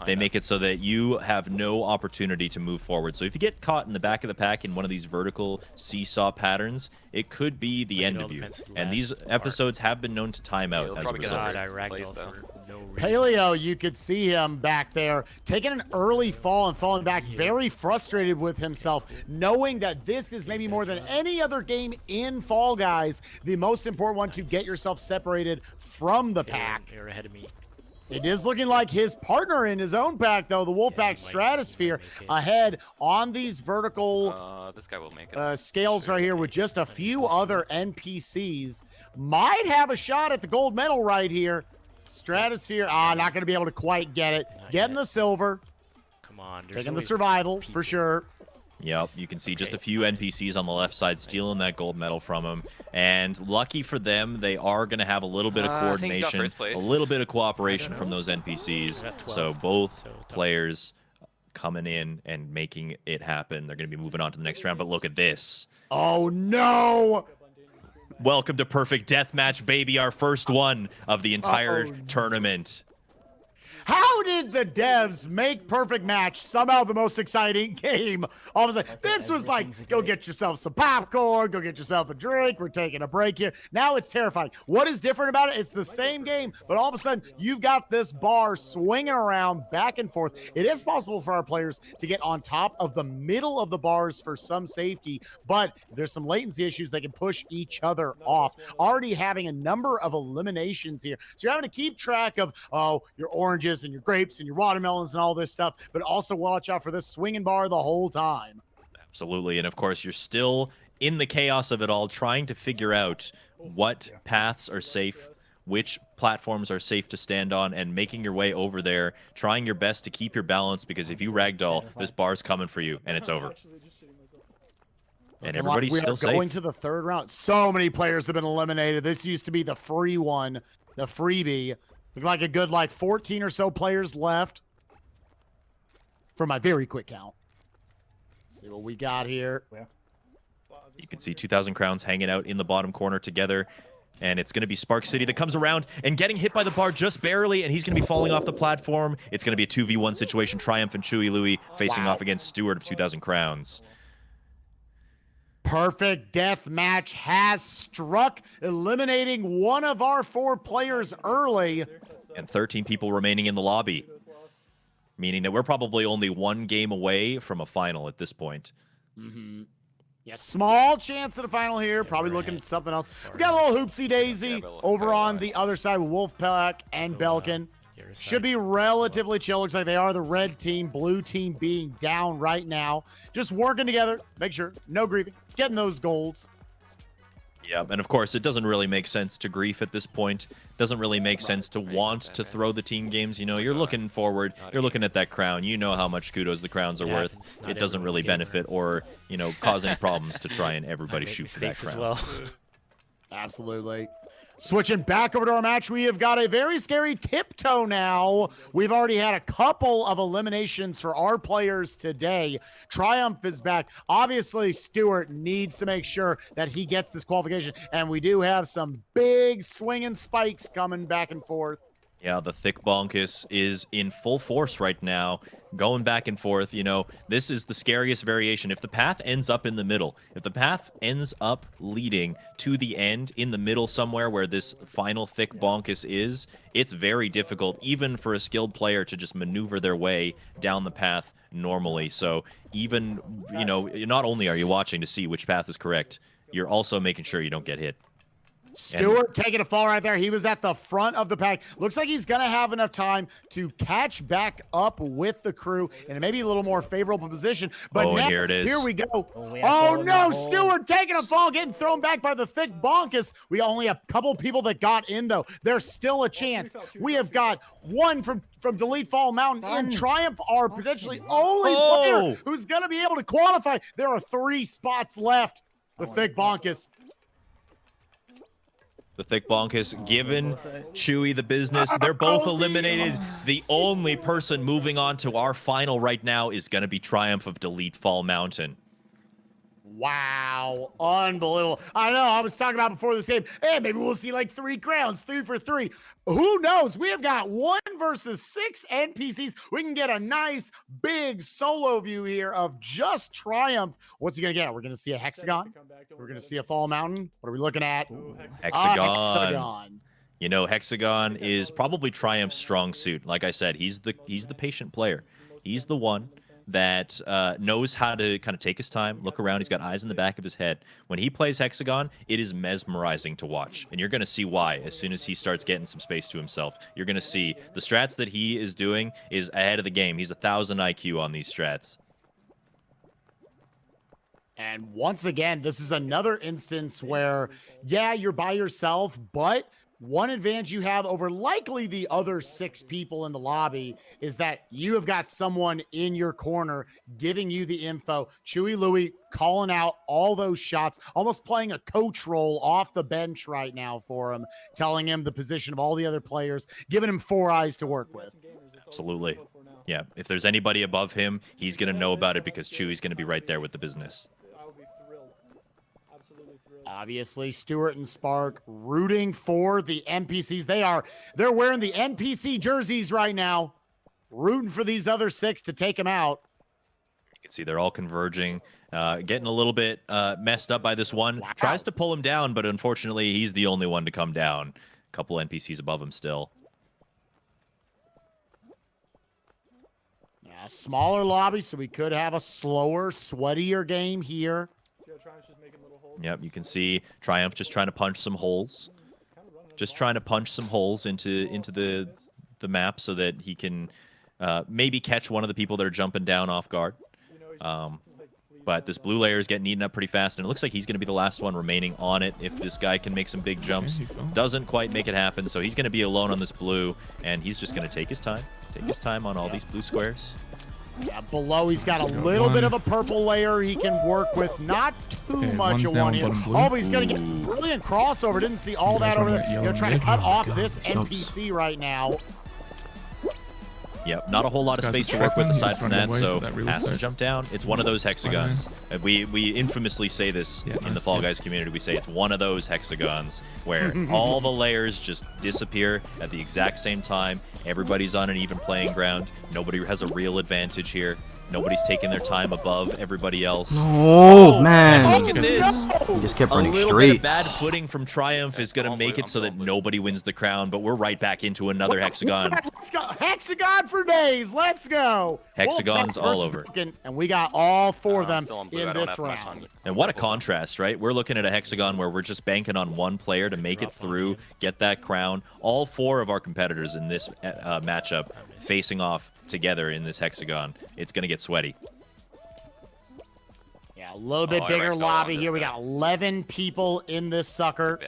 S2: They make it so that you have no opportunity to move forward. So if you get caught in the back of the pack in one of these vertical seesaw patterns, it could be the end of you. And these episodes have been known to time out as a result.
S1: Paleo, you could see him back there taking an early fall and falling back, very frustrated with himself, knowing that this is maybe more than any other game in Fall Guys, the most important one to get yourself separated from the pack.
S9: You're ahead of me.
S1: It is looking like his partner in his own pack, though, the Wolfpack Stratosphere, ahead on these vertical
S4: this guy will make it.
S1: scales right here with just a few other NPCs. Might have a shot at the gold medal right here. Stratosphere, not going to be able to quite get it. Getting the silver.
S9: Come on.
S1: Taking the survival, for sure.
S2: Yep, you can see just a few NPCs on the left side stealing that gold medal from him. And lucky for them, they are going to have a little bit of coordination, a little bit of cooperation from those NPCs. So both players coming in and making it happen. They're going to be moving on to the next round. But look at this.
S1: Oh, no!
S2: Welcome to Perfect Deathmatch, baby. Our first one of the entire tournament.
S1: How did the devs make Perfect Match somehow the most exciting game? All of a sudden, this was like, go get yourself some popcorn, go get yourself a drink, we're taking a break here. Now it's terrifying. What is different about it? It's the same game, but all of a sudden, you've got this bar swinging around back and forth. It is possible for our players to get on top of the middle of the bars for some safety, but there's some latency issues that can push each other off. Already having a number of eliminations here. So you're having to keep track of, your oranges and your grapes and your watermelons and all this stuff, but also watch out for this swinging bar the whole time.
S2: Absolutely. And of course, you're still in the chaos of it all, trying to figure out what paths are safe, which platforms are safe to stand on, and making your way over there, trying your best to keep your balance, because if you ragdoll, this bar's coming for you, and it's over. And everybody's still safe.
S1: Going to the third round. So many players have been eliminated. This used to be the free one, the freebie. Look like a good 14 or so players left for my very quick count. Let's see what we got here.
S2: You can see 2,000 crowns hanging out in the bottom corner together. And it's going to be Spark City that comes around and getting hit by the bar just barely, and he's going to be falling off the platform. It's going to be a 2v1 situation. Triumph and Chewy Louie facing off against Stewart of 2,000 crowns.
S1: Perfect Death Match has struck, eliminating one of our 4 players early.
S2: And 13 people remaining in the lobby, meaning that we're probably only 1 game away from a final at this point.
S1: Yeah, small chance at a final here. Probably looking at something else. We got a little hoopsie daisy over on the other side with Wolfpack and Belkin. Should be relatively chill. Looks like they are the red team, blue team being down right now. Just working together. Make sure, no griefing. Getting those golds.
S2: Yeah, and of course, it doesn't really make sense to grief at this point. Doesn't really make sense to want to throw the team games. You know, you're looking forward. You're looking at that crown. You know how much kudos the crowns are worth. It doesn't really benefit or, cause any problems to try and everybody shoot for that crown.
S1: Absolutely. Switching back over to our match, we have got a very scary tiptoe now. We've already had a couple of eliminations for our players today. Triumph is back. Obviously, Stewart needs to make sure that he gets this qualification, and we do have some big swinging spikes coming back and forth.
S2: Yeah, the thick bonkus is in full force right now, going back and forth. This is the scariest variation. If the path ends up in the middle, if the path ends up leading to the end in the middle somewhere where this final thick bonkus is, it's very difficult even for a skilled player to just maneuver their way down the path normally. So even, not only are you watching to see which path is correct, you're also making sure you don't get hit.
S1: Stewart taking a fall right there. He was at the front of the pack. Looks like he's going to have enough time to catch back up with the crew in a maybe a little more favorable position. But now,
S2: here it is.
S1: Here we go. Oh, no. Stewart taking a fall, getting thrown back by the thick bonkus. We only have a couple people that got in, though. There's still a chance. We have got one from Delete Fall Mountain in Triumph, our potentially only player who's going to be able to qualify. There are 3 spots left. The thick bonkus.
S2: The Thick Bonk has given Chewy the business. They're both eliminated. The only person moving on to our final right now is going to be Triumph of Delete Fall Mountain.
S1: Wow, unbelievable. I know, I was talking about before this game, hey, maybe we'll see like 3 crowns, 3 for 3. Who knows? We have got 1 versus 6 NPCs. We can get a nice big solo view here of just Triumph. What's he going to get? We're going to see a Hexagon. We're going to see a Fall Mountain. What are we looking at?
S2: Hexagon.
S1: Hexagon.
S2: You know, Hexagon is probably Triumph's strong suit. Like I said, he's the patient player. He's the one that knows how to kind of take his time, look around. He's got eyes in the back of his head. When he plays Hexagon, it is mesmerizing to watch. And you're going to see why as soon as he starts getting some space to himself. You're going to see the strats that he is doing is ahead of the game. He's 1,000 IQ on these strats.
S1: And once again, this is another instance where, yeah, you're by yourself, but one advantage you have over likely the other 6 people in the lobby is that you have got someone in your corner giving you the info. Chewy Louie calling out all those shots, almost playing a coach role off the bench right now for him, telling him the position of all the other players, giving him 4 eyes to work with.
S2: Absolutely. Yeah, if there's anybody above him, he's going to know about it because Chewy's going to be right there with the business.
S1: Obviously, Stuart and Spark rooting for the NPCs. They're wearing the NPC jerseys right now, rooting for these other 6 to take them out.
S2: You can see they're all converging, getting a little bit messed up by this one.
S1: Wow.
S2: Tries to pull him down, but unfortunately, he's the only one to come down. A couple NPCs above him still.
S1: Yeah, smaller lobby, so we could have a slower, sweatier game here.
S2: Yep, you can see Triumph just trying to punch some holes. Just trying to punch some holes into the map so that he can maybe catch one of the people that are jumping down off guard. But this blue layer is getting eaten up pretty fast, and it looks like he's going to be the last one remaining on it if this guy can make some big jumps. Doesn't quite make it happen, so he's going to be alone on this blue, and he's just going to take his time on all these blue squares.
S1: Yeah, below he's got a little bit of a purple layer he can work with. Not too much of one here. Oh, but he's going to get brilliant crossover. Didn't see all that over there. They're trying to cut off this NPC right now.
S2: Yep, not a whole lot of space to work with aside from that, so has to jump down. It's one of those hexagons. We infamously say this in the Fall Guys community. We say it's one of those hexagons where all the layers just disappear at the exact same time. Everybody's on an even playing ground. Nobody has a real advantage here. Nobody's taking their time above everybody else.
S9: Oh, man.
S2: Look at this.
S9: He just kept
S2: A
S9: running
S2: little
S9: straight.
S2: bit of bad footing from Triumph is going to make it so that nobody wins the crown, but we're right back into another hexagon.
S1: Let's go. Hexagon for days. Let's go.
S2: Hexagons all over.
S1: And we got all 4 of them
S4: Still on blue.
S1: in
S4: I don't
S1: this
S4: have much
S1: round.
S4: on-
S2: And what a contrast, right? We're looking at a hexagon where we're just banking on one player to make it through, get that crown. All 4 of our competitors in this matchup facing off together in this hexagon. It's going to get sweaty.
S1: Yeah, a little bit
S4: I
S1: bigger
S4: wrecked
S1: lobby
S4: on
S1: here.
S4: this
S1: We
S4: guy.
S1: got 11 people in this sucker.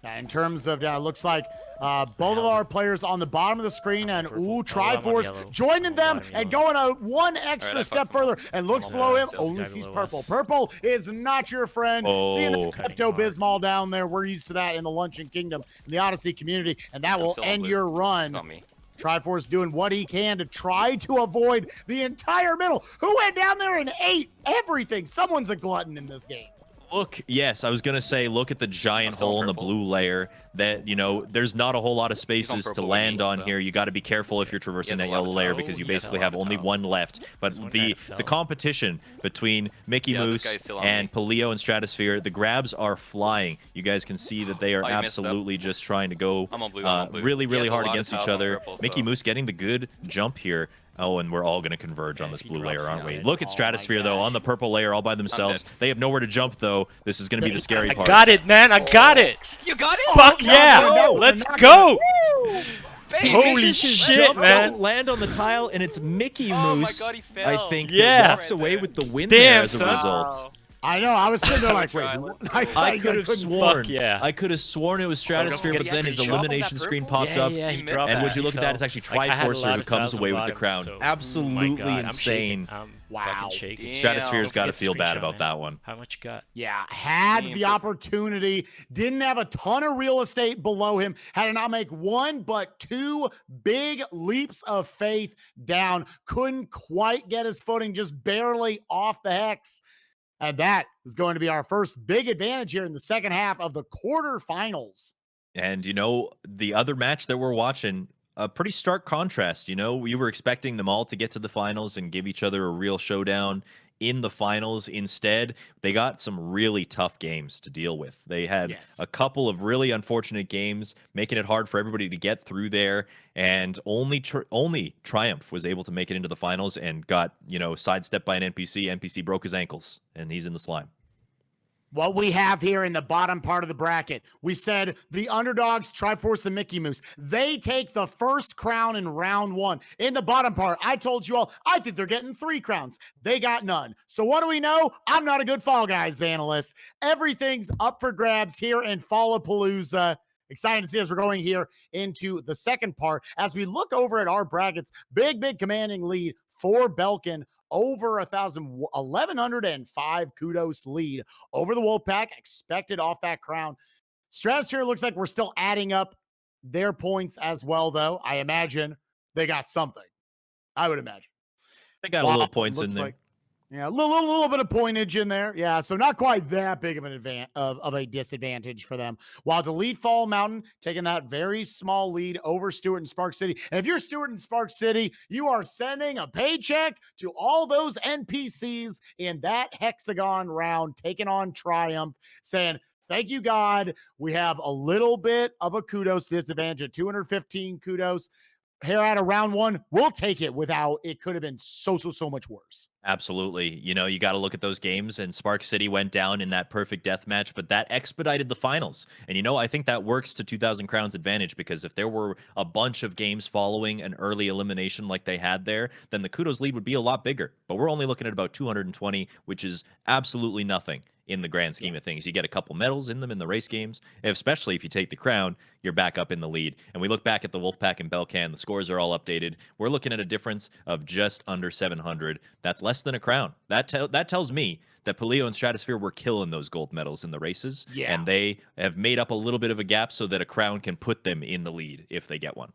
S1: In terms of, looks like both of our players on the bottom of the screen, and Triforce joining them and going one extra step further, and looks below him, only sees purple. Purple is not your friend. Seeing the Pepto-Bismol down there, we're used to that in the Luncheon Kingdom, in the Odyssey community, and that will end your run.
S4: It's on me.
S1: Triforce doing what he can to try to avoid the entire middle. Who went down there and ate everything? Someone's a glutton in this game.
S2: Look, yes, I was going to say, look at the giant hole in the blue layer that, you know, there's not a whole lot of spaces to land on here. You got to be careful if you're traversing that yellow layer because you basically have only one left. But the competition between Mickey Moose and Paleo and Stratosphere, the grabs are flying. You guys can see that they are absolutely just trying to go really, really hard against each other. Mickey Moose getting the good jump here. Oh, and we're all going to converge on this blue layer, aren't we? Look at Stratosphere, though, on the purple layer all by themselves. They have nowhere to jump, though. This is going to be the scary part.
S10: I got it, man. I got it.
S4: You got it?
S10: Fuck yeah. Let's go. Holy
S2: His
S10: shit,
S2: jump
S10: man.
S2: doesn't land on the tile, and it's Mickey Moose,
S4: Oh my God, he fell.
S2: I think,
S10: Yeah.
S2: that walks away with the win
S10: Damn,
S2: there as a
S10: son.
S2: result.
S1: I know. I was sitting there like, wait.
S2: I could have
S1: couldn't-
S2: sworn.
S10: Fuck yeah.
S2: I could have sworn it was Stratosphere, but then his elimination screen popped up.
S10: Yeah, he
S4: He
S10: dropped
S2: And
S10: that.
S2: would you look
S10: He
S2: at that?
S10: fell.
S2: It's actually
S10: Like, I had a
S2: Triforcer
S10: lot
S2: who
S10: of
S2: comes
S10: thousand
S2: away with the
S10: bottom,
S2: crown.
S10: so-
S2: Absolutely
S10: oh my God,
S2: insane.
S10: I'm shaking.
S1: Wow.
S10: Fucking shaking.
S2: Stratosphere's
S10: Don't
S2: got to
S10: forget
S2: feel
S10: the
S2: bad
S10: screenshot,
S2: about
S10: man.
S2: that one.
S10: How much you got?
S1: Yeah, had
S4: Damn,
S1: the
S4: but-
S1: opportunity, didn't have a ton of real estate below him, had to not make one but two big leaps of faith down, couldn't quite get his footing, just barely off the hex. And that is going to be our first big advantage here in the second half of the quarterfinals.
S2: And, the other match that we're watching, a pretty stark contrast. We were expecting them all to get to the finals and give each other a real showdown in the finals. Instead, they got some really tough games to deal with. They had a couple of really unfortunate games, making it hard for everybody to get through there. And only Triumph was able to make it into the finals and got, sidestepped by an NPC. NPC broke his ankles, and he's in the slime.
S1: What we have here in the bottom part of the bracket, we said the underdogs, Triforce and Mickey Moose, they take the first crown in round one. In the bottom part, I told you all, I think they're getting 3 crowns. They got none. So what do we know? I'm not a good Fall Guys analyst. Everything's up for grabs here in Fallapalooza. Excited to see as we're going here into the second part. As we look over at our brackets, big commanding lead for Belkin. Over 1,105 kudos lead over the Wolfpack, expected off that crown. Stratosphere looks like we're still adding up their points as well, though. I imagine they got something. I would imagine.
S2: They got a little points in
S1: looks
S2: there.
S1: like, yeah, a little bit of pointage in there. Yeah, so not quite that big of an of a disadvantage for them. While the lead Fall Mountain taking that very small lead over Stewart and Spark City. And if you're Stewart and Spark City, you are sending a paycheck to all those NPCs in that hexagon round, taking on Triumph, saying, thank you, God. We have a little bit of a kudos disadvantage at 215 kudos. Here out of round one, we'll take it without. It could have been so much worse.
S2: Absolutely. You got to look at those games, and Spark City went down in that perfect death match, but that expedited the finals. And, I think that works to 2,000 Crowns' advantage, because if there were a bunch of games following an early elimination like they had there, then the kudos lead would be a lot bigger. But we're only looking at about 220, which is absolutely nothing in the grand scheme of things. You get a couple medals in them in the race games, especially if you take the crown, you're back up in the lead. And we look back at the Wolfpack and Belcan, the scores are all updated. We're looking at a difference of just under 700. That's less than a crown. That tells me that Paleo and Stratosphere were killing those gold medals in the races, and they have made up a little bit of a gap so that a crown can put them in the lead if they get one.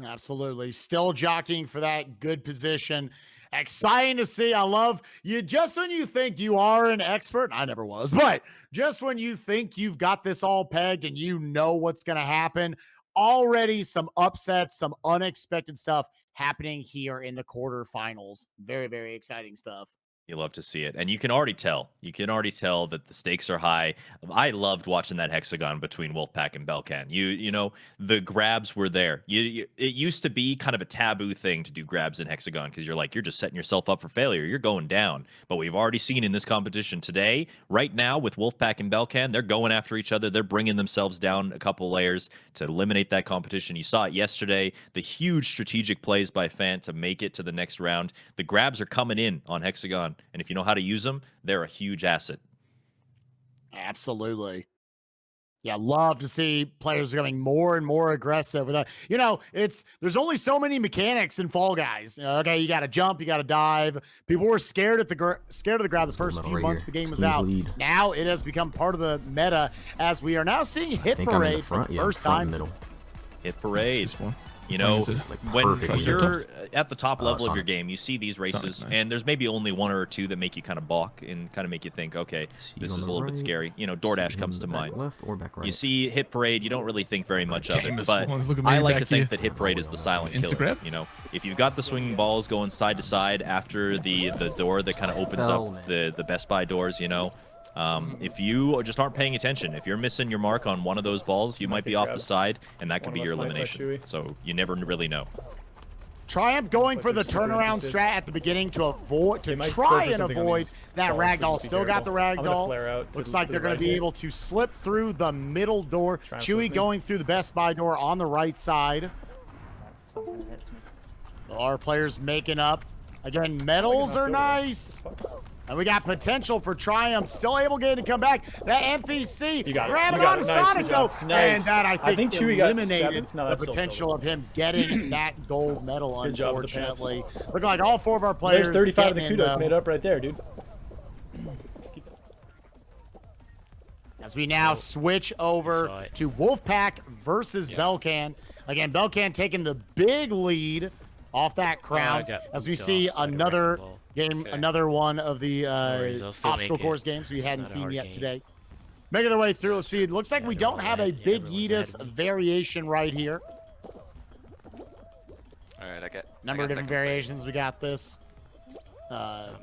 S1: Absolutely. Still jockeying for that good position. Exciting to see. I love you. Just when you think you are an expert, I never was, but just when you think you've got this all pegged and you know what's going to happen, already some upsets, some unexpected stuff happening here in the quarterfinals. Very exciting stuff.
S2: You love to see it. And you can already tell. You can already tell that the stakes are high. I loved watching that hexagon between Wolfpack and Belcan. You know, the grabs were there. It used to be kind of a taboo thing to do grabs in hexagon, because you're just setting yourself up for failure. You're going down. But we've already seen in this competition today, right now with Wolfpack and Belcan, they're going after each other. They're bringing themselves down a couple layers to eliminate that competition. You saw it yesterday, the huge strategic plays by Fant to make it to the next round. The grabs are coming in on hexagon. And if you know how to use them, they're a huge asset.
S1: Absolutely. Yeah, love to see players becoming more and more aggressive with that. There's only so many mechanics in Fall Guys. Okay, you got to jump, you got to dive. People were scared of the grab the first few months the game was out. Now it has become part of the meta, as we are now seeing Hit Parade for the first time.
S2: Hit Parade. When you're at the top level of your game, you see these races, and there's maybe only one or two that make you kind of balk and kind of make you think, okay, this is a little bit scary. DoorDash comes to mind.
S8: Left or back right.
S2: You see Hit Parade, you don't really think very much of it, but I like to think that Hit Parade is the silent killer. If you've got the swinging balls going side to side after the door that kind of opens up the Best Buy doors, if you just aren't paying attention, if you're missing your mark on one of those balls, you might be off the side, and that could be your elimination. So you never really know.
S1: Triumph going for the turnaround strat at the beginning to try and avoid that ragdoll. Still got the ragdoll. Looks like they're going to be able to slip through the middle door. Chewy going through the Best Buy door on the right side. Our players making up. Again, medals are nice. And we got potential for Triumph. Still able to come back. That NPC
S9: You got it.
S1: grabbing
S9: You got
S1: on
S9: it. Nice.
S1: Sonic,
S9: Good
S1: though.
S9: job.
S1: And
S9: Nice.
S1: that, I think
S9: Chewy got
S1: eliminated
S9: 7th. No,
S1: the
S9: that's still
S1: potential of him getting that gold medal,
S9: Good job with the pants.
S1: unfortunately. Looking like all 4 of our players.
S9: There's 35 of the
S1: getting in,
S9: kudos
S1: though.
S9: made up right there, dude.
S1: As we now switch over to Wolfpack versus Belcan. Again, Belcan taking the big lead off that crown. As we see another game, another one of the obstacle course games we hadn't seen yet today. Making their way through. Let's see. It looks like we don't have a big Yeetus variation right here.
S4: All right, I get.
S1: Number of different variations. We got this.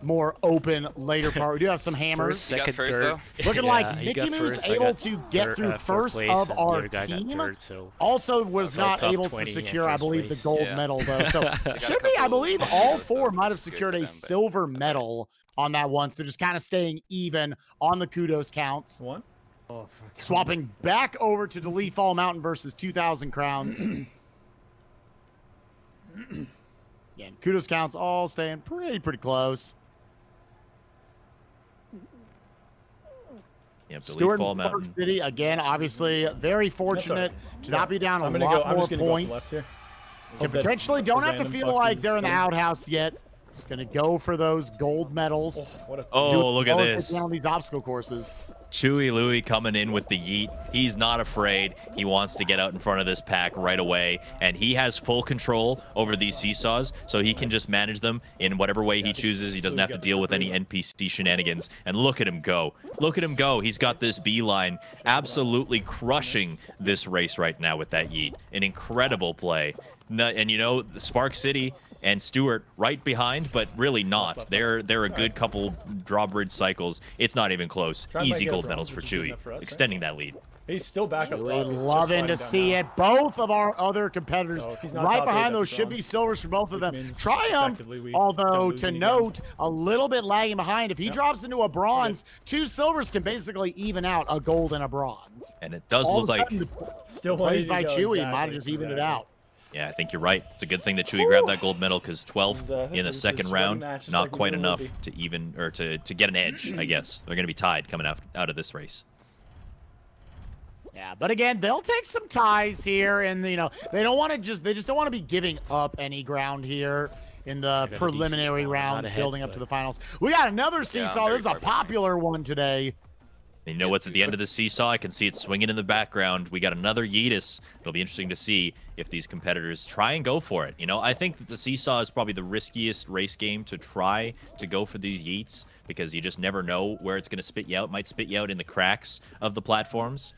S1: More open later part. We do have some hammers.
S4: Second, third.
S1: Looking like Mickey Moose able to get through first of our team. Also was not able to secure, I believe, the gold medal, though. So should be, I believe, all 4 might have secured a silver medal on that one. So just kind of staying even on the kudos counts.
S9: One.
S1: Swapping back over to Delete Fall Mountain versus 2,000 crowns. Again, kudos counts all staying pretty close.
S2: Yep,
S1: Stewart
S2: Fall
S1: and Park
S2: Mountain.
S1: City, again, obviously very fortunate to not be down a
S9: I'm
S1: lot more
S9: just gonna go
S1: points.
S9: left here.
S1: You potentially don't have to feel like they're in the outhouse yet. Just going to go for those gold medals.
S2: Oh, look at this.
S1: On these obstacle courses.
S2: Chewy Louie coming in with the yeet. He's not afraid. He wants to get out in front of this pack right away. And he has full control over these seesaws, so he can just manage them in whatever way he chooses. He doesn't have to deal with any NPC shenanigans. And look at him go. Look at him go. He's got this beeline, absolutely crushing this race right now with that yeet. An incredible play. And you know, Spark City and Stewart right behind, but really not. They're a good couple drawbridge cycles. It's not even close. Easy gold medals for Chewy, extending that lead.
S9: He's still back up top.
S1: We're loving to see it. Both of our other competitors right behind those should be silvers for both of them. Triumph, although to note, a little bit lagging behind. If he drops into a bronze, 2 silvers can basically even out a gold and a bronze.
S2: And it does look like
S9: still
S1: plays by Chewy might have just evened it out.
S2: Yeah, I think you're right. It's a good thing that Chewy grabbed that gold medal because 12th in the second round, not quite enough to even or to get an edge, I guess. They're going to be tied coming out of this race.
S1: Yeah, but again, they'll take some ties here, and you know they just don't want to be giving up any ground here in the preliminary rounds, building up to the finals. We got another seesaw. This is a popular one today.
S2: And you know what's at the end of the seesaw? I can see it swinging in the background. We got another Yeetus. It'll be interesting to see if these competitors try and go for it. You know, I think that the seesaw is probably the riskiest race game to try to go for these Yeets because you just never know where it's going to spit you out. It might spit you out in the cracks of the platforms.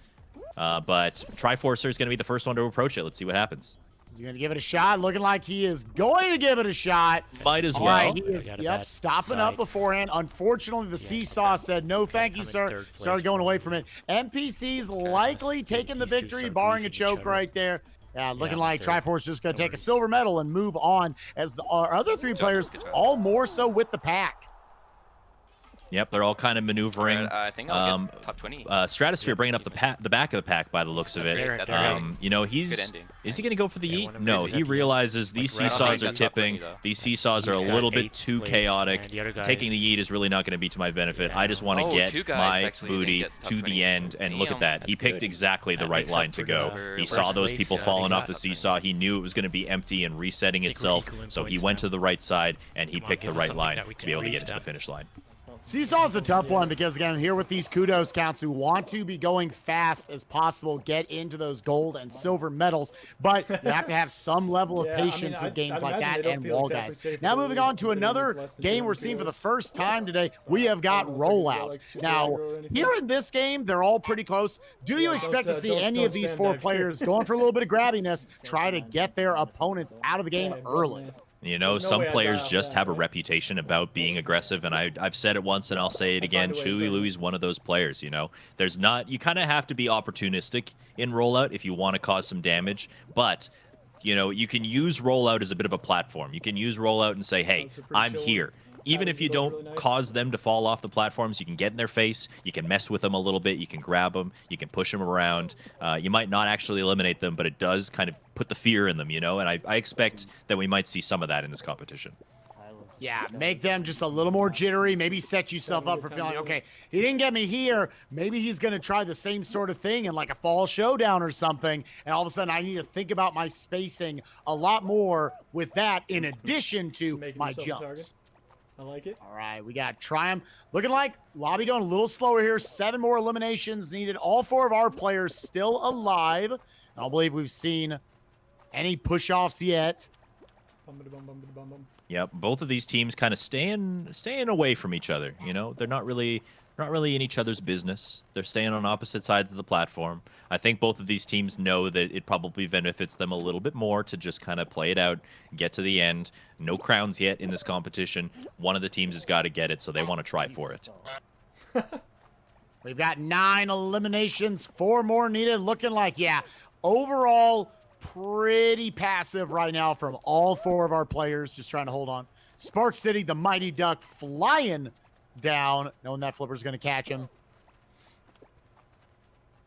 S2: But Triforcer is going to be the first one to approach it. Let's see what happens.
S1: He's going to give it a shot. Looking like he is going to give it a shot.
S2: Might as well.
S1: All right, he is, stopping up beforehand. Unfortunately, the seesaw said, no, thank you, sir. Started going away from it. NPC's likely taking the victory, barring a choke right there. Yeah, looking like Triforce just going to take a silver medal and move on as our other 3 players all more so with the pack.
S2: Yep, they're all kind of maneuvering.
S4: I think I'll get top 20.
S2: Stratosphere bringing up the back of the pack by the looks of it. You know, is he going to go for the yeet? No, he realizes these seesaws are tipping. These seesaws are a little bit too chaotic. Taking the yeet is really not going to be to my benefit. I just want to get my booty to the end, and look at that. He picked exactly the right line to go. He saw those people falling off the seesaw. He knew it was going to be empty and resetting itself, so he went to the right side, and he picked the right line to be able to get to the finish line.
S1: Seesaw's a tough one because, again, here with these kudos counts who want to be going fast as possible, get into those gold and silver medals, but you have to have some level of patience with games like that and wall guys. Now moving on to another game we're seeing for the first time today, we have got rollout. Now, here in this game, they're all pretty close. Do you expect to see any of these 4 players going for a little bit of grabbiness, try to get their opponents out of the game early?
S2: You know, some players just have a reputation about being aggressive, and I've said it once and I'll say it again. Chewy Louie is one of those players, you know. You kind of have to be opportunistic in rollout if you want to cause some damage, but, you know, you can use rollout as a bit of a platform. You can use rollout and say, hey, I'm here. Even if you don't cause them to fall off the platforms, you can get in their face, you can mess with them a little bit, you can grab them, you can push them around. You might not actually eliminate them, but it does kind of put the fear in them, you know? And I expect that we might see some of that in this competition.
S1: Yeah, make them just a little more jittery. Maybe set yourself up for feeling, okay, he didn't get me here. Maybe he's going to try the same sort of thing in like a fall showdown or something. And all of a sudden, I need to think about my spacing a lot more with that in addition to
S9: Making
S1: my
S9: yourself a target.
S1: jumps.
S9: I like it.
S1: All right, we got Triumph. Looking like lobby going a little slower here. 7 more eliminations needed. All 4 of our players still alive. I don't believe we've seen any push-offs yet.
S9: Bum-ba-da-bum-bum-ba-da-bum-bum.
S2: Yep, both of these teams kind of staying away from each other. You know, they're not really in each other's business. They're staying on opposite sides of the platform. I think both of these teams know that it probably benefits them a little bit more to just kind of play it out, get to the end. No crowns yet in this competition. One of the teams has got to get it, so they want to try for it.
S1: We've got 9 eliminations, 4 more needed. Looking like, yeah, overall pretty passive right now from all 4 of our players, just trying to hold on. Spark City, the Mighty Duck, flying down, knowing that Flipper's going to catch him.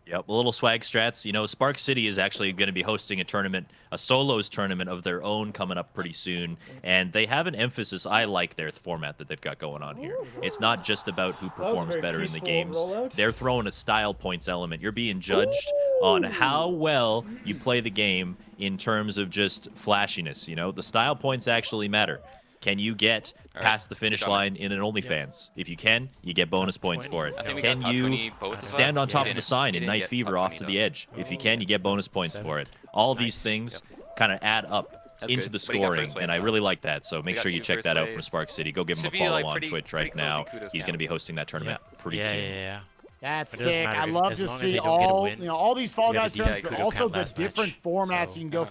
S2: Yep, a little swag strats. You know, Spark City is actually going to be hosting a tournament, a solos tournament of their own coming up pretty soon. And they have an emphasis. I like their format that they've got going on here. It's not just about who
S9: was a
S2: performs
S9: very
S2: better in the
S9: peaceful
S2: games.
S9: rollout.
S2: They're throwing a style points element. You're being judged on how well you play the game in terms of just flashiness. You know, the style points actually matter. Can you get past the finish line in an OnlyFans? If you can, you get bonus points for it.
S4: I think we
S2: Can
S4: got top
S2: you
S4: 20, both of
S2: stand
S4: us.
S2: on top
S4: We
S2: of the
S4: didn't-
S2: sign
S4: we
S2: in
S4: didn't
S2: Night
S4: get
S2: Fever
S4: top
S2: off
S4: 20
S2: to
S4: though.
S2: the edge? If you can, you get bonus points for it. All of these things kind of add up
S4: That's
S2: into
S4: good.
S2: the
S4: What do you got
S2: scoring,
S4: first place,
S2: and I
S4: though?
S2: really like that. So make
S4: got
S2: sure you
S4: 2
S2: check
S4: first
S2: that out from
S4: place.
S2: Spark City. Go give him a
S4: Should be,
S2: follow
S4: like,
S2: on
S4: pretty-
S2: Twitch
S4: pretty
S2: right
S4: close
S2: now.
S4: in Kudos
S2: He's going to
S4: count.
S2: be hosting that tournament pretty
S10: Yeah,
S2: soon.
S10: yeah.
S1: That's
S10: It doesn't
S1: sick.
S10: matter
S1: I
S10: if-
S1: love
S10: as
S1: to
S10: long as
S1: see
S10: they don't get a
S1: all
S10: win,
S1: all these Fall
S10: we have
S1: Guys
S10: a
S1: tournaments,
S10: decent
S1: but
S10: Kudos
S1: also
S10: count
S1: the
S10: last
S1: different
S10: match.
S1: formats
S10: So,
S1: you can go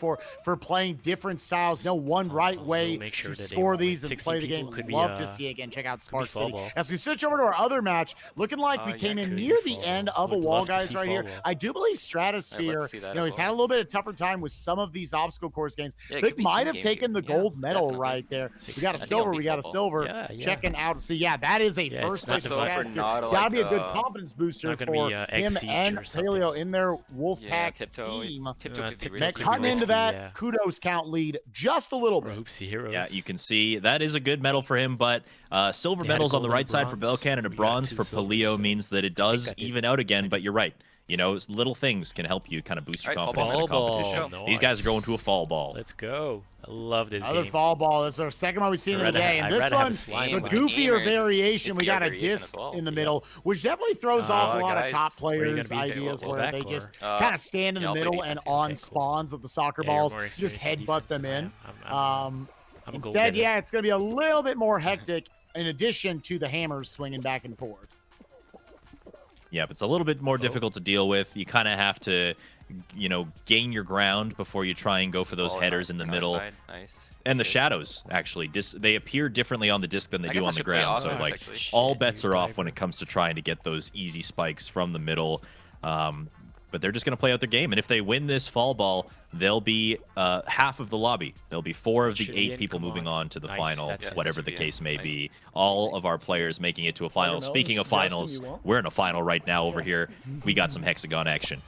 S1: for playing different styles. No one right way
S10: we'll make sure
S1: to
S10: that they
S1: score
S10: win.
S1: these and
S10: 60
S1: play the
S10: people
S1: game.
S10: could be,
S1: Love to see it again. Check out Spark
S10: fall
S1: City.
S10: ball.
S1: As we switch over to our other match, looking like we
S4: Yeah,
S1: came in
S10: could be
S1: near the
S10: fall
S1: end
S10: ball.
S1: of a
S10: Would
S1: Wall
S10: love to
S1: Guys
S10: see
S1: right
S10: fall
S1: here.
S10: ball.
S1: I do believe Stratosphere,
S4: see that
S1: you know,
S4: as
S1: he's
S4: well.
S1: had a little bit of tougher time with some of these obstacle course games.
S4: Yeah, it
S1: I
S4: could
S1: think
S4: be
S1: might
S4: team
S1: have
S4: game
S1: taken
S4: here.
S1: the
S4: Yeah,
S1: gold medal
S4: definitely.
S1: right there. We got a
S4: I think
S1: silver.
S4: it'll
S1: We
S4: be
S1: got a
S4: fall ball.
S1: silver.
S10: Yeah, yeah.
S1: Checking out. So yeah, that is a
S10: Yeah,
S1: first
S10: it's not
S1: place
S10: gonna
S4: be-
S1: Stratosphere.
S4: not
S1: Gotta
S4: like,
S1: be a good confidence booster
S10: not gonna
S1: for
S10: be,
S1: him
S10: X-Siege
S1: and
S10: or something.
S1: Paleo in their
S4: Yeah,
S1: Wolfpack
S4: Tiptoe.
S1: team.
S4: Tiptoe could be
S10: Tiptoe
S4: really
S1: That
S10: could be
S1: cutting into
S10: risky,
S1: that
S10: yeah.
S1: kudos count lead just a little
S10: Or
S1: bit.
S10: Hoopsie Heroes.
S2: Yeah, you can see that is a good medal for him, but silver
S10: They had a
S2: medals on the
S10: gold and a
S2: right side for
S10: bronze.
S2: Belcan and a
S10: We got
S2: bronze
S10: 2
S2: for
S10: silvers,
S2: Paleo
S10: so
S2: means that it does
S10: that did-
S2: even out again, but you're right. You know, little things can help you kind of boost your
S4: All right,
S2: confidence in a
S10: fall ball.
S2: competition. These guys are going to a fall ball.
S10: Let's go. I love this
S1: Another
S10: game.
S1: fall ball. That's our second one we've seen
S10: I'd
S1: of the
S10: rather
S1: day.
S10: ha-
S1: And
S10: I'd
S1: this
S10: rather have
S1: one,
S10: a slime
S1: the
S10: one.
S1: goofier
S4: Gamers,
S1: variation,
S4: it's
S1: we
S4: the
S1: got a
S4: variation as
S1: disc
S4: well.
S1: in the
S10: Yeah.
S1: middle, which definitely throws off a lot of
S4: guys,
S1: top
S10: where are you
S1: players'
S10: gonna be?
S1: ideas
S10: Go
S1: where
S10: back
S1: they
S10: or-
S1: just kind of stand in
S4: yeah,
S1: the
S4: I'll play
S1: middle
S4: defense.
S1: and on
S10: Okay, cool.
S1: spawns of the soccer
S10: Yeah, you're
S1: balls,
S10: more
S1: just
S10: experienced in
S1: headbutt
S10: defense
S1: them
S10: than I
S1: in.
S10: am. I'm a
S1: Instead,
S10: goalgetter.
S1: yeah, it's going to be a little bit more hectic in addition to the hammers swinging back and forth.
S2: Yeah, but it's a little bit more difficult to deal with. You kind of have to, you know, gain your ground before you try and go for those
S4: Ball
S2: headers in the
S4: on our
S2: middle.
S4: side. Nice.
S2: And the
S4: Good.
S2: shadows, actually, they appear differently on the disc than they
S4: I
S2: do
S4: guess I
S2: on the
S4: should play
S2: ground. So,
S4: offense,
S2: like,
S4: actually.
S2: all
S10: Shit,
S2: bets
S10: dude,
S2: are off when
S10: Viper.
S2: it comes to trying to get those easy spikes from the middle. But they're just going to play out their game. And if they win this fall ball, they'll be half of the lobby. There'll be 4 of the
S10: Should be
S2: 8
S10: in,
S2: people
S10: come
S2: moving
S10: on.
S2: on to the
S10: Nice,
S2: final,
S10: that's it.
S2: whatever
S4: Should
S2: the
S4: be in.
S2: case may
S4: Nice.
S2: be. All of our players making it to a final.
S9: Watermelon
S2: Speaking of
S9: suggesting
S2: finals,
S9: you won't?
S2: we're in a final right now over here. We got some hexagon action.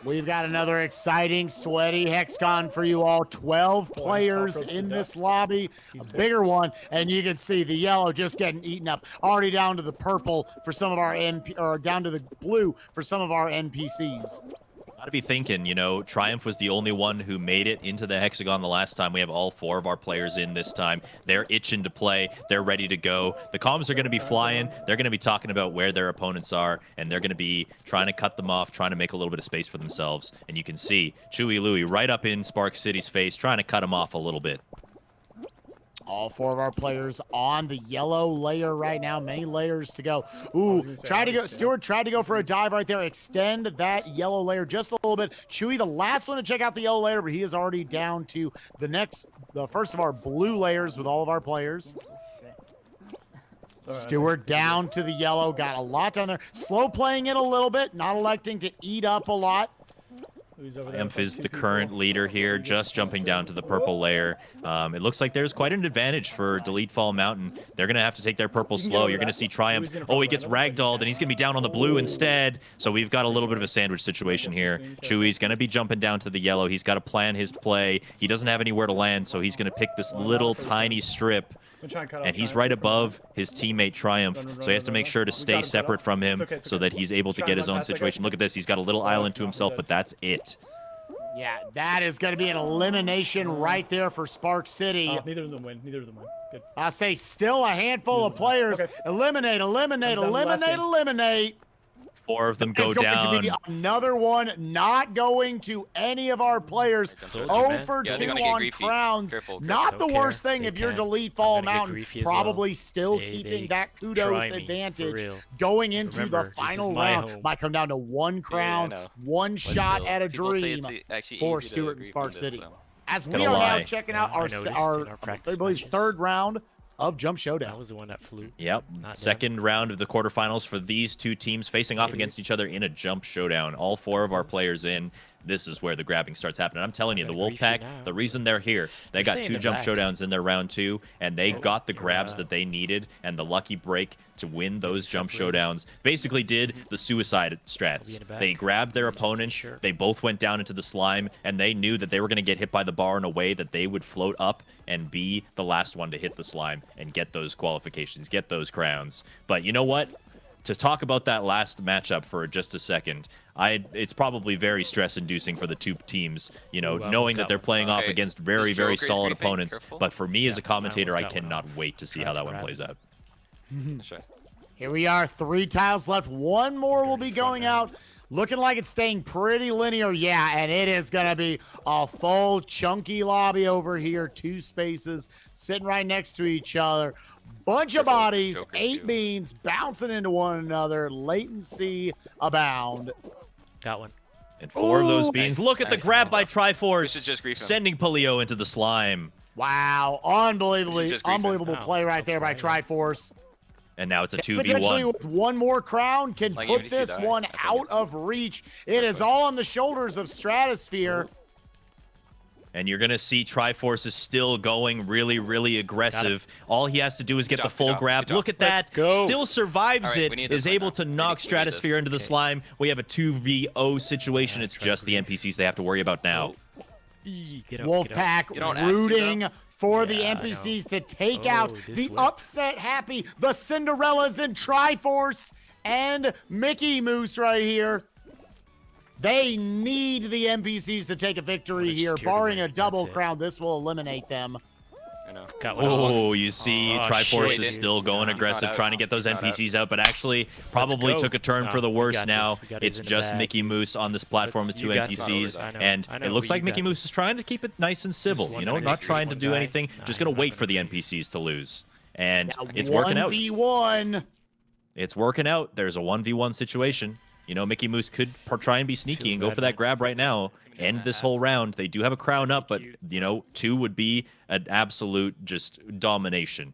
S1: We've got another exciting, sweaty hexagon for you all. 12
S9: top
S1: players
S9: rope's
S1: in
S9: the
S1: this
S9: duck.
S1: lobby.
S9: He's
S1: A
S9: pissed.
S1: bigger one, and you can see the yellow just getting eaten up. Already down to the purple for some of our or down to the blue for some of our NPCs.
S2: Got to be thinking, you know, Triumph was the only one who made it into the hexagon the last time. We have all 4 of our players in this time. They're itching to play. They're ready to go. The comms are going to be flying. They're going to be talking about where their opponents are, and they're going to be trying to cut them off, trying to make a little bit of space for themselves. And you can see Chewy Louie right up in Spark City's face, trying to cut him off a little bit.
S1: All 4 of our players on the yellow layer right now. Many layers to go. Ooh, tried to go. Stewart tried to go for a dive right there. Extend that yellow layer just a little bit. Chewy, the last one to check out the yellow layer, but he is already down to the first of our blue layers with all of our players. Stewart down to the yellow. Got a lot down there. Slow playing it a little bit. Not electing to eat up a lot.
S2: Triumph is the current leader here, just jumping down to the purple layer. It looks like there's quite an advantage for Delete Fall Mountain. They're going to have to take their purple slow. You're going to see Triumph. Oh, he gets ragdolled, and he's going to be down on the blue instead. So we've got a little bit of a sandwich situation here. Chewy's going to be jumping down to the yellow. He's got to plan his play. He doesn't have anywhere to land, so he's going to pick this little tiny strip
S9: try and cut off
S2: And he's
S9: Triumph
S2: right
S9: from that.
S2: above his teammate Triumph,
S9: Run,
S2: so he has to make sure to
S9: We got
S2: stay
S9: him cut
S2: separate
S9: off.
S2: from him
S9: It's okay, it's
S2: so
S9: okay.
S2: that he's able to
S9: Try
S2: get
S9: and
S2: his
S9: run
S2: own
S9: past that guy.
S2: situation. Look at this. He's got a little
S9: Fuck,
S2: island to
S9: no,
S2: himself,
S9: we're
S2: but
S9: dead.
S2: that's it.
S1: Yeah, that is going to be an elimination right there for Spark City.
S9: Neither of them win. Neither of them win. Good.
S1: I say still a handful of
S9: Okay.
S1: players. Eliminate, eliminate,
S9: Comes down to the last
S1: eliminate,
S9: game.
S1: eliminate.
S2: 4 of them go
S1: There's going
S2: down.
S1: to be another one not going to any of our players.
S10: Told you,
S1: 0
S10: man.
S1: for
S4: Yeah,
S1: 2
S4: they're gonna get
S1: on
S4: griefy.
S1: crowns.
S4: Careful,
S1: Not the
S10: Don't
S1: worst
S10: care.
S1: thing
S10: They
S1: if you're
S10: can.
S1: Delete
S10: I'm
S1: Fall
S10: gonna get
S1: Mountain.
S10: griefy as well.
S1: Probably still
S10: They
S1: keeping that kudos
S10: try me, for
S1: advantage
S10: real.
S1: going into
S10: Remember,
S1: the
S10: this is
S1: final
S10: my
S1: round.
S10: home.
S1: Might come down to 1 crown,
S4: know.
S1: 1 shot
S4: still,
S1: at a
S4: people say
S1: dream
S4: it's actually
S1: for
S4: easy to
S1: Stuart and
S4: grief
S1: Spark
S4: on this,
S1: City.
S4: so.
S1: As we
S2: Gonna
S1: are now
S2: lie.
S1: checking
S10: Yeah,
S1: out
S10: I
S1: our,
S10: noticed in
S1: our
S10: our
S1: I
S10: practice
S1: believe
S10: matches.
S1: third round of Jump Showdown.
S10: That was the one that flew.
S2: Yep.
S10: Not
S2: Second round of the quarterfinals for these two teams facing off
S10: Maybe.
S2: against each other in a jump showdown. All 4 of our players in. This is where the grabbing starts happening. I'm telling you, the
S10: gotta grief you
S2: Wolfpack,
S10: now.
S2: the reason they're here, they
S10: They're
S2: got
S10: staying
S2: 2
S10: in
S2: jump
S10: back.
S2: showdowns in their round 2, and they got the
S10: you're,
S2: grabs that they needed and the lucky break to win those jump
S10: separated.
S2: showdowns. Basically did the suicide strats.
S10: in the
S2: They
S10: back.
S2: grabbed their
S10: Just to be
S2: opponent,
S10: sure.
S2: they both went down into the slime, and they knew that they were going to get hit by the bar in a way that they would float up and be the last one to hit the slime and get those qualifications, get those crowns. But you know what? To talk about that last matchup for just a second, it's probably very stress-inducing for the two teams, you know,
S10: Ooh, I almost
S2: knowing that
S10: got
S2: they're
S10: one.
S2: playing off
S4: Okay,
S2: against very,
S4: this
S2: very
S4: Joker's
S2: solid
S4: griefing,
S2: opponents.
S4: careful.
S2: But for me as a
S10: Yeah, I
S2: commentator, I
S10: almost got one
S2: cannot
S10: off.
S2: wait to see
S10: Tried
S2: how
S10: to
S2: that one
S10: grab
S2: plays
S10: it.
S2: out.
S4: That's right.
S1: Here we are, 3 tiles left. 1 more will be going out. Looking like it's staying pretty linear. Yeah, and it is going to be a full chunky lobby over here. 2 spaces sitting right next to each other. Bunch of
S4: Careful,
S1: bodies,
S4: Joker
S1: 8
S4: too.
S1: beans bouncing into one another. Latency abound.
S10: Got one.
S2: And 4 of those
S1: Ooh.
S2: beans.
S4: Nice,
S2: Look at the
S4: nice.
S2: grab by
S4: We should
S2: Triforce,
S4: just grief him.
S2: sending Polio into the slime.
S1: Wow,
S4: We
S1: unbelievably,
S4: should just grief him.
S1: unbelievable
S10: Wow,
S1: play right there by
S10: okay.
S1: Triforce.
S2: And now it's a
S1: Potentially
S2: 2v1.
S1: with 1 more crown can
S4: Like, even
S1: put
S4: if you
S1: this
S4: die,
S1: one
S4: I think
S1: out
S4: it's-
S1: of reach. It is all on the shoulders of Stratosphere.
S2: And you're going to see Triforce is still going really, really aggressive. All he has to do is get
S4: Good
S2: the
S4: job,
S2: full
S4: good job,
S2: grab.
S4: good job.
S2: Look at that.
S10: Let's go.
S2: Still survives
S4: All right, we
S2: it.
S4: need
S2: Is
S4: this right
S2: able
S4: now.
S2: to
S4: We need
S2: knock
S4: this.
S2: Stratosphere into the
S10: Okay.
S2: slime. We have a 2v0 situation.
S10: Yeah,
S2: It's
S10: try
S2: just
S10: to
S2: the
S10: grief.
S2: NPCs they have to worry about now.
S10: Get up,
S1: Wolfpack
S4: You don't have to,
S1: rooting for the
S10: Yeah, I
S1: NPCs to take
S10: Oh,
S1: out
S10: this
S1: the
S10: way.
S1: upset happy, the Cinderellas in Triforce and Mickey Moose right here. They need the NPCs to take a victory
S10: What a
S1: here.
S10: security
S1: Barring a
S10: rank,
S1: double
S10: that's it.
S1: crown, this will eliminate them.
S4: I know.
S10: Got one off.
S2: Oh, you see,
S10: Oh,
S2: Triforce
S10: shit,
S2: is
S10: dude.
S2: still going
S10: Nah.
S2: aggressive,
S4: out.
S2: trying to get those
S4: He's not
S2: NPCs out, but actually probably
S10: go.
S2: took a turn for
S10: Nah,
S2: the
S10: we
S2: worse
S10: got
S2: now.
S10: this. We got
S2: It's
S10: his in the
S2: just
S10: bag.
S2: Mickey Moose on this platform with
S10: Let's-
S2: 2
S10: you got
S2: NPCs,
S10: this. I know,
S2: and
S10: I
S2: it
S10: know,
S2: looks
S10: but
S2: like
S10: you
S2: Mickey
S10: got
S2: Moose is trying to keep it nice and civil,
S10: one
S2: you know,
S10: guy
S2: not
S10: griefs
S2: trying to
S10: one
S2: do
S10: guy.
S2: anything,
S10: Nah,
S2: just
S10: he's
S2: going to
S10: not
S2: wait
S10: gonna
S2: for the
S10: grief.
S2: NPCs to lose. And
S1: Now,
S2: it's working out.
S1: 1v1.
S2: It's working out. There's a 1v1 situation. You know, Mickey Moose could try and be sneaky
S10: Feels
S2: and go
S10: bad,
S2: for that
S10: man.
S2: grab right now. End this whole round. They do have a crown up, but, you know, 2 would be an absolute just domination.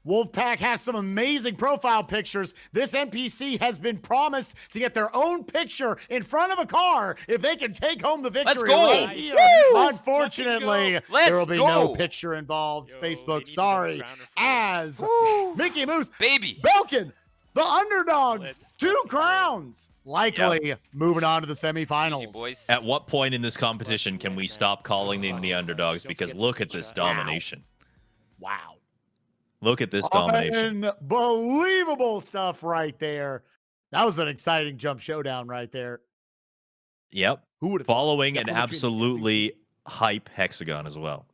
S1: Wolfpack has some amazing profile pictures. This NPC has been promised to get their own picture in front of a car if they can take home the victory.
S4: go!
S1: Right here. Unfortunately,
S4: Let's
S1: there will be no
S4: go!
S1: picture involved.
S10: Yo, they
S1: Facebook,
S10: need
S1: sorry.
S10: another rounder for
S1: As
S4: Woo!
S1: Mickey Moose,
S4: Baby.
S1: Belkin, the underdogs,
S10: Let's
S1: 2
S10: fucking go.
S1: crowns. Likely moving on to the
S4: GG,
S1: semifinals.
S4: boys.
S2: At what point in this competition can we stop calling them the underdogs? Because look at this domination.
S1: Wow.
S2: Look at this domination.
S1: Unbelievable stuff right there. That was an exciting jump showdown right there.
S2: Yep.
S1: Who would have
S2: Following
S1: Yeah,
S2: an
S1: between the
S2: absolutely hype hexagon as well.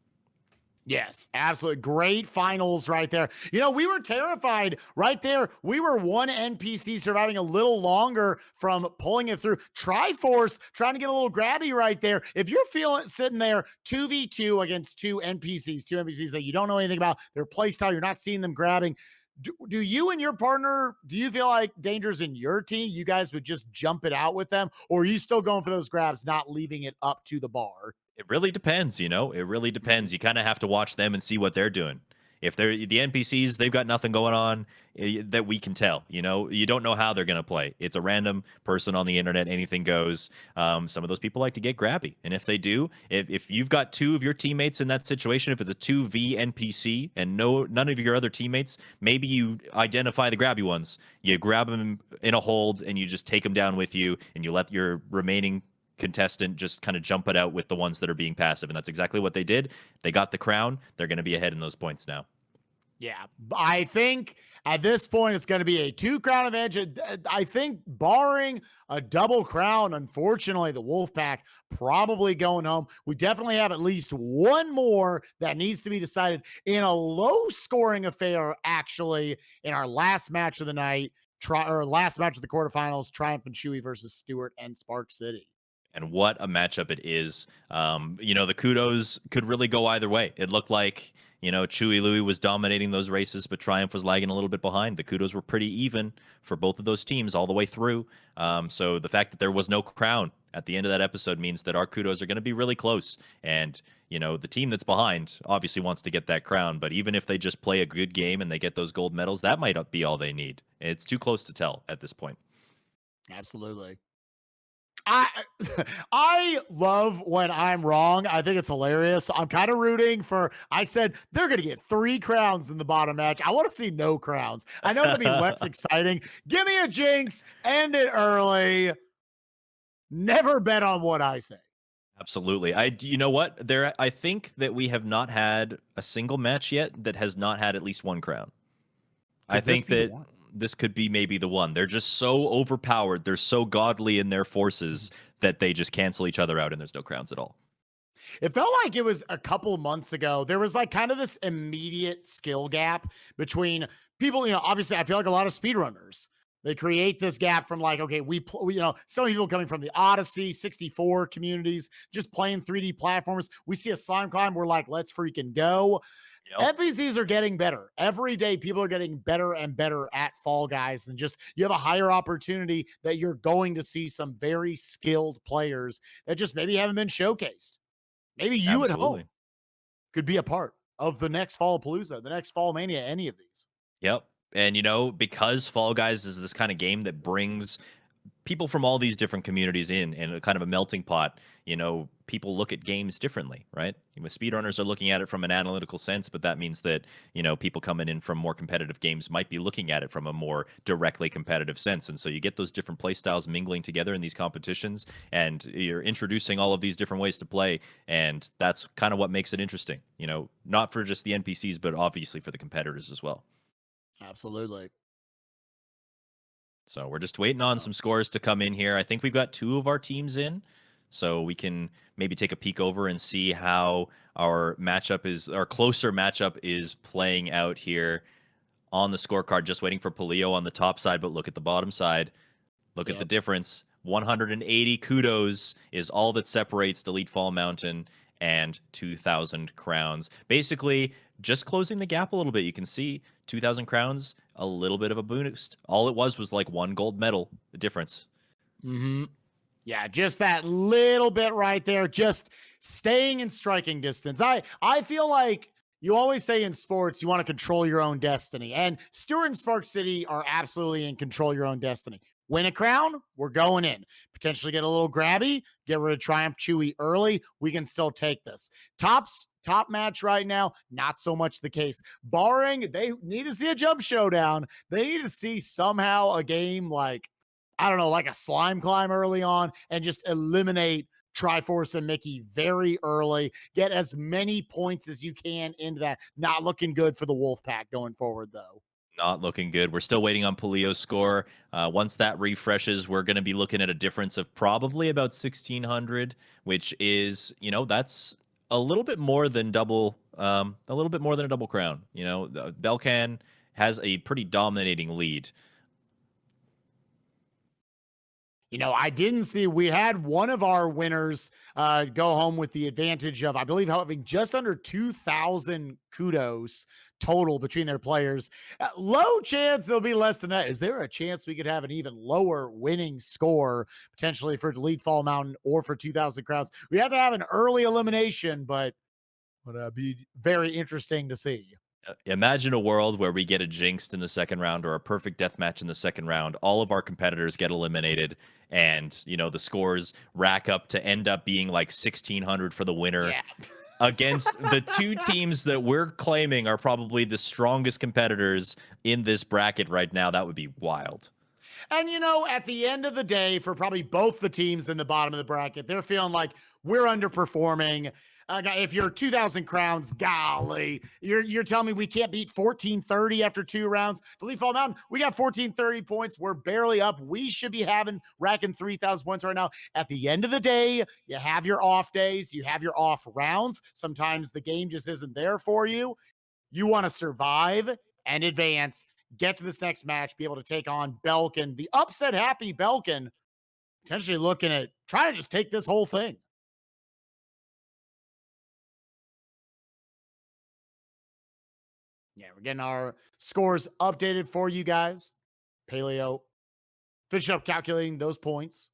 S1: Yes, absolutely. Great finals right there. You know, we were terrified right there. We were 1 NPC surviving a little longer from pulling it through. Triforce trying to get a little grabby right there. If you're feeling sitting there 2v2 against 2 NPCs that you don't know anything about, their play style, you're not seeing them grabbing. Do you and your partner, do you feel like danger's in your team? You guys would just jump it out with them? Or are you still going for those grabs, not leaving it up to the bar?
S2: It really depends, you know? It really depends. You kind of have to watch them and see what they're doing. If they're the NPCs, they've got nothing going on that we can tell. You know, you don't know how they're going to play. It's a random person on the internet. Anything goes. Some of those people like to get grabby. And if they do, if you've got 2 of your teammates in that situation, if it's a 2v NPC and none of your other teammates, maybe you identify the grabby ones. You grab them in a hold and you just take them down with you and you let your remaining contestant just kind of jump it out with the ones that are being passive. And that's exactly what they did. They got the crown. They're going to be ahead in those points now.
S1: Yeah, I think at this point it's going to be a 2-crown advantage. I think barring a double crown, unfortunately, the Wolfpack probably going home. We definitely have at least one more that needs to be decided in a low-scoring affair, actually, in our last match of the night, last match of the quarterfinals, Triumph and Chewy versus Stewart and Spark City.
S2: And what a matchup it is. The kudos could really go either way. It looked like, Chewy Louie was dominating those races, but Triumph was lagging a little bit behind. The kudos were pretty even for both of those teams all the way through. So the fact that there was no crown at the end of that episode means that our kudos are going to be really close. And, the team that's behind obviously wants to get that crown. But even if they just play a good game and they get those gold medals, that might not be all they need. It's too close to tell at this point.
S1: Absolutely. I love when I'm wrong. I think it's hilarious. I'm kind of rooting for, I said they're going to get 3 crowns in the bottom match. I want to see no crowns. I know it'll be less exciting. Give me a jinx, end it early. Never bet on what I say.
S2: Absolutely. You know what? I think that we have not had a single match yet that has not had at least 1 crown. I think that this could be maybe the one. They're just so overpowered. They're so godly in their forces that they just cancel each other out and there's no crowns at all.
S1: It felt like it was a couple months ago. There was like kind of this immediate skill gap between people. Obviously, I feel like a lot of speedrunners, they create this gap from like, okay, some people coming from the Odyssey 64 communities, just playing 3D platformers. We see a slime climb. We're like, let's freaking go. Yep. NPCs are getting better. Every day, people are getting better and better at Fall Guys. And just, you have a higher opportunity that you're going to see some very skilled players that just maybe haven't been showcased. Maybe you at home could be a part of the next Fallapalooza, the next Fall Mania, any of these.
S2: Yep. And, because Fall Guys is this kind of game that brings people from all these different communities in a kind of a melting pot, people look at games differently, right? Speedrunners are looking at it from an analytical sense, but that means that, people coming in from more competitive games might be looking at it from a more directly competitive sense. And so you get those different play styles mingling together in these competitions, and you're introducing all of these different ways to play. And that's kind of what makes it interesting, not for just the NPCs, but obviously for the competitors as well.
S1: Absolutely.
S2: So we're just waiting on some scores to come in here. I think we've got 2 of our teams in, so we can maybe take a peek over and see how our closer matchup is playing out here on the scorecard. Just waiting for Paleo on the top side, but look at the bottom side. Look at the difference. 180 kudos is all that separates Delete Fall Mountain and 2,000 crowns. Basically, just closing the gap a little bit. You can see 2,000 crowns, a little bit of a boost. All it was like 1 gold medal, the difference.
S1: Mm-hmm. Yeah, just that little bit right there, just staying in striking distance. I feel like you always say in sports, you want to control your own destiny. And Stewart and Spark City are absolutely in control your own destiny. Win a crown, we're going in. Potentially get a little grabby, get rid of Triumph Chewy early. We can still take this. Top match right now, not so much the case. Barring, they need to see a jump showdown. They need to see somehow a game like, I don't know, like a slime climb early on and just eliminate Triforce and Mickey very early. Get as many points as you can into that. Not looking good for the Wolfpack going forward, though.
S2: Not looking good. We're still waiting on Paleo's score. Once that refreshes, we're going to be looking at a difference of probably about 1,600, which is, that's a little bit more than double, a little bit more than a double crown. Belcan has a pretty dominating lead.
S1: I didn't see, we had one of our winners go home with the advantage of, I believe, having just under 2,000 kudos total between their players. Low chance there'll be less than that. Is there a chance we could have an even lower winning score potentially for Delete Fall Mountain or for 2,000 crowns? We have to have an early elimination, but would be very interesting to see.
S2: Imagine a world where we get a jinxed in the second round or a perfect death match in the second round. All of our competitors get eliminated, and the scores rack up to end up being like 1,600 for the winner.
S1: Yeah.
S2: Against the 2 teams that we're claiming are probably the strongest competitors in this bracket right now. That would be wild.
S1: And, at the end of the day, for probably both the teams in the bottom of the bracket, they're feeling like we're underperforming. If you're 2,000 crowns, golly, you're telling me we can't beat 1430 after 2 rounds? To leave Fall Mountain, we got 1430 points. We're barely up. We should be racking 3,000 points right now. At the end of the day, you have your off days, you have your off rounds. Sometimes the game just isn't there for you. You want to survive and advance, get to this next match, be able to take on Belkin, the upset happy Belkin, potentially looking at trying to just take this whole thing. Yeah, we're getting our scores updated for you guys. Paleo finish up calculating those points.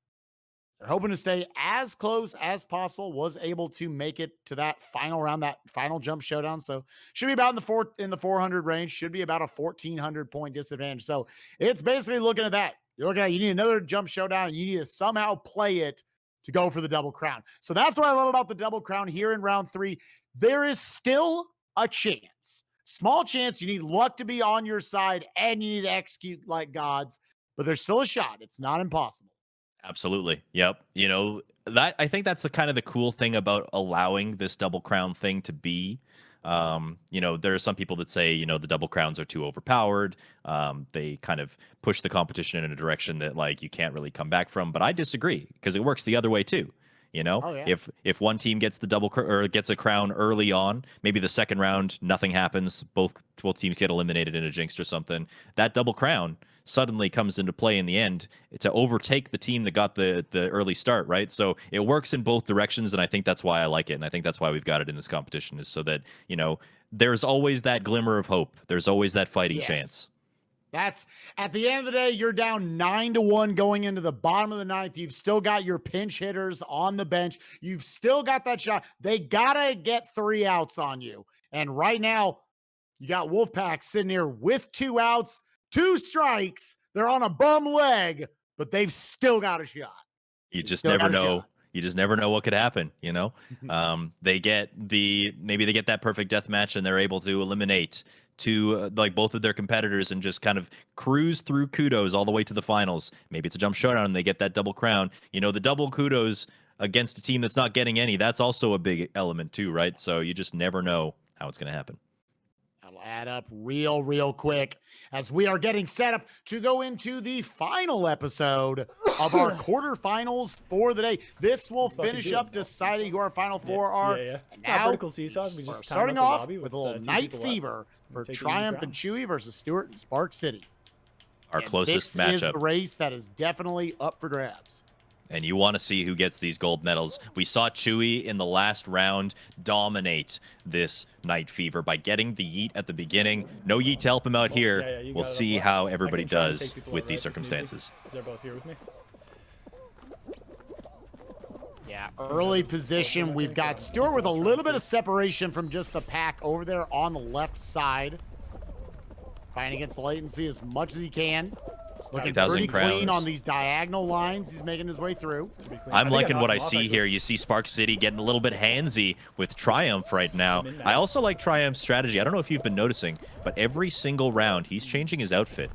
S1: They're hoping to stay as close as possible. Was able to make it to that final round, that final jump showdown. So should be about in the 400 range. Should be about a 1,400 point disadvantage. So it's basically looking at that. You're looking at you need another jump showdown. You need to somehow play it to go for the double crown. So that's what I love about the double crown here in round 3. There is still a chance. Small chance. You need luck to be on your side and you need to execute like gods, but there's still a shot. It's not impossible.
S2: Absolutely. Yep. You know, that I think that's the kind of the cool thing about allowing this double crown thing to be. You know, there are some people that say, you know, the double crowns are too overpowered. They kind of push the competition in a direction that like you can't really come back from. But I disagree because it works the other way too. You know, if one team gets the or gets a crown early on, maybe the second round nothing happens, both teams get eliminated in a jinx or something. That double crown suddenly comes into play in the end to overtake the team that got the early start, right? So it works in both directions, and I think that's why I like it, and I think that's why we've got it in this competition, is so that, you know, there's always that glimmer of hope. There's always that fighting chance.
S1: That's at the end of the day, you're down 9-1 going into the bottom of the 9th. You've still got your pinch hitters on the bench. You've still got that shot. They gotta get 3 outs on you. And right now, you got Wolfpack sitting here with 2 outs, 2 strikes. They're on a bum leg, but they've still got a shot.
S2: You just never know. You just never know what could happen, you know? Maybe they get that perfect death match and they're able to eliminate like both of their competitors and just kind of cruise through kudos all the way to the finals. Maybe it's a jump showdown and they get that double crown. You know, the double kudos against a team that's not getting any, that's also a big element too, right? So you just never know how it's going to happen.
S1: I'll add up real quick as we are getting set up to go into the final episode of our quarterfinals for the day. This will finish up deciding who our final 4 are.
S9: And
S1: now
S9: vertical seesaws. We just
S1: starting off with a little night fever for Triumph and Chewy versus Stewart and Spark City.
S2: Our closest matchup.
S1: This is the race that is definitely up for grabs.
S2: And you want to see who gets these gold medals. We saw Chewy in the last round dominate this Night Fever by getting the yeet at the beginning. No yeet to help him out here. We'll see how everybody does with these circumstances.
S9: They're both here with me.
S1: Yeah, early position. We've got Stewart with a little bit of separation from just the pack over there on the left side. Fighting against the latency as much as he can. Looking pretty clean on these diagonal lines. He's making his way through.
S2: I'm liking what I see here. You see Spark City getting a little bit handsy with Triumph right now. I also like Triumph's strategy. I don't know if you've been noticing, but every single round, he's changing his outfit.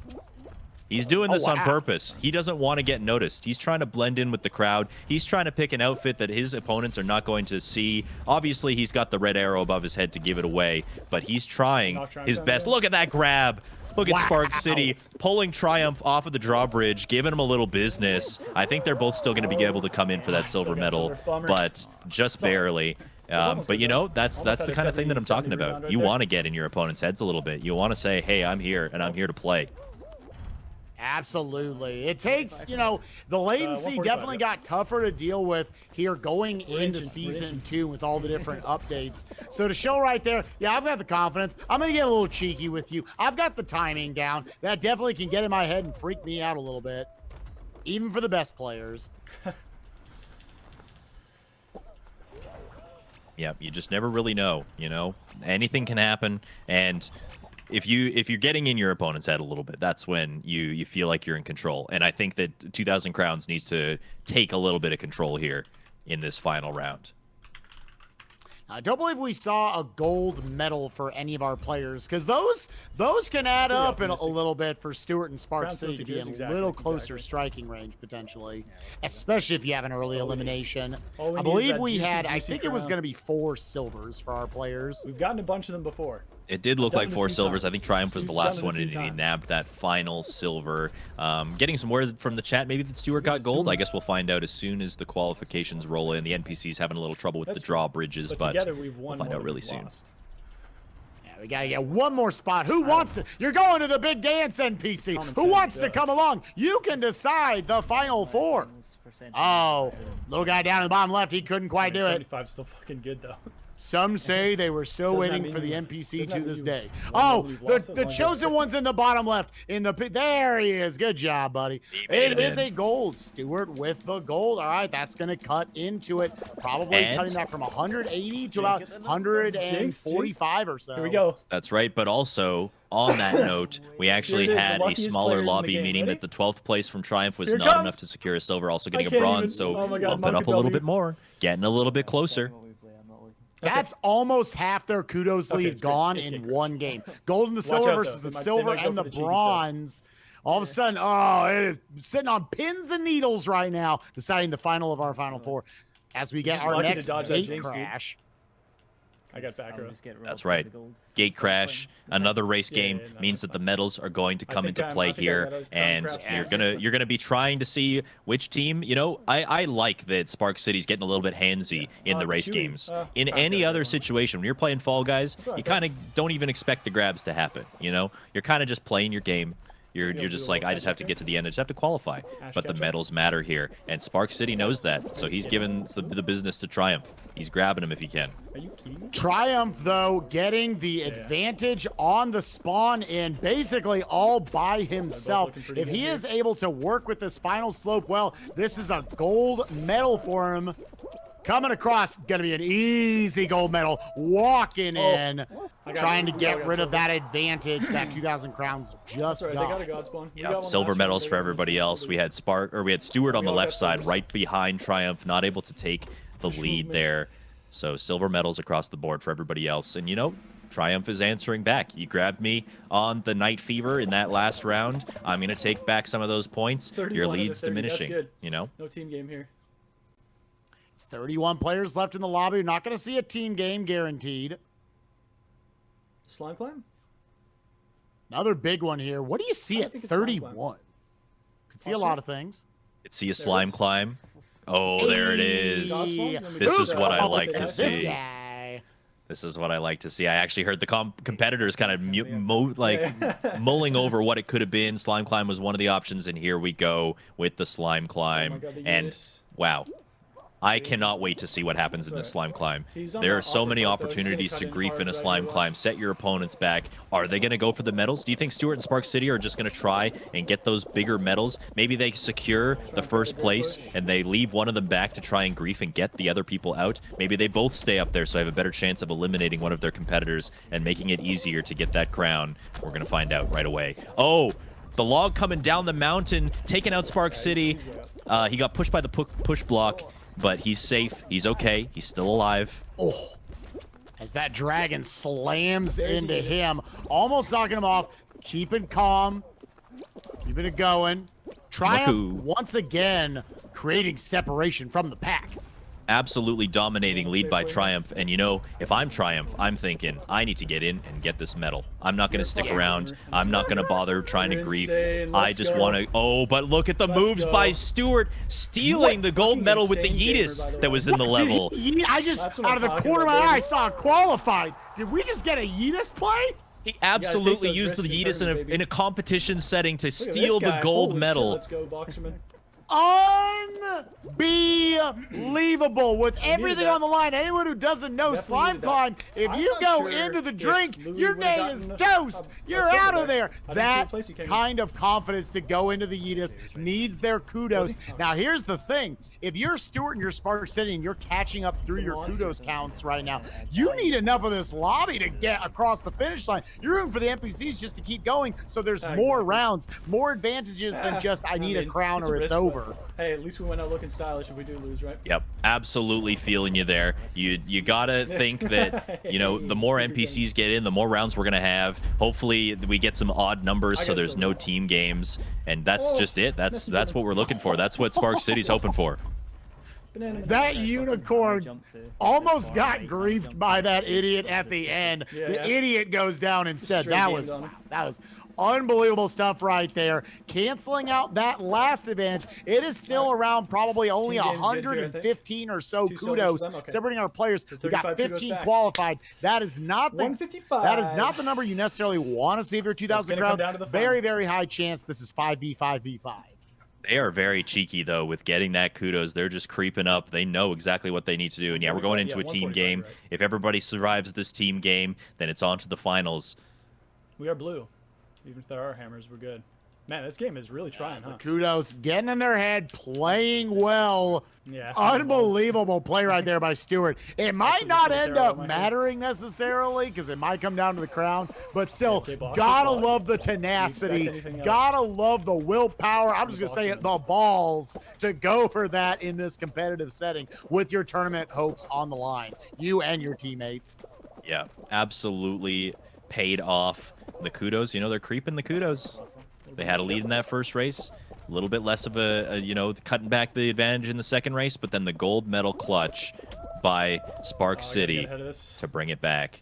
S2: He's doing this on purpose. He doesn't want to get noticed. He's trying to blend in with the crowd. He's trying to pick an outfit that his opponents are not going to see. Obviously, he's got the red arrow above his head to give it away, but he's trying his best. Look at that grab. Look at Spark City pulling Triumph off of the drawbridge, giving him a little business. I think they're both still going to be able to come in for that silver medal, but just barely. But, you know, that's the kind of thing that I'm talking about. You want to get in your opponent's heads a little bit. You want to say, hey, I'm here, and I'm here to play.
S1: Absolutely. It takes, you know, the latency definitely got tougher to deal with here going into season 2 with all the different updates. So to show right there, yeah, I've got the confidence. I'm going to get a little cheeky with you. I've got the timing down. That definitely can get in my head and freak me out a little bit, even for the best players.
S2: Yeah, you just never really know, you know? Anything can happen, and if you're getting in your opponent's head a little bit, that's when you feel like you're in control. And I think that 2,000 Crowns needs to take a little bit of control here in this final round.
S1: I don't believe we saw a gold medal for any of our players because those can add up in a little bit for Stewart and Spark
S9: Crown
S1: City to be in
S9: Sisters,
S1: a little
S9: exactly,
S1: closer
S9: exactly.
S1: striking range potentially, especially if you have an early
S9: all we need.
S1: elimination.
S9: All we
S1: I
S9: need is
S1: believe
S9: that
S1: we
S9: juicy,
S1: had, I
S9: juicy
S1: think it was
S9: crown.
S1: going to be 4 silvers for our players.
S9: We've gotten a bunch of them before.
S2: It did look
S9: done
S2: like
S9: it a
S2: 4
S9: few
S2: silvers. I
S9: times.
S2: think Triumph was the
S9: Steve's
S2: last
S9: done it a
S2: one,
S9: few
S2: and he
S9: times.
S2: nabbed that final silver. Getting some word from the chat, maybe that Stewart got gold. I guess we'll find out as soon as the qualifications roll in. The NPC's having a little trouble with
S9: That's
S2: the drawbridges,
S9: But
S2: but
S9: together we've won
S2: we'll find
S9: more
S2: out
S9: than
S2: really
S9: we've
S2: soon.
S9: lost.
S1: Yeah, we got to get one more spot. Who wants to? You're going to the big dance, NPC.
S9: Common
S1: Who
S9: sense,
S1: wants to
S9: yeah.
S1: come along? You can decide the final 4. Oh, little guy down in the bottom left, he couldn't quite do it.
S9: 75 still fucking good though.
S1: Some say they were still
S9: Doesn't that
S1: waiting
S9: mean
S1: for the
S9: we've-
S1: NPC
S9: doesn't that
S1: to
S9: mean
S1: this
S9: you've
S1: day.
S9: won
S1: Oh,
S9: more than we've lost
S1: the
S9: it? Long
S1: chosen
S9: ago.
S1: one's in the bottom left. There he is. Good job, buddy.
S2: made
S1: It
S2: it
S1: is
S2: in.
S1: a gold. Stewart with the gold. All right, that's going to cut into it. Probably
S2: And-
S1: cutting that from 180 to about 145 or so.
S9: Here we go.
S2: That's right, but also on that note, we actually
S9: Here it is, the
S2: had a
S9: luckiest
S2: smaller
S9: players in the
S2: lobby,
S9: game.
S2: meaning
S9: Ready?
S2: that the 12th place from Triumph was
S9: Here it
S2: not
S9: comes.
S2: enough to secure a silver, also getting a
S9: can't
S2: bronze,
S9: even-
S2: so
S9: oh my God,
S2: bump it
S9: Monk
S2: up a
S9: could
S2: little
S9: tell
S2: bit
S9: me.
S2: more, getting a little bit closer.
S1: That's almost half their kudos
S9: Okay,
S1: lead
S9: it's good.
S1: gone
S9: It's
S1: in
S9: good.
S1: one game. Gold and the
S9: Watch
S1: silver
S9: out,
S1: versus
S9: though.
S1: the
S9: They might
S1: silver
S9: go
S1: and
S9: for
S1: the
S9: the cheeky stuff.
S1: bronze. All of a sudden, oh, it is sitting on pins and needles right now, deciding the final of our final 4. As we get
S9: Just
S1: our
S9: lucky to
S1: next
S9: dodge that
S1: gate
S9: jinx, dude.
S1: crash.
S9: I got back row.
S2: That's right. Gate crash, another race
S9: Yeah,
S2: game
S9: yeah, no,
S2: means
S9: that's
S2: that the medals are going to
S9: I
S2: come
S9: think
S2: into
S9: I'm-
S2: play
S9: I think I
S2: here,
S9: got a
S2: and
S9: crown
S2: you're
S9: craft.
S2: gonna be trying to see which team. You know, I like that Spark City's getting a little bit handsy in the race
S9: Chewy.
S2: games. In
S9: Crown
S2: any
S9: craft,
S2: other
S9: everyone.
S2: situation, when you're playing Fall Guys,
S9: all right,
S2: you
S9: bro.
S2: kind of don't even expect the grabs to happen. You know, you're kind of just playing your game. You're
S9: do
S2: just
S9: a
S2: like,
S9: little
S2: I just have to
S9: catch-up
S2: get to the end. I just have to qualify.
S9: Ash
S2: But the
S9: catch-up.
S2: medals matter here, and Spark City knows that, so he's given the business to Triumph. He's grabbing him if he can.
S9: Are you kidding me?
S1: Triumph, though, getting the advantage on the spawn in basically all by himself.
S9: looking pretty
S1: If
S9: good
S1: he
S9: here.
S1: is able to work with this final slope well, this is a gold medal for him. Coming across, gonna be an easy gold medal. Walking in,
S9: I got
S1: trying to
S9: it.
S1: get
S9: I got
S1: rid of
S9: silver.
S1: that advantage that 2,000 crowns just
S9: Sorry, they got a
S1: got.
S9: god spawn. We
S2: Yeah,
S9: got one
S2: silver
S9: last
S2: medals
S9: round.
S2: for
S9: They got
S2: everybody
S9: one
S2: else.
S9: silver.
S2: We had Stewart on
S9: We
S2: the
S9: all
S2: left
S9: got
S2: side,
S9: silvers.
S2: right behind Triumph, not able to take the lead
S9: movement.
S2: there. So silver medals across the board for everybody else. And you know, Triumph is answering back. You grabbed me on the Night Fever in that last round. I'm gonna take back some of those points.
S9: 31
S2: Your
S9: out of
S2: lead's
S9: 30, that's
S2: diminishing.
S9: good.
S2: You know,
S9: No team game here.
S1: 31 players left in the lobby. Not going to see a team game guaranteed.
S9: Slime climb?
S1: Another big one here. What do you see
S9: I
S1: at
S9: think it's slime
S1: 31? Could see a lot of things.
S2: let's see a
S9: it
S2: slime
S9: is.
S2: climb. Oh, there it is.
S9: God spawns, and then we
S2: This
S9: go
S2: is
S9: to
S2: what I
S9: the-
S2: like to
S1: This
S2: see.
S1: guy.
S2: This is what I like to see. I actually heard the competitors kind of mulling over what it could have been. Slime climb was one of the options, and here we go with the slime climb.
S9: Oh my God, the
S2: And
S9: Yiddish.
S2: wow, I cannot wait to see what happens in this slime climb.
S9: He's on
S2: There
S9: the
S2: are so
S9: upper
S2: many
S9: part, though. He's gonna
S2: opportunities
S9: cut
S2: to
S9: in
S2: grief
S9: hard
S2: in a
S9: right
S2: slime
S9: here,
S2: climb.
S9: watch.
S2: Set your opponents back. Are they going to go for the medals? Do you think Stewart and Spark City are just going to try and get those bigger medals? Maybe they secure the first place and they leave one of them back to try and grief and get the other people out. Maybe they both stay up there so I have a better chance of eliminating one of their competitors and making it easier to get that crown. We're going to find out right away. Oh, the log coming down the mountain, taking out Spark City. He got pushed by the push block, but he's safe. He's okay. He's still alive.
S1: Oh, as that dragon slams into him, almost knocking him off. Keeping calm, keeping it going. Triumph
S2: Look who-
S1: once again creating separation from the pack.
S2: Absolutely dominating lead by Triumph. And you know, if I'm Triumph, I'm thinking I need to get in and get this medal. I'm not going to stick around. I'm not going to bother trying to
S9: You're
S2: grief.
S9: insane.
S2: I
S9: Let's
S2: just
S9: go.
S2: want to. Oh, but look at the
S9: Let's
S2: moves
S9: go.
S2: by Stewart, stealing the gold
S9: fucking
S2: medal with the
S9: insane gamer,
S2: Yeetus
S9: by the
S2: that
S9: way.
S2: was in the level.
S1: I just,
S9: That's what
S1: out
S9: I'm
S1: of the
S9: talking
S1: corner of my
S9: about,
S1: eye,
S9: baby.
S1: saw it qualified. Did we just get a Yeetus play?
S2: He absolutely
S9: those
S2: used the
S9: risks in
S2: Yeetus
S9: tournament, baby.
S2: in a competition setting to
S9: Look at this
S2: steal the
S9: guy.
S2: gold
S9: Holy
S2: medal.
S9: Shit, let's go, Boxerman.
S1: Unbelievable with everything
S9: that.
S1: on the line. Anyone who doesn't know
S9: Definitely
S1: slime
S9: needed that.
S1: climb, if
S9: I'm
S1: you
S9: not
S1: go
S9: sure
S1: into the
S9: if
S1: drink,
S9: Louis
S1: your
S9: would've
S1: day is
S9: gotten
S1: toast.
S9: a
S1: You're
S9: silver
S1: out of
S9: there.
S1: there.
S9: I didn't see
S1: That
S9: the place he came in.
S1: kind of confidence to go into the Yeetus needs their kudos. Now, here's the thing. If you're Stewart and you're Spark City and you're catching up through your kudos counts right now, you need enough of this lobby to get across the finish line. You're rooting for the NPCs just to keep going, so there's more
S9: Exactly.
S1: rounds, more advantages than just I need a
S9: mean,
S1: crown or
S9: a
S1: it's
S9: risk, but,
S1: over.
S9: Hey, at least we went out looking stylish if we do lose. Kudos, right?
S2: Yep, absolutely feeling you there. You gotta think that, you know, the more NPCs get in, the more rounds we're gonna have. Hopefully we get some odd numbers
S9: I
S2: so
S9: got
S2: there's
S9: silver.
S2: no team games, and that's just it. That's
S9: messy
S2: what we're looking for. That's what Spark City's hoping for.
S9: Banana.
S1: That unicorn almost got griefed by that idiot at the end.
S9: Yeah,
S1: The
S9: yeah.
S1: idiot goes down instead.
S9: Straight
S1: That
S9: gamed
S1: was
S9: on him.
S1: that was unbelievable stuff right there. Canceling out that last advantage. It is still around probably only
S9: Team game's good here, I think.
S1: 115 or so
S9: 2 silvers for
S1: kudos
S9: them, okay.
S1: separating our players.
S9: So
S1: We got
S9: 35 kudos
S1: 15
S9: back.
S1: qualified. That is not the
S9: 155.
S1: that is not the number you necessarily want to see if you're 2,000
S9: gonna come
S1: crowds.
S9: down to the final.
S1: Very, very high chance this is 5v5v5.
S2: They are very cheeky though with getting that kudos. They're just creeping up. They know exactly what they need to do. And yeah, we're going into a team
S9: 145,
S2: game.
S9: right.
S2: If everybody survives this team game, then it's on to the finals.
S9: We are blue. Even if there are hammers, we're good. Man, this game is really trying, huh?
S1: Kudos getting in their head, playing well.
S9: Yeah.
S1: Unbelievable play right there by Stewart. It might not end
S9: arrow
S1: up
S9: in my head.
S1: mattering necessarily because it might come down to the crown, but still,
S9: Okay, box,
S1: gotta
S9: box.
S1: love the
S9: Do you
S1: tenacity,
S9: expect anything else?
S1: gotta love the willpower. I'm just gonna say it,
S9: boxing.
S1: the balls to go for that in this competitive setting with your tournament hopes on the line, you and your teammates.
S2: Yeah, absolutely paid off. The kudos, you know, they're creeping the kudos. They had a lead in that first race. A little bit less of a, you know, cutting back the advantage in the second race, but then the gold medal clutch by Spark
S9: Oh, I gotta
S2: City
S9: get ahead of this.
S2: to bring it back.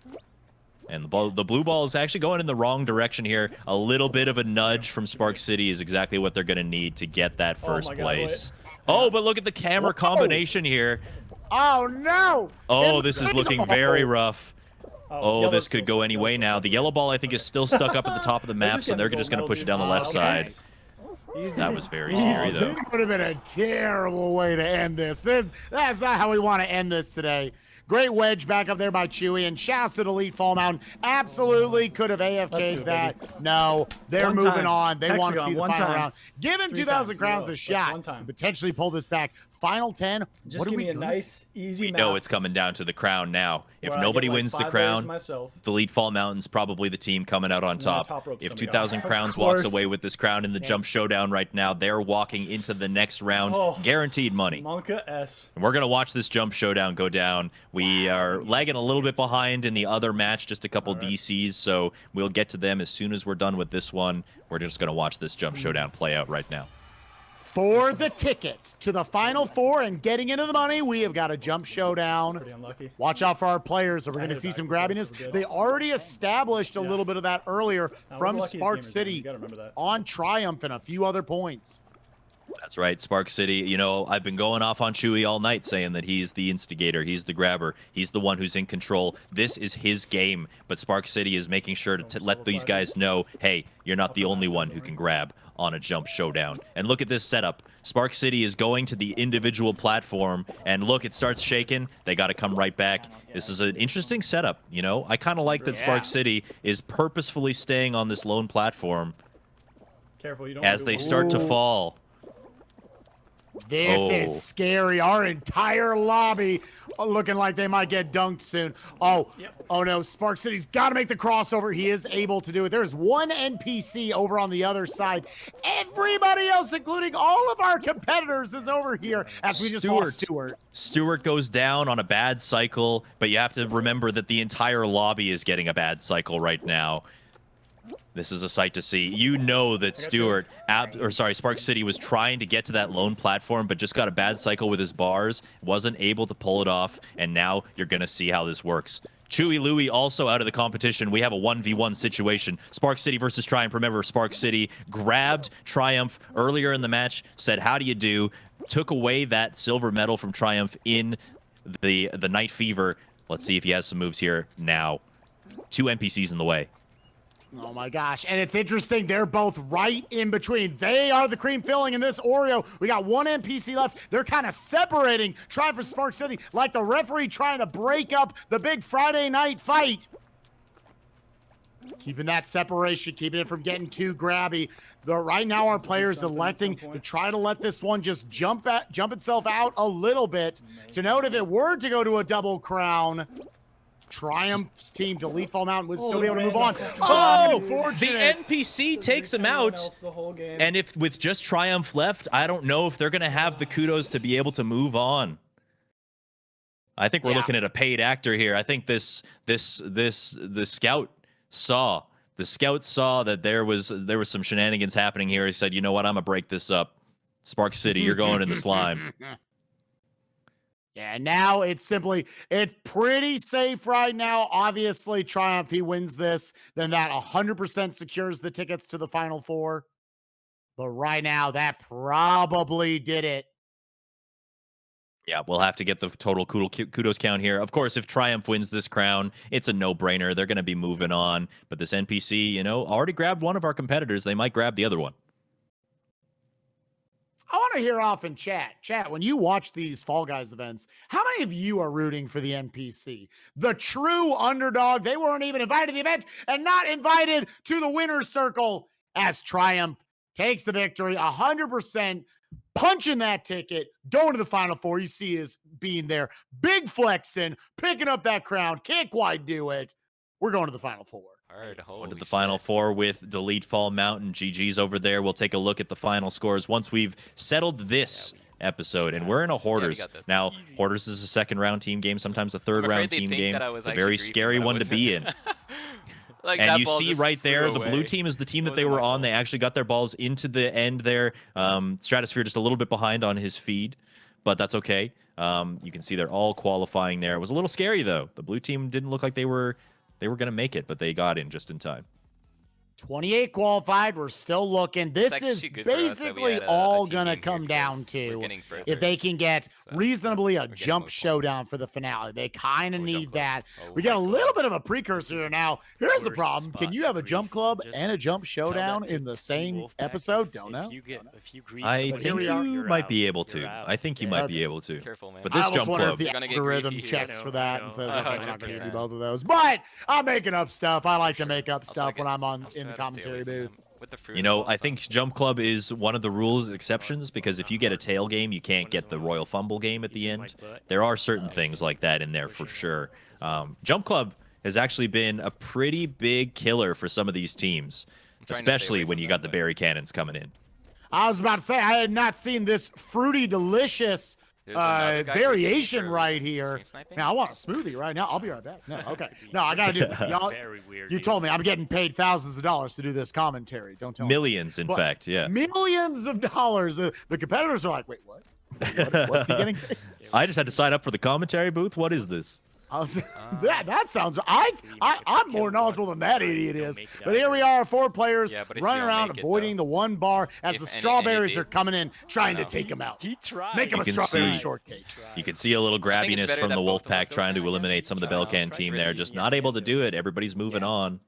S2: And the blue ball is actually going in the wrong direction here. A little bit of a nudge from Spark City is exactly what they're going to need to get that
S9: Oh
S2: first
S9: my God,
S2: place. Oh, but look at the camera combination here.
S1: Oh no!
S2: Oh, this is looking very rough. Oh,
S9: yellow's
S2: this could
S9: still
S2: go
S9: stuck.
S2: any
S9: Yellow's
S2: way
S9: still
S2: now.
S9: stuck.
S2: The yellow ball, I think, is still stuck up at the top of the
S9: Let's
S2: map,
S9: just
S2: so
S9: get
S2: they're
S9: the
S2: just
S9: gold
S2: going to push it down the
S9: medal,
S2: left
S9: dude.
S2: side.
S9: Easy.
S2: That was very scary, though.
S1: That would have been a terrible way to end this. That's not how we want to end this today. Great wedge back up there by Chewy, and shouts to Elite Fall Mountain. Absolutely could have
S9: Let's do
S1: AFK'd
S9: it,
S1: that. No, they're
S9: One
S1: moving
S9: time.
S1: on. They want to
S9: Hexagon,
S1: see the
S9: one
S1: final
S9: time.
S1: round. Giving
S9: 3
S1: 2,000
S9: times,
S1: crowns
S9: zero.
S1: a
S9: That's
S1: shot
S9: one time.
S1: to potentially pull this back. Final 10.
S9: Just
S1: what are
S9: give
S1: we
S9: me a
S1: gonna
S9: nice, easy
S2: We
S9: map.
S2: know it's coming down to the crown now. If
S9: where I
S2: nobody
S9: get, like,
S2: wins the
S9: 5 layers
S2: crown,
S9: myself.
S2: the Elite Fall Mountain's probably the team coming out on
S9: then the
S2: top.
S9: top rope's
S2: If
S9: coming
S2: 2,000
S9: out.
S2: crowns
S9: Of
S2: walks
S9: course.
S2: away with this crown in the jump showdown right now, they're walking into the next round.
S9: Oh.
S2: Guaranteed money.
S9: Monka S.
S2: And we're going to watch this jump showdown go down. We are lagging a little bit behind in the other match, just a couple DCs, so we'll get to them as soon as we're done with this one. We're just going to watch this jump showdown play out right now.
S1: For the ticket to the Final Four and getting into the money, we have got a jump showdown.
S9: Pretty unlucky.
S1: Watch out for our players. We're going to
S9: hit it
S1: see
S9: back.
S1: some
S9: We're
S1: grabbiness.
S9: good.
S1: They already established a
S9: Yeah.
S1: little bit of that earlier
S9: we're
S1: from
S9: the luckiest
S1: Spark
S9: gamers, man.
S1: City
S9: You gotta remember that.
S1: on Triumph and a few other points.
S2: That's right, Spark City. You know, I've been going off on Chewy all night saying that he's the instigator, he's the grabber, he's the one who's in control. This is his game, but Spark City is making sure to let these guys know, hey, you're not the only one who can grab on a jump showdown. And look at this setup. Spark City is going to the individual platform, and look, it starts shaking. They got to come right back. This is an interesting setup, you know? I kind of like that Spark City is purposefully staying on this lone platform
S9: Careful, you don't
S2: as
S9: do
S2: they
S9: one.
S2: start to fall.
S1: This
S2: Oh.
S1: is scary. Our entire lobby looking like they might get dunked soon. Oh, oh no. Spark City's got to make the crossover. He is able to do it. There's one NPC over on the other side. Everybody else, including all of our competitors, is over here as we just lost Stewart.
S2: Stewart goes down on a bad cycle, but you have to remember that the entire lobby is getting a bad cycle right now. This is a sight to see. You know that Stewart, Spark City was trying to get to that lone platform, but just got a bad cycle with his bars, wasn't able to pull it off, and now you're going to see how this works. Chewy Louie also out of the competition. We have a 1v1 situation. Spark City versus Triumph. Remember, Spark City grabbed Triumph earlier in the match, said, how do you do? Took away that silver medal from Triumph in the Night Fever. Let's see if he has some moves here now. 2 NPCs in the way.
S1: Oh my gosh. And it's interesting. They're both right in between. They are the cream filling in this Oreo. We got one NPC left. They're kind of separating. Trying for Spark City like the referee trying to break up the big Friday night fight. Keeping that separation, keeping it from getting too grabby. Right now, our players electing to try to let this one just jump itself out a little bit. To note, if it were to go to a double crown, Triumph's team to Leaf Fall Mountain would still be able to move
S9: ran
S1: on.
S9: the fucking
S1: Oh,
S9: dude.
S2: The
S1: unfortunate.
S2: NPC takes him
S9: Everyone
S2: out.
S9: else the whole game.
S2: And if with just Triumph left, I don't know if they're going to have the kudos to be able to move on. I think we're
S1: Yeah.
S2: looking at a paid actor here. I think the scout saw that there was some shenanigans happening here. He said, "You know what? I'm going to break this up. Spark City, you're going in the slime."
S1: Yeah, now it's pretty safe right now. Obviously, Triumph, he wins this, then that 100% secures the tickets to the Final Four. But right now, that probably did it.
S2: Yeah, we'll have to get the total kudos count here. Of course, if Triumph wins this crown, it's a no-brainer. They're going to be moving on. But this NPC, already grabbed one of our competitors. They might grab the other one.
S1: I want to hear off in chat. Chat, when you watch these Fall Guys events, how many of you are rooting for the NPC? The true underdog. They weren't even invited to the event and not invited to the winner's circle as Triumph takes the victory. 100% punching that ticket, going to the Final Four. You see is being there. Big flexing, picking up that crown. Can't quite do it. We're going to the Final Four.
S4: Hard,
S2: Going to the Final Four with Delete Fall Mountain. GG's over there. We'll take a look at the final scores once we've settled this episode. And we're in a Hoarders.
S4: got this.
S2: Now, Hoarders is a second-round team game, sometimes a third-round team game. It's a
S4: actually
S2: very
S4: griefing,
S2: scary
S4: but I
S2: one to
S4: wasn't.
S2: be in.
S4: Like,
S2: And
S4: that
S2: you
S4: ball
S2: see
S4: just
S2: right there,
S4: flew
S2: the blue
S4: away.
S2: team is the team
S4: It
S2: that they
S4: wasn't
S2: were
S4: my
S2: on. They
S4: fault.
S2: actually got their balls into the end there. Stratosphere just a little bit behind on his feed, but that's okay. You can see they're all qualifying there. It was a little scary, though. The blue team didn't look like they were going to make it, but they got in just in time.
S1: 28 qualified. We're still looking. This
S4: It's
S1: is
S4: actually good for us that we
S1: basically
S4: had a
S1: all
S4: team
S1: going to
S4: game here
S1: come down
S4: because we're
S1: to
S4: getting further.
S1: if they can get
S4: So,
S1: reasonably a
S4: we're getting
S1: jump
S4: more points.
S1: showdown for the finale. They kind of
S4: Oh, jump
S1: need
S4: club.
S1: that.
S4: Oh
S1: We got a
S4: my
S1: little
S4: God.
S1: bit of a precursor here now. Here's the
S10: Worst
S1: problem. Can
S10: spot
S1: you have
S10: to
S1: a jump
S10: grief.
S1: club
S10: Just
S1: and a jump
S10: tell that
S1: showdown
S10: to
S1: in the
S10: Team
S1: same
S10: Wolfpack.
S1: episode? Don't know.
S10: If you grief
S2: I
S10: somebody,
S2: think
S1: here we are.
S2: you
S10: you're
S2: might
S10: out.
S2: be able
S10: You're
S2: to.
S10: out.
S2: I think you
S10: Yeah.
S2: might
S1: Okay.
S2: be able to.
S4: Careful, man.
S2: But
S1: I
S2: this
S1: almost
S2: jump
S1: wonder
S2: club,
S1: if the
S4: You're gonna get
S1: algorithm
S4: greedy here.
S1: checks
S10: I
S1: for
S10: know,
S1: that
S10: I
S1: and says,
S10: know.
S1: okay, we're not going to
S4: 100%.
S1: do both of those. But I'm making up stuff. I like to make up
S4: I'll
S1: stuff
S4: try
S1: when
S4: to
S1: I'm on
S4: I'll
S1: in the
S4: try to stay
S1: commentary
S4: away from
S1: booth.
S4: him. With the fruit
S2: You know,
S4: balls,
S2: I think Jump Club is one of the rules exceptions because if you get a tail game, you can't get the Royal Fumble game at the end. There are certain things like that in there for sure. Jump Club has actually been a pretty big killer for some of these teams,
S4: I'm trying to stay
S2: especially
S4: away
S2: when
S4: from
S2: you
S4: them,
S2: got the
S4: but-
S2: berry cannons coming in.
S1: I was about to say, I had not seen this fruity, delicious
S4: There's another guy
S1: variation
S4: for
S1: right here.
S4: stream sniping.
S1: Man, I want a smoothie right now. I'll be right back. No, okay. No, I got to do y'all.
S10: Very weird.
S1: You told me I'm getting paid thousands of dollars to do this commentary. Don't tell me.
S2: Millions, in
S1: But
S2: fact, yeah.
S1: Millions of dollars. The competitors are like, wait, what? What's he getting paid?
S2: I just had to sign up for the commentary booth. What is this?
S1: I was, that sounds. I'm more knowledgeable than that idiot is. But here we are, 4 players
S4: Yeah, but if
S1: running
S4: you don't
S1: around
S4: make it,
S1: avoiding
S4: though.
S1: the one bar as
S4: If
S1: the
S4: any- and
S1: strawberries
S4: you
S1: are
S4: did.
S1: coming in trying to
S4: know.
S1: take them out.
S10: He tried.
S1: Make them
S2: You
S1: a
S2: can
S1: strawberry
S2: see-
S1: shortcake.
S2: You can see a little
S4: I think it's
S2: grabbiness
S4: better
S2: from
S4: that
S2: the
S4: both of us
S2: Wolfpack
S4: go
S2: trying to
S4: down, I
S2: eliminate
S4: guess.
S2: some of the
S4: I don't know.
S2: Belcan
S4: It's
S2: team
S4: risky.
S2: there, just
S10: Yeah,
S2: not able to
S10: yeah.
S2: do it. Everybody's moving
S1: Yeah.
S2: on.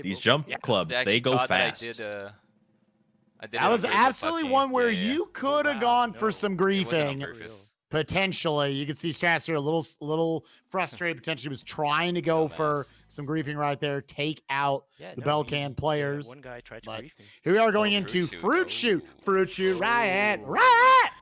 S2: These
S10: both.
S2: jump
S1: Yeah.
S2: clubs,
S4: actually
S2: they go
S4: thought that
S2: fast.
S4: I did it
S1: That
S4: on
S1: was
S4: purpose last
S1: absolutely
S4: game.
S1: one where
S4: Yeah, yeah.
S1: you could have
S10: wow,
S1: gone for
S10: no.
S1: some
S4: It wasn't on
S1: griefing.
S4: purpose.
S1: Potentially, you can see Strass here a little frustrated. Potentially, was trying to go for some griefing right there, take out
S10: Yeah,
S1: the
S10: no,
S1: Belcan players.
S10: One guy tried to
S1: but
S10: grief me.
S1: Here we are going
S4: Oh,
S1: into
S4: Fruit Shoot.
S1: Fruit shoot, riot,
S4: Oh.
S1: riot.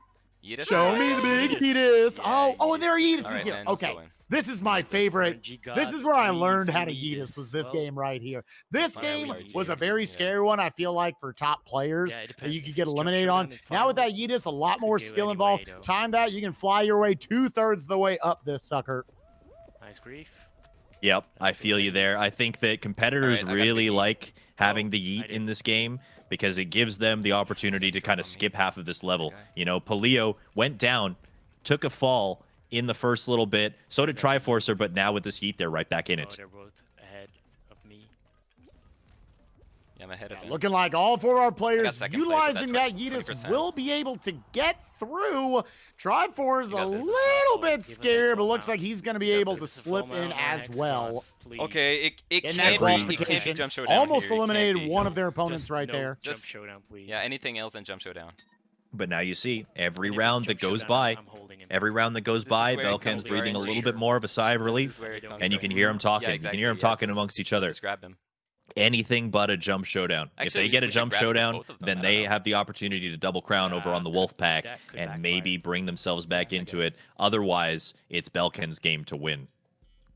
S4: Yeetus?
S1: Show me the big Yeetus.
S4: Yeah,
S1: Oh, there Yeetus
S4: All
S1: is
S4: right,
S1: here.
S4: man, let's
S1: Okay,
S4: go in.
S1: this is my favorite. This is where I learned how to Yeetus. Was this game right here? This
S10: Fire
S1: game
S10: Yeetus.
S1: was a very
S4: Yeah.
S1: scary one. I feel like for top players
S10: Yeah, it
S1: that
S10: depends.
S1: you could
S10: If
S1: get
S10: it's jump
S1: eliminated
S10: showdown
S1: on.
S10: in
S1: Now with that
S10: final,
S1: Yeetus, a lot more
S10: do
S1: skill
S10: anyway,
S1: involved.
S10: though.
S1: Time that you can fly your way 2/3 of the way up this sucker.
S10: Nice grief.
S2: Yep, I feel you there. I think that competitors
S4: Alright, I got the
S2: really
S4: yeet.
S2: like having the
S10: I
S2: yeet in
S10: did.
S2: this game because it gives them the opportunity to kind of
S4: on me.
S2: skip half of this level.
S4: Okay.
S2: You know, Palio went down, took a fall in the first little bit. So did Triforcer, but now with this heat, they're right back in
S10: Oh,
S2: it.
S10: they're both ahead of me.
S4: Yeah, I'm ahead of him.
S1: Looking like all 4 of our players
S4: second place with
S1: utilizing
S4: that
S1: that Yeetus
S4: 20%.
S1: will be able to get through. Triforce is
S4: You
S1: a
S4: got this.
S1: little bit
S10: Give it
S1: scared,
S10: that
S1: but looks
S10: full
S1: like he's going to be
S4: You got
S1: able
S4: this.
S1: to
S10: This is a full
S1: slip in
S10: mount on
S1: as
S10: next
S1: well.
S10: month, please.
S4: Okay, it
S1: In that
S4: can't be. It can't be
S1: qualification,
S4: jump showdown.
S1: almost
S4: here. It can't
S1: eliminated
S4: be.
S1: one of their opponents
S10: Just
S1: right
S10: no
S1: there.
S10: Jump
S4: Just-
S10: showdown, please.
S4: Yeah, anything else than jump showdown.
S2: But now you see, every
S10: And if it's
S2: round
S10: jump
S2: that goes
S10: showdown,
S2: by,
S10: I'm holding him.
S2: every round that goes
S4: This is
S2: by,
S4: where it comes
S2: Belcan's
S4: to our
S2: breathing a little
S4: injury.
S2: bit more of a sigh of
S4: This is
S2: relief,
S4: where it comes
S2: and you
S4: from.
S2: can hear them talking.
S4: Yeah,
S2: You can
S4: exactly.
S2: hear them
S4: Yeah,
S2: talking
S4: just-
S2: amongst each other.
S4: Just grab them.
S2: Anything but a jump showdown. If
S4: Actually,
S2: they get a
S4: we should
S2: jump
S4: grab
S2: showdown,
S4: both of them.
S2: then
S4: I
S2: they
S4: don't know.
S2: have the opportunity to double crown over on the Wolf Pack
S10: that could
S2: and
S10: backfire.
S2: maybe bring themselves back into it. Otherwise, it's Belcan's game to win.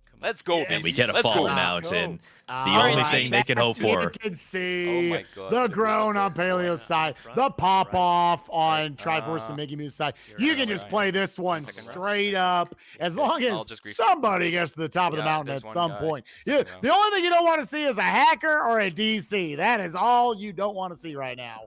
S10: Come
S4: Let's go,
S2: And we
S4: baby.
S2: get a
S4: Let's
S2: Fall
S4: go.
S2: Mountain. The
S1: All
S2: only
S1: right,
S2: thing they can hope
S1: as you
S2: for.
S1: can
S4: Oh
S1: see
S4: my God.
S1: the
S4: Let's
S1: groan
S4: go.
S1: on Paleo's side,
S10: front,
S1: the pop
S10: right,
S1: off on
S10: right.
S1: Triforce and Mickey Moose side.
S10: You're
S1: You
S10: right,
S1: can
S10: right,
S1: just
S10: right.
S1: play this one
S4: second row.
S1: straight up, as long
S4: I'll
S1: as
S4: just grief.
S1: somebody gets to the top of the
S4: Yeah,
S1: mountain
S4: there's
S1: at
S4: one
S1: some
S4: guy.
S1: point.
S4: Second
S1: Yeah,
S4: row.
S1: the only thing you don't want to see is a hacker or a DC. That is all you don't want to see right now.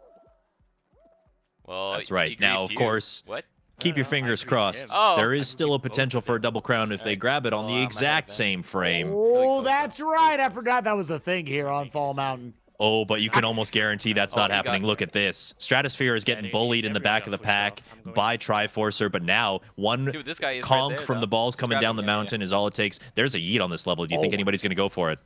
S4: Well,
S2: That's right.
S4: he
S2: Now,
S4: griefed
S2: of
S4: you.
S2: course,
S4: What?
S2: keep your
S10: No, I
S2: fingers
S10: griefed
S2: crossed.
S10: him.
S4: Oh.
S2: There
S10: I
S2: is still a
S10: griefed both
S2: potential
S10: of
S2: for a
S10: them.
S2: double crown if they
S4: Alright.
S2: grab it on
S4: Well,
S2: the
S4: I'm ahead
S2: exact
S4: of them.
S2: same frame.
S4: Really
S1: Oh,
S4: close,
S1: that's
S4: though.
S1: right.
S4: Really
S1: I
S4: close.
S1: forgot that was a thing here on Fall Mountain.
S2: Oh, but you can almost guarantee that's
S4: Oh,
S2: not
S4: he
S2: happening.
S4: got-
S2: Look at this. Stratosphere is
S10: Yeah,
S2: getting
S10: they
S2: bullied in the
S10: everyone
S2: back
S10: got
S2: of the
S10: pushed off.
S2: pack
S10: I'm going
S2: by
S10: for
S2: Triforcer, but now one
S4: Dude, this guy is right
S2: conk
S4: there,
S2: from
S4: though.
S2: the balls
S4: Just
S2: coming
S4: grab
S2: down
S4: him,
S2: the
S4: yeah, yeah,
S2: mountain is all it takes. There's a yeet on this level. Do you think
S1: Oh.
S2: anybody's going to go for it?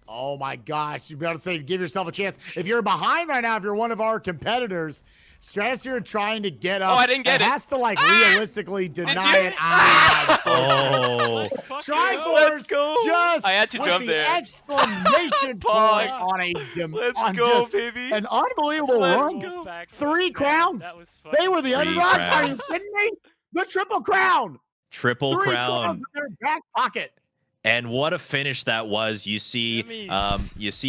S1: Oh my gosh, you gotta say, give yourself a chance. If you're behind right now, if you're one of our competitors, Stratosphere trying to get up.
S4: Oh, I didn't get it.
S1: Has to like realistically deny
S4: you?
S1: it. Ah,
S2: Oh,
S1: Triforce
S4: Let's go.
S1: just
S4: I had to
S1: with
S4: jump
S1: the
S4: there.
S1: exclamation point on a
S4: Let's
S1: on
S4: go,
S1: just
S4: baby.
S1: an unbelievable
S4: Let's
S1: run.
S4: go.
S10: Wolfpack
S1: 3
S10: was bad.
S1: crowns.
S10: That was
S1: They were the
S10: fucking
S2: Three
S1: underdogs. Are you
S2: crowns.
S1: kidding me? The triple crown.
S2: triple
S1: 3 crowns
S2: crown.
S1: in their back pocket.
S2: And what a finish that was. You see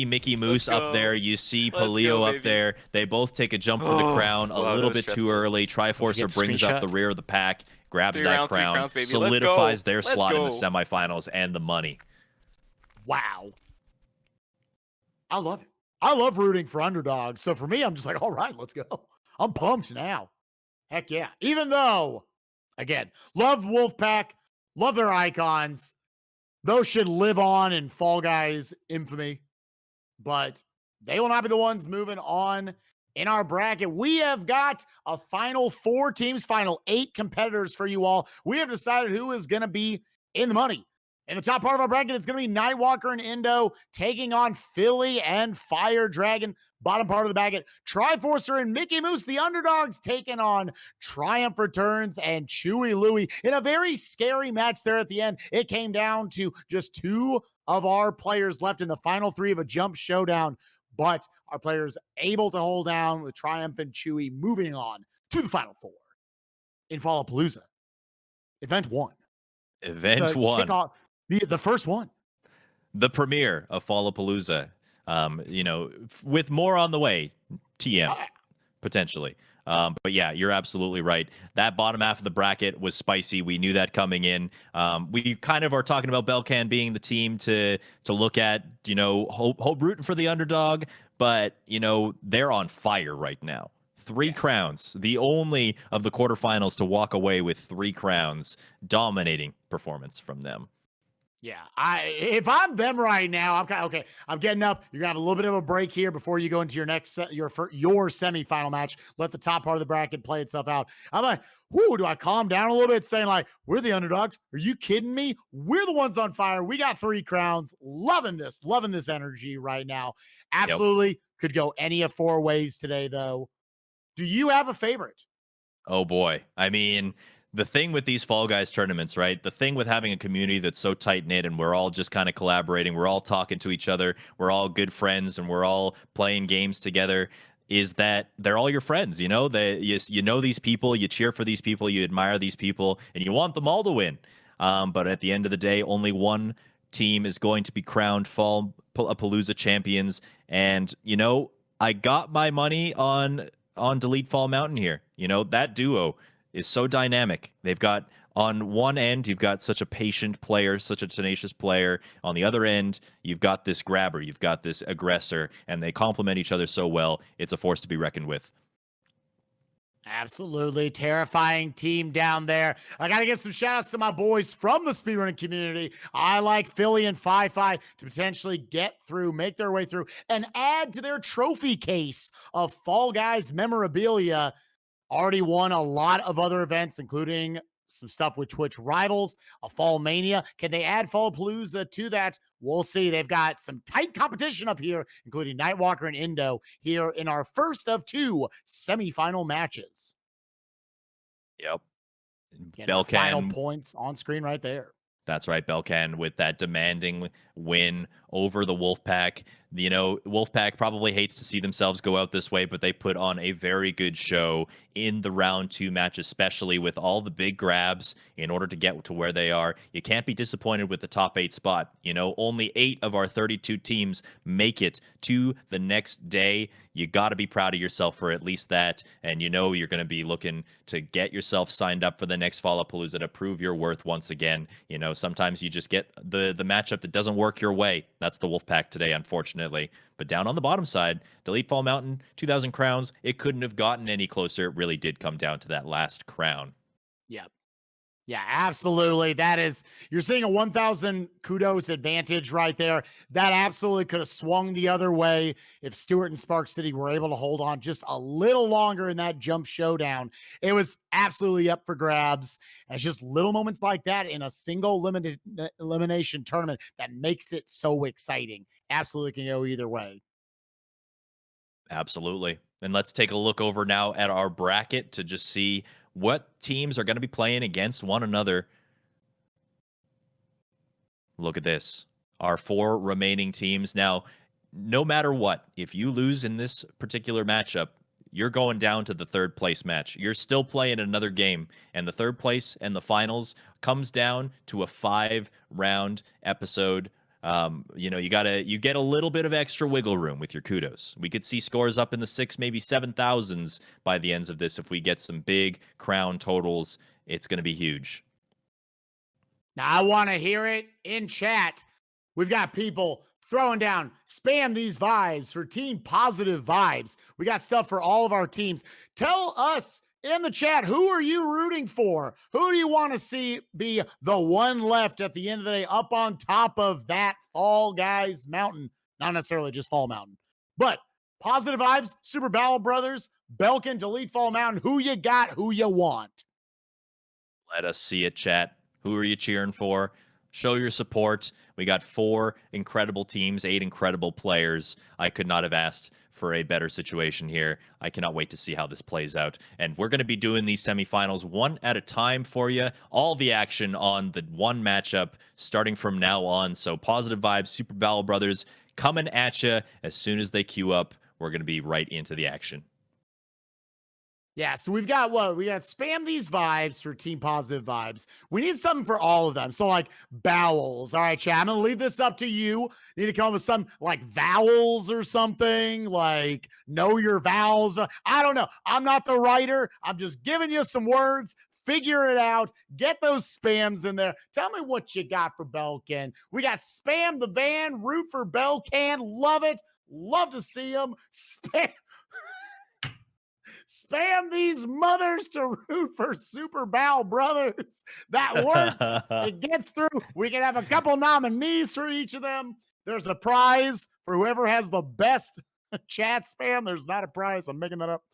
S2: Mickey Moose up
S4: go.
S2: there. You see
S4: Let's
S2: Paleo
S4: go,
S2: up
S4: baby.
S2: there. They both take a jump for the
S4: Oh,
S2: crown a
S4: wow, that
S2: little
S4: was
S2: bit too
S4: stressful.
S2: early. Triforcer
S10: get
S2: brings up
S10: screenshot?
S2: the rear of the pack, grabs
S4: 3
S2: that
S4: rounds, 3
S2: crown,
S4: crowns, baby. Let's
S2: solidifies
S4: go.
S2: their
S4: Let's
S2: slot in
S4: go.
S2: the semifinals and the money.
S1: Wow. I love it. I love rooting for underdogs. So for me, I'm just like, all right, let's go. I'm pumped now. Heck yeah. Even though, again, love Wolfpack, love their icons. Those should live on in Fall Guys infamy, but they will not be the ones moving on in our bracket. We have got a final 4 teams, final 8 competitors for you all. We have decided who is going to be in the money. In the top part of our bracket, it's going to be Nightwalker and Indo taking on Philly and Fire Dragon. Bottom part of the bracket, Triforcer and Mickey Moose, the underdogs, taking on Triumph Returns and Chewy Louie in a very scary match there at the end. It came down to just 2 of our players left in the final 3 of a jump showdown, but our players able to hold down with Triumph and Chewy moving on to the final 4 in Fallapalooza. Event 1.
S2: Event
S1: It's the
S2: 1.
S1: kickoff, the first one.
S2: The premiere of Fallapalooza. With more on the way, TM, potentially. But yeah, you're absolutely right. That bottom half of the bracket was spicy. We knew that coming in. We kind of are talking about Belcan being the team to look at, hope rooting for the underdog, but, they're on fire right now. 3 crowns, the only of the quarterfinals to walk away with 3 crowns. Dominating performance from them.
S1: Yeah, if I'm them right now, I'm kind of okay. I'm getting up. You're gonna have a little bit of a break here before you go into your next your semifinal match. Let the top part of the bracket play itself out. I'm like, whoo, do I calm down a little bit, saying like, we're the underdogs? Are you kidding me? We're the ones on fire. We got 3 crowns. Loving this energy right now. Absolutely could go any of 4 ways today, though. Do you have a favorite?
S2: Oh boy, I mean, the thing with these Fall Guys tournaments, right? The thing with having a community that's so tight-knit and we're all just kind of collaborating, we're all talking to each other, we're all good friends, and we're all playing games together, is that they're all your friends, you know these people, you cheer for these people, you admire these people, and you want them all to win. But at the end of the day, only one team is going to be crowned Fallapalooza champions. And, I got my money on Delete Fall Mountain here. That duo is so dynamic. They've got, on one end, you've got such a patient player, such a tenacious player. On the other end, you've got this grabber, you've got this aggressor, and they complement each other so well. It's a force to be reckoned with.
S1: Absolutely terrifying team down there. I got to give some shout outs to my boys from the speedrunning community. I like Philly and Fi-Fi to potentially make their way through, and add to their trophy case of Fall Guys memorabilia. Already won a lot of other events, including some stuff with Twitch Rivals, a Fall Mania. Can they add Fallapalooza to that? We'll see. They've got some tight competition up here, including Nightwalker and Indo here in our first of 2 semifinal matches.
S2: Yep.
S1: Final points on screen right there.
S2: That's right, Belcan with that demanding win over the Wolfpack. You know, Wolfpack probably hates to see themselves go out this way, but they put on a very good show in the round 2 match, especially with all the big grabs in order to get to where they are. You can't be disappointed with the top 8 spot. You know, only 8 of our 32 teams make it to the next day. You got to be proud of yourself for at least that. And you know you're going to be looking to get yourself signed up for the next Fallapalooza to prove your worth once again. You know, sometimes you just get the matchup that doesn't work your way. That's the Wolfpack today, unfortunately. But down on the bottom side, Delete Fall Mountain, 2,000 crowns. It couldn't have gotten any closer. It really did come down to that last crown.
S1: Yep. Yeah, absolutely. That is, you're seeing a 1,000 kudos advantage right there. That absolutely could have swung the other way if Stewart and Spark City were able to hold on just a little longer in that jump showdown. It was absolutely up for grabs. And it's just little moments like that in a single limited elimination tournament that makes it so exciting. Absolutely can go either way.
S2: Absolutely. And let's take a look over now at our bracket to just see what teams are going to be playing against one another. Look at this. Our 4 remaining teams. Now, no matter what, if you lose in this particular matchup, you're going down to the 3rd place match. You're still playing another game. And the 3rd place and the finals comes down to a 5-round episode. You know, you get a little bit of extra wiggle room with your kudos. We could see scores up in the 6, maybe 7,000s by the ends of this. If we get some big crown totals, it's going to be huge.
S1: Now, I want to hear it in chat. We've got people throwing down, spam these vibes for team positive vibes. We got stuff for all of our teams. Tell us in the chat, who are you rooting for? Who do you want to see be the one left at the end of the day up on top of that Fall Guys mountain? Not necessarily just Fall Mountain, but positive vibes, Super Battle Brothers, Belkin, Delete Fall Mountain. Who you got? Who you want?
S2: Let us see it, chat. Who are you cheering for? Show your support. We got 4 incredible teams, 8 incredible players. I could not have asked for a better situation here. I cannot wait to see how this plays out. And we're going to be doing these semifinals one at a time for you. All the action on the one matchup starting from now on. So positive vibes, Super Battle Brothers coming at you as soon as they queue up. We're going to be right into the action.
S1: Yeah, so we've got what? We got spam these vibes for team positive vibes. We need something for all of them. So like bowels. All right, chat, I'm going to leave this up to you. Need to come up with some like vowels or something, like know your vowels. I don't know. I'm not the writer. I'm just giving you some words. Figure it out. Get those spams in there. Tell me what you got for Belkin. We got spam the van, root for Belkin. Love it. Love to see them. Spam these mothers to root for Super Bowl Brothers. That works. It gets through. We can have a couple nominees for each of them. There's a prize for whoever has the best chat spam. There's not a prize. I'm making that up.